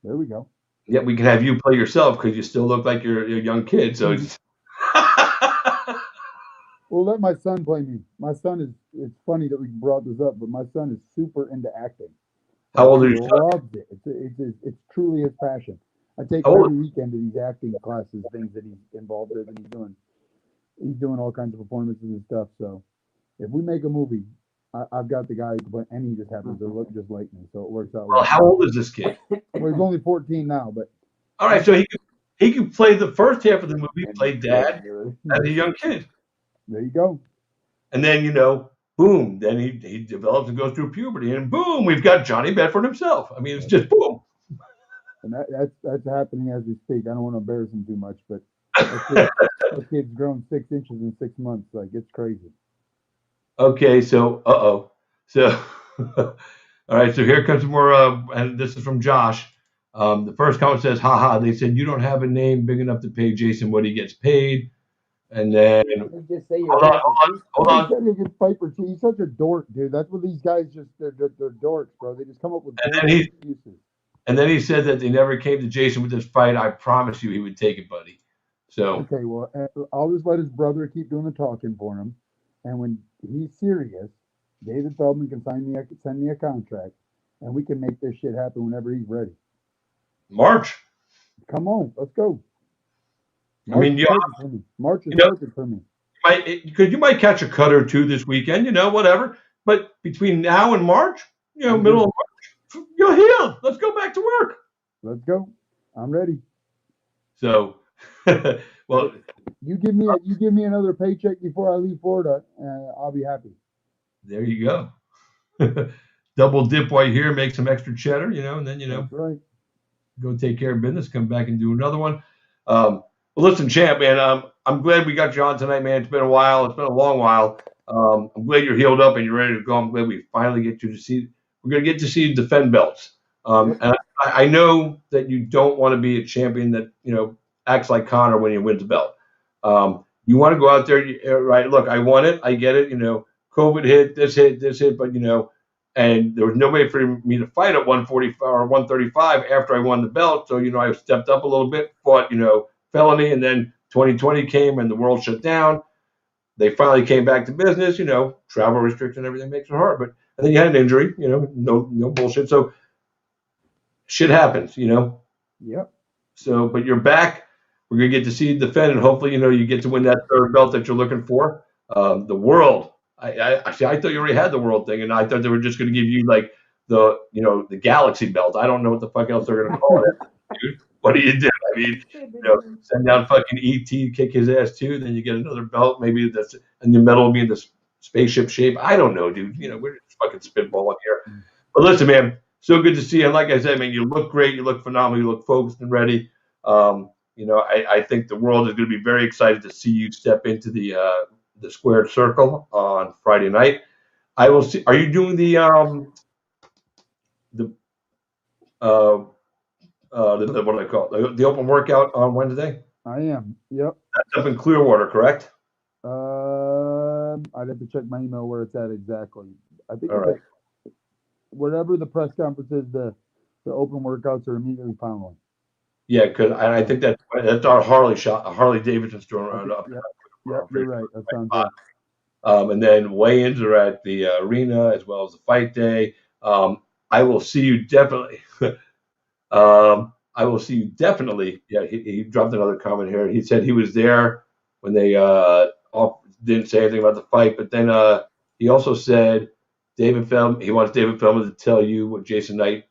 There we go. Yeah, we can have you play yourself because you still look like you're a young kid. So We'll let my son play me. My son it's funny that we brought this up, but my son is super into acting. How old are you? He loves it. It's truly his passion. I take How him old? every weekend to these acting classes, things that he's involved with, and he's doing all kinds of performances and stuff. So if we make a movie, I've got the guy, but and he just happens to look just like me, so it works out. Well, how old is this kid? Well, he's only 14 now, but All right, so he could play the first half of the movie, play dad as a young kid, there you go. and then boom, then he develops and goes through puberty, and boom, we've got Johnny Bedford himself. I mean, it's just boom. And that's happening as we speak. I don't want to embarrass him too much, but that kid's grown 6 inches in 6 months. Like, it's crazy. Okay, so so all right, so here comes some more, and this is from Josh. The first comment says, "Haha." They said you don't have a name big enough to pay Jason what he gets paid, and then You just say hold on. He said he could fight for He's such a dork, dude. That's what these guys they're dorks, bro. They just come up with bullshit excuses. And then he said that they never came to Jason with this fight. I promise you, he would take it, buddy. So Okay, well, I'll just let his brother keep doing the talking for him, and when he's serious, David Feldman can send me a contract, and we can make this shit happen whenever he's ready. March. Come on, let's go. I mean, March is perfect for me. Because you might catch a cut or two this weekend, whatever. But between now and March, middle of March, you'll heal. Let's go back to work. Let's go. I'm ready. So, well, you give me another paycheck before I leave Florida, and I'll be happy. There you go. Double dip while you're here, make some extra cheddar, and then That's right. Go take care of business, come back and do another one. Well, listen, champ, man, I'm glad we got you on tonight, man. It's been a while. It's been a long while. I'm glad you're healed up and you're ready to go. I'm glad we finally we're going to get to see you defend belts. And I know that you don't want to be a champion that, acts like Connor when he wins the belt. You want to go out there, right? Look, I won it. I get it. COVID hit, this hit, but, and there was no way for me to fight at 145 or 135 after I won the belt. So, I stepped up a little bit, fought, felony, and then 2020 came and the world shut down. They finally came back to business, travel restriction, everything makes it hard. But and then you had an injury, no bullshit. So shit happens, Yep. So, but you're back. We're gonna get to see you defend, and hopefully, you get to win that third belt that you're looking for. The world. I thought you already had the world thing, and I thought they were just gonna give you like the galaxy belt. I don't know what the fuck else they're gonna call it. Dude, what do you do? I mean, send down fucking ET, kick his ass too. Then you get another belt, maybe and the medal will be in the spaceship shape. I don't know, dude. We're just fucking spitballing here. But listen, man, so good to see you. And like I said, man, you look great. You look phenomenal. You look focused and ready. I think the world is going to be very excited to see you step into the squared circle on Friday night. I will see. Are you doing the what do I call it? The open workout on Wednesday? I am. Yep. That's up in Clearwater, correct? I'd have to check my email where it's at exactly. I think All right. whatever the press conference is, the open workouts are immediately following. Yeah, because I think that's our Harley Davidson store around up. Yeah, you're right. That sounds right. And then weigh-ins are at the arena as well as the fight day. I will see you definitely. I will see you definitely. Yeah, he dropped another comment here. He said he was there when they didn't say anything about the fight, but then he also said he wants David Feldman to tell you what Jason Knight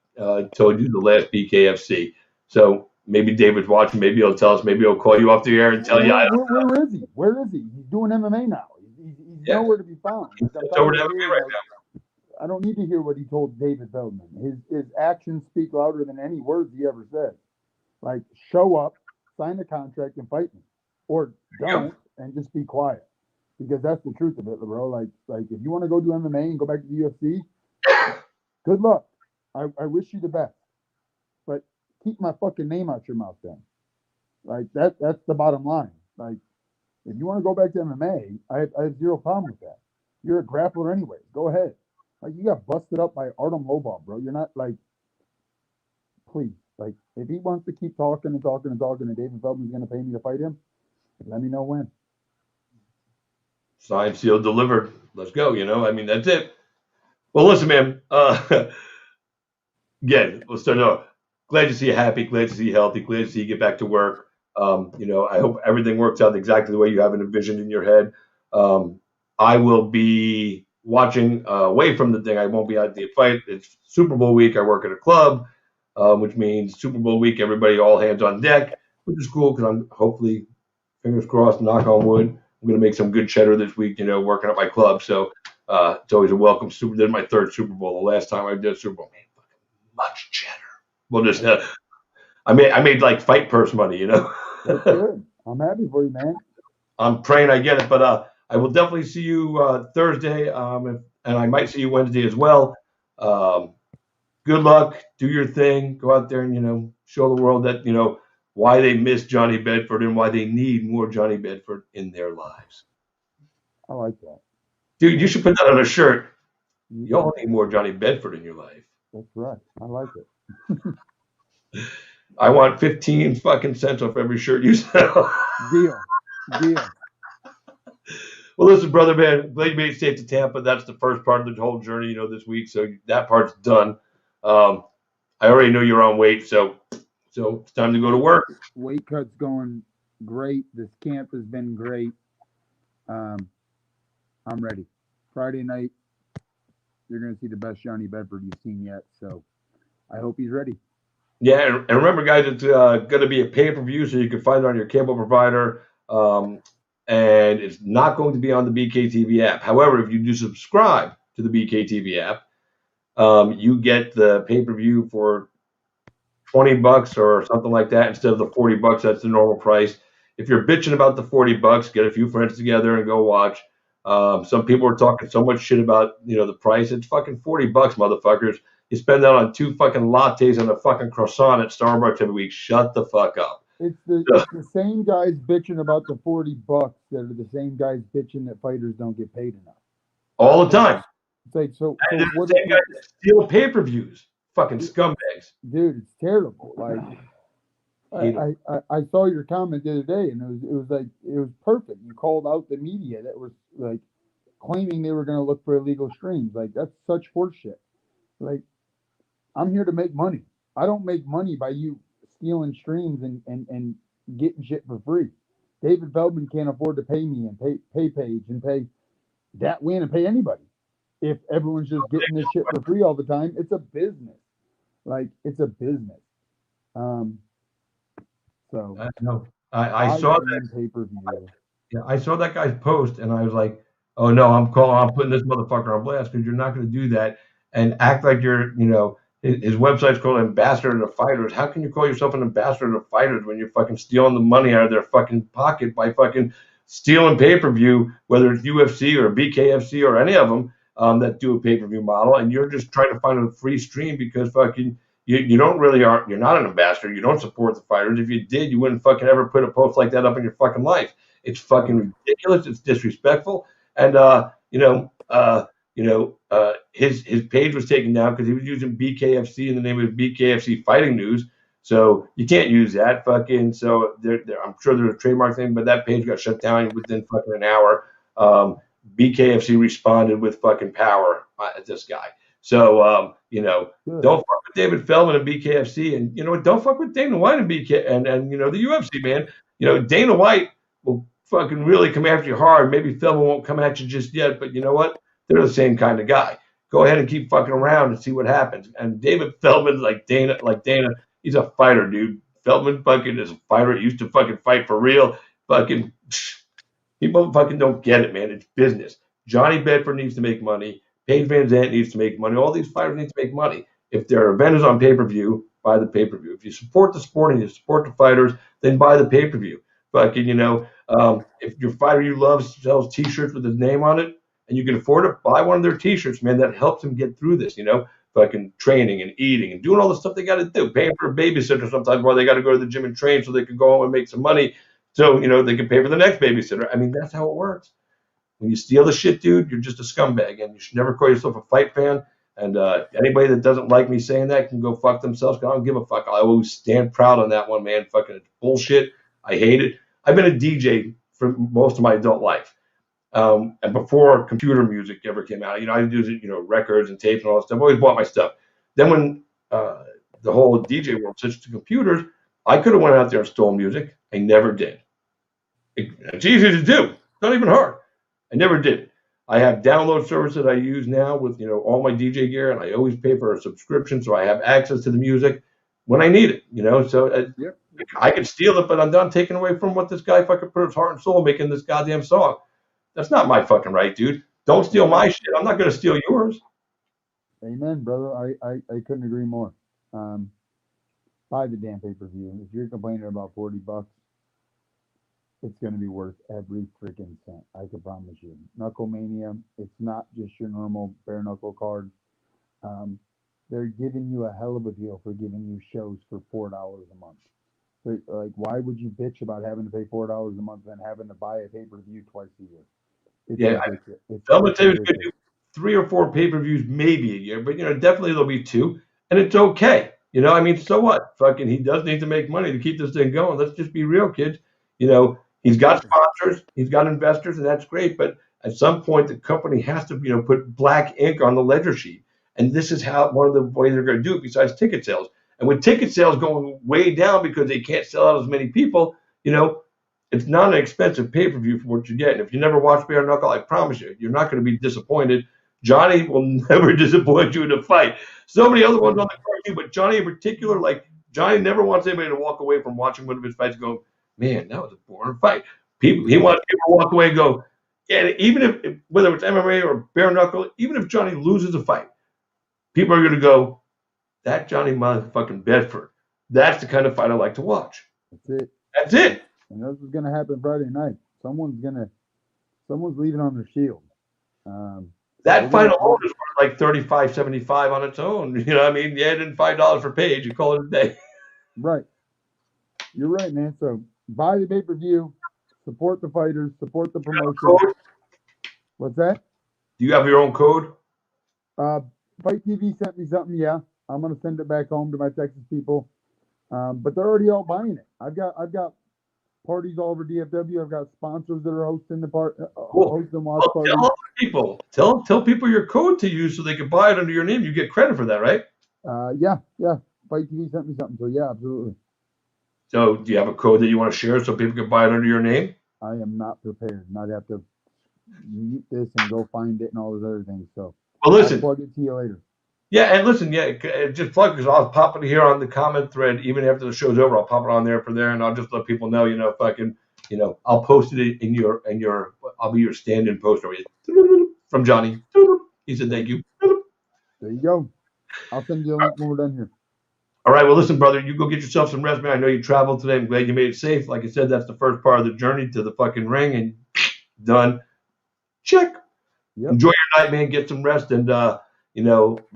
told you the last BKFC. So maybe David's watching. Maybe he'll tell us. Maybe he'll call you off the air and tell you. Where is he? Where is he? He's doing MMA now. He's nowhere to be found. He's over to MMA right now. I don't need to hear what he told David Feldman. His actions speak louder than any words he ever said. Like, show up, sign the contract, and fight me, or don't, and just be quiet. Because that's the truth of it, bro. Like if you want to go do MMA and go back to the UFC, good luck. I wish you the best, but keep my fucking name out your mouth then. Like that's the bottom line. Like if you want to go back to MMA, I have zero problem with that. You're a grappler anyway. Go ahead. Like you got busted up by Artem Lobov, bro. You're not like, please. Like if he wants to keep talking and David Feldman's going to pay me to fight him, let me know when. Signed, sealed, delivered. Let's go. I mean, that's it. Well, listen, man. Again, let's start off. glad to see you happy, glad to see you healthy, glad to see you get back to work. I hope everything works out exactly the way you have it envisioned in your head. I will be watching away from the thing. I won't be at the fight. It's Super Bowl week. I work at a club, which means Super Bowl week, everybody all hands on deck, which is cool because I'm hopefully, fingers crossed, knock on wood, I'm going to make some good cheddar this week, working at my club. So it's always a welcome Super. This is my third Super Bowl. The last time I did a Super Bowl, man, fucking much cheddar. Well, just I made like fight purse money. That's good. I'm happy for you, man. I'm praying I get it, but I will definitely see you Thursday, and I might see you Wednesday as well. Good luck. Do your thing. Go out there and show the world that why they miss Johnny Bedford and why they need more Johnny Bedford in their lives. I like that. Dude, you should put that on a shirt. You all need more Johnny Bedford in your life. That's right. I like it. I want 15 fucking cents off every shirt you sell. Deal. Well, listen, brother, man, glad you made it safe to Tampa. That's the first part of the whole journey, this week. So that part's done. I already know you're on weight, so it's time to go to work. Weight cut's going great. This camp has been great. I'm ready. Friday night, you're going to see the best Johnny Bedford you've seen yet. So I hope he's ready. Yeah, and remember, guys, it's going to be a pay-per-view, so you can find it on your cable provider. And it's not going to be on the BKTV app. However, if you do subscribe to the BKTV app, you get the pay-per-view for $20 or something like that instead of the $40. That's the normal price. If you're bitching about the $40, get a few friends together and go watch. Some people are talking so much shit about the price. It's fucking $40, motherfuckers. You spend that on 2 fucking lattes and a fucking croissant at Starbucks every week. Shut the fuck up. It's the same guys bitching about the $40 that are the same guys bitching that fighters don't get paid enough. All the time. It's like, so And what? the same guys that steal pay-per-views. Fucking scumbags. Dude, it's terrible. Like, I saw your comment the other day, and it was perfect. You called out the media that was like claiming they were going to look for illegal streams. Like, that's such horseshit. Like, I'm here to make money. I don't make money by you stealing streams and getting shit for free. David Feldman can't afford to pay me and pay Paige and pay that win and pay anybody. If everyone's just getting this shit for free all the time, it's a business. Like, it's a business. So I know. I saw that pay-per-view. Yeah, I saw that guy's post, and I was like, "Oh no, I'm putting this motherfucker on blast because you're not going to do that and act like you're, his website's called Ambassador to Fighters. How can you call yourself an ambassador to fighters when you're fucking stealing the money out of their fucking pocket by fucking stealing pay-per-view, whether it's UFC or BKFC or any of them that do a pay-per-view model, and you're just trying to find a free stream because fucking you don't really you're not an ambassador. You don't support the fighters. If you did, you wouldn't fucking ever put a post like that up in your fucking life. It's fucking ridiculous. It's disrespectful. And his page was taken down because he was using BKFC in the name of BKFC Fighting News. So you can't use that fucking. So I'm sure there's a trademark thing, but that page got shut down within fucking an hour. BKFC responded with fucking power at this guy. So don't fuck with David Feldman and BKFC, and don't fuck with Dana White and BK and the UFC, man. Dana White will fucking really come after you hard. Maybe Feldman won't come at you just yet, but you know what? They're the same kind of guy. Go ahead and keep fucking around and see what happens. And David Feldman, like Dana, he's a fighter, dude. Feldman fucking is a fighter. He used to fucking fight for real. Fucking people fucking don't get it, man. It's business. Johnny Bedford needs to make money. Paige Van Zandt needs to make money. All these fighters need to make money. If their event is on pay-per-view, buy the pay-per-view. If you support the sport and you support the fighters, then buy the pay-per-view. Fucking, if your fighter you love sells T-shirts with his name on it and you can afford it, buy one of their T-shirts, man. That helps them get through this, fucking training and eating and doing all the stuff they got to do. Paying for a babysitter sometimes while they got to go to the gym and train so they can go home and make some money so, they can pay for the next babysitter. I mean, that's how it works. When you steal the shit, dude, you're just a scumbag, and you should never call yourself a fight fan. And anybody that doesn't like me saying that can go fuck themselves. I don't give a fuck. I always stand proud on that one, man. Fucking it's bullshit. I hate it. I've been a DJ for most of my adult life. And before computer music ever came out, I do records and tapes and all that stuff. I always bought my stuff. Then when the whole DJ world switched to computers, I could have went out there and stole music. I never did. It's easy to do. It's not even hard. I never did. I have download service that I use now with all my DJ gear, and I always pay for a subscription, so I have access to the music when I need it. So Yep. I can steal it, but I'm done taking away from what this guy fucking put his heart and soul making this goddamn song. That's not my fucking right, dude. Don't steal my shit. I'm not gonna steal yours. Amen, brother. I couldn't agree more. Buy the damn pay-per-view. If you're complaining about $40, it's going to be worth every freaking cent. I can promise you. Knucklemania, it's not just your normal bare knuckle card. They're giving you a hell of a deal for giving you shows for $4 a month. So, why would you bitch about having to pay $4 a month and having to buy a pay-per-view twice a year? It's ridiculous. I'm gonna tell you, it's gonna do 3 or 4 pay-per-views maybe a year, but definitely there'll be 2, and it's okay. So what? Fucking, he does need to make money to keep this thing going. Let's just be real, kids. He's got sponsors, he's got investors, and that's great. But at some point, the company has to, put black ink on the ledger sheet. And this is one of the ways they're going to do it besides ticket sales. And with ticket sales going way down because they can't sell out as many people, it's not an expensive pay-per-view for what you get. And if you never watch Bare Knuckle, I promise you, you're not going to be disappointed. Johnny will never disappoint you in a fight. So many other ones on the card too, but Johnny in particular, Johnny never wants anybody to walk away from watching one of his fights and go, man, that was a boring fight. He wants people to walk away and go, yeah, even if whether it's MMA or bare knuckle, even if Johnny loses a fight, people are going to go, that Johnny motherfucking Bedford, that's the kind of fight I like to watch. That's it. And this is going to happen Friday night. Someone's leaving on their shield. That fight alone is worth $35.75 on its own. You know what I mean? You add in $5 for Page, you call it a day. Right. You're right, man. So buy the pay-per-view, support the fighters, support the promotion. What's that? Do you have your own code? Fight TV sent me something, yeah. I'm gonna send it back home to my Texas people. But they're already all buying it. I've got parties all over DFW. I've got sponsors that are hosting hosting watch parties. Tell people. Tell people your code to use so they can buy it under your name. You get credit for that, right? Yeah. Fight TV sent me something, so yeah, absolutely. So do you have a code that you want to share so people can buy it under your name? I am not prepared, and I'd have to mute this and go find it and all those other things. So listen. I'll plug it to you later. Yeah, and listen, just plug because I'll pop it here on the comment thread even after the show's over. I'll pop it on there and I'll just let people know, I'll post it in your I'll be your stand-in poster from Johnny. He said thank you. There you go. I'll send you a link when we're done here. All right, well, listen, brother, you go get yourself some rest, man. I know you traveled today. I'm glad you made it safe. Like I said, that's the first part of the journey to the fucking ring, and done. Check. Yep. Enjoy your night, man. Get some rest, and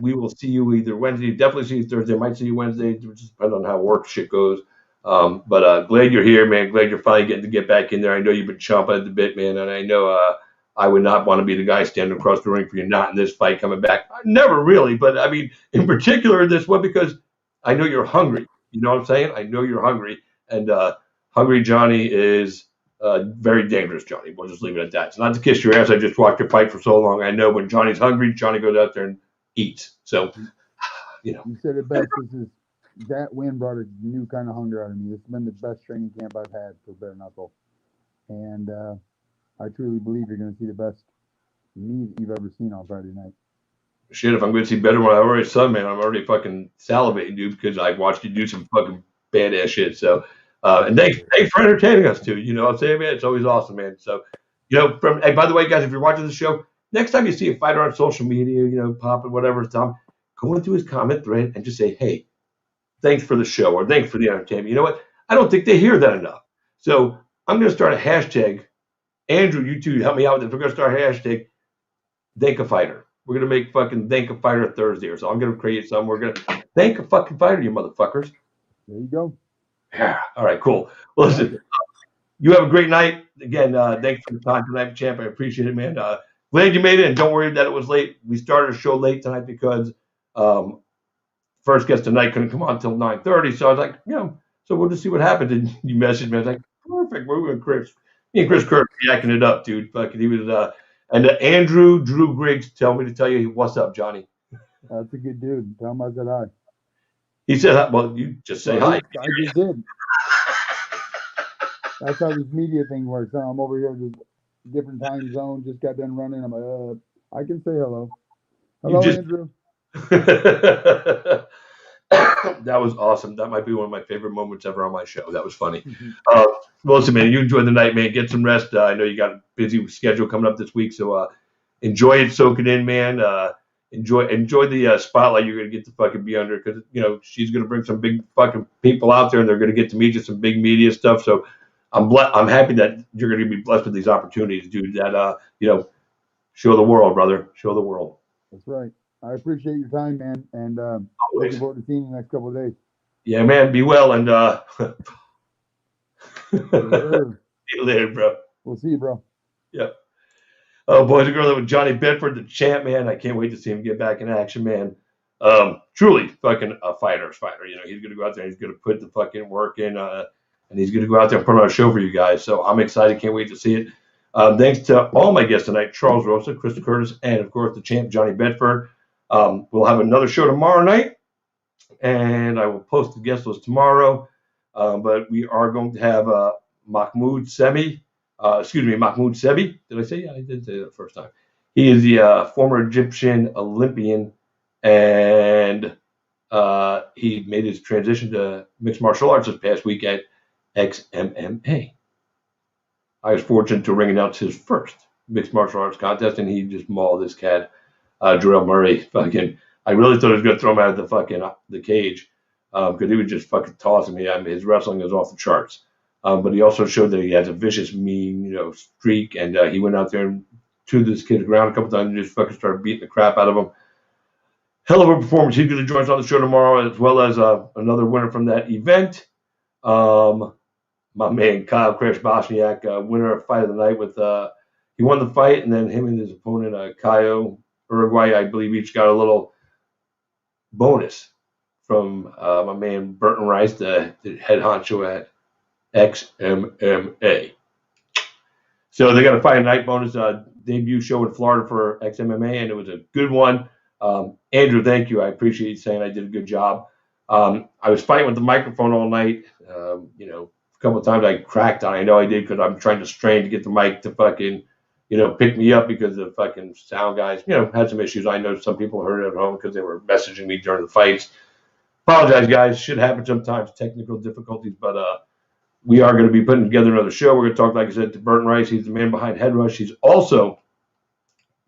we will see you either Wednesday. Definitely see you Thursday. Might see you Wednesday. It just depends on how work shit goes. But glad you're here, man. Glad you're finally getting to get back in there. I know you've been chomping at the bit, man, and I know I would not want to be the guy standing across the ring for you not in this fight coming back. Never really, but I mean, in particular this one because I know you're hungry. You know what I'm saying? I know you're hungry, and hungry Johnny is very dangerous, Johnny. We'll just leave it at that. It's not to kiss your ass. I just watched your fight for so long. I know when Johnny's hungry, Johnny goes out there and eats. So, You said it best. That win brought a new kind of hunger out of me. This has been the best training camp I've had for bare knuckle, and I truly believe you're going to see the best me that you've ever seen on Friday night. Shit, if I'm going to see better when I already saw, man, I'm already fucking salivating, dude, because I watched you do some fucking badass shit. So, and thanks for entertaining us too. You know what I'm saying, man? It's always awesome, man. So, hey, by the way, guys, if you're watching the show, next time you see a fighter on social media, popping whatever, Tom, go into his comment thread and just say, hey, thanks for the show or thanks for the entertainment. You know what? I don't think they hear that enough. So I'm going to start a hashtag. Andrew, you two help me out with this. We're going to start a hashtag Thank a Fighter. We're going to make fucking Thank a Fighter Thursday or so. I'm going to create something. We're going to thank a fucking fighter, you motherfuckers. There you go. Yeah. All right, cool. Well, listen, you have a great night. Again, thanks for the time tonight, champ. I appreciate it, man. Glad you made it, and don't worry that it was late. We started a show late tonight because first guest tonight couldn't come on until 9:30. So I was like, so we'll just see what happens. And you messaged me. I was like, perfect. We're going to Chris. Me and Chris Kirk yakking it up, dude. Fucking, he was. And Andrew Drew Griggs tell me to tell you what's up, Johnny. That's a good dude. Tell him I said hi. He said, well, you just say hi. I just did. That's how this media thing works. I'm over here, just different time zone. Just got done running. I'm like, I can say hello. Hello, Andrew. That was awesome. That might be one of my favorite moments ever on my show. That was funny. Well, listen, man, you enjoy the night, man. Get some rest. I know you got a busy schedule coming up this week, so enjoy it, soak it in, man. Enjoy the spotlight you're gonna get to fucking be under, because she's gonna bring some big fucking people out there, and they're gonna get to meet you, some big media stuff. So I'm happy that you're gonna be blessed with these opportunities, dude. That show the world, brother. Show the world. That's right. I appreciate your time, man, and looking forward to seeing you the next couple of days. Yeah, man. Be well, and see you later, bro. We'll see you, bro. Yep. Oh, boys and girls, with Johnny Bedford, the champ, man. I can't wait to see him get back in action, man. Truly fucking a fighter's fighter. He's going to go out there and he's going to put the fucking work in, and he's going to go out there and put on a show for you guys. So I'm excited. Can't wait to see it. Thanks to all my guests tonight, Charles Rosa, Krista Curtis, and, of course, the champ, Johnny Bedford. We'll have another show tomorrow night, and I will post the guest list tomorrow. But we are going to have Mahmoud Sebi. Did I say? Yeah, I did say that the first time. He is the former Egyptian Olympian, and he made his transition to mixed martial arts this past week at XMMA. I was fortunate to ring announce his first mixed martial arts contest, and he just mauled this cat, Jarrell Murray. Fucking, I really thought he was going to throw him out of the cage, because he was just fucking tossing me. I mean, his wrestling is off the charts. But he also showed that he has a vicious, mean, streak, and he went out there and threw this kid around a couple times and just fucking started beating the crap out of him. Hell of a performance. He's going to join us on the show tomorrow, as well as another winner from that event. My man Kyle Crash Bosniak, winner of Fight of the Night he won the fight, and then him and his opponent Caio Uruguay, I believe, each got a little bonus from my man Burton Rice, the head honcho at XMMA. So they got a Fight of the Night bonus debut show in Florida for XMMA, and it was a good one. Andrew, thank you. I appreciate you saying I did a good job. I was fighting with the microphone all night. A couple of times I cracked on. I know I did, because I'm trying to strain to get the mic to fucking, pick me up, because the fucking sound guys, had some issues. I know some people heard it at home because they were messaging me during the fights. Apologize, guys. Shit happens sometimes, technical difficulties, but we are going to be putting together another show. We're going to talk, like I said, to Burton Rice. He's the man behind Head Rush. He's also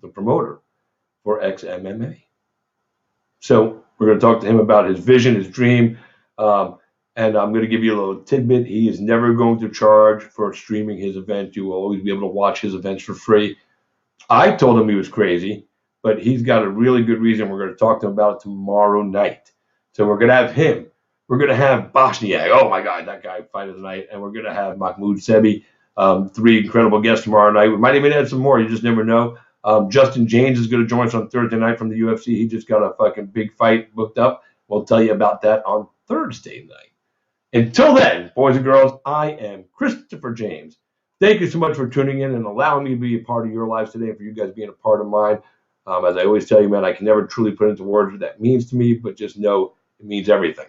the promoter for XMMA. So we're going to talk to him about his vision, his dream, and I'm going to give you a little tidbit. He is never going to charge for streaming his event. You will always be able to watch his events for free. I told him he was crazy, but he's got a really good reason. We're going to talk to him about it tomorrow night. So we're going to have him. We're going to have Bosniak. Oh, my God, that guy, Fight of the Night. And we're going to have Mahmoud Sebi. 3 incredible guests tomorrow night. We might even add some more. You just never know. Justin James is going to join us on Thursday night from the UFC. He just got a fucking big fight booked up. We'll tell you about that on Thursday night. Until then, boys and girls, I am Christopher James. Thank you so much for tuning in and allowing me to be a part of your lives today, and for you guys being a part of mine. As I always tell you, man, I can never truly put into words what that means to me, but just know it means everything.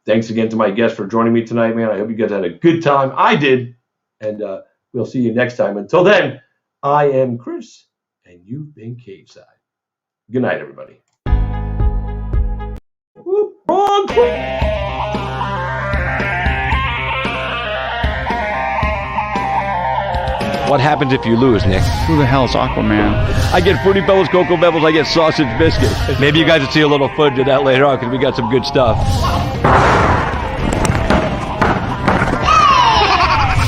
Thanks again to my guests for joining me tonight, man. I hope you guys had a good time. I did, and we'll see you next time. Until then, I am Chris, and you've been Caveside. Good night, everybody. Whoop, wrong. What happens if you lose, Nick? Who the hell is Aquaman? I get Fruity Pebbles, Cocoa Pebbles, I get sausage biscuits. Maybe you guys will see a little footage of that later on, because we got some good stuff.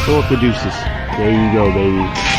Thor Caduceus. There you go, baby.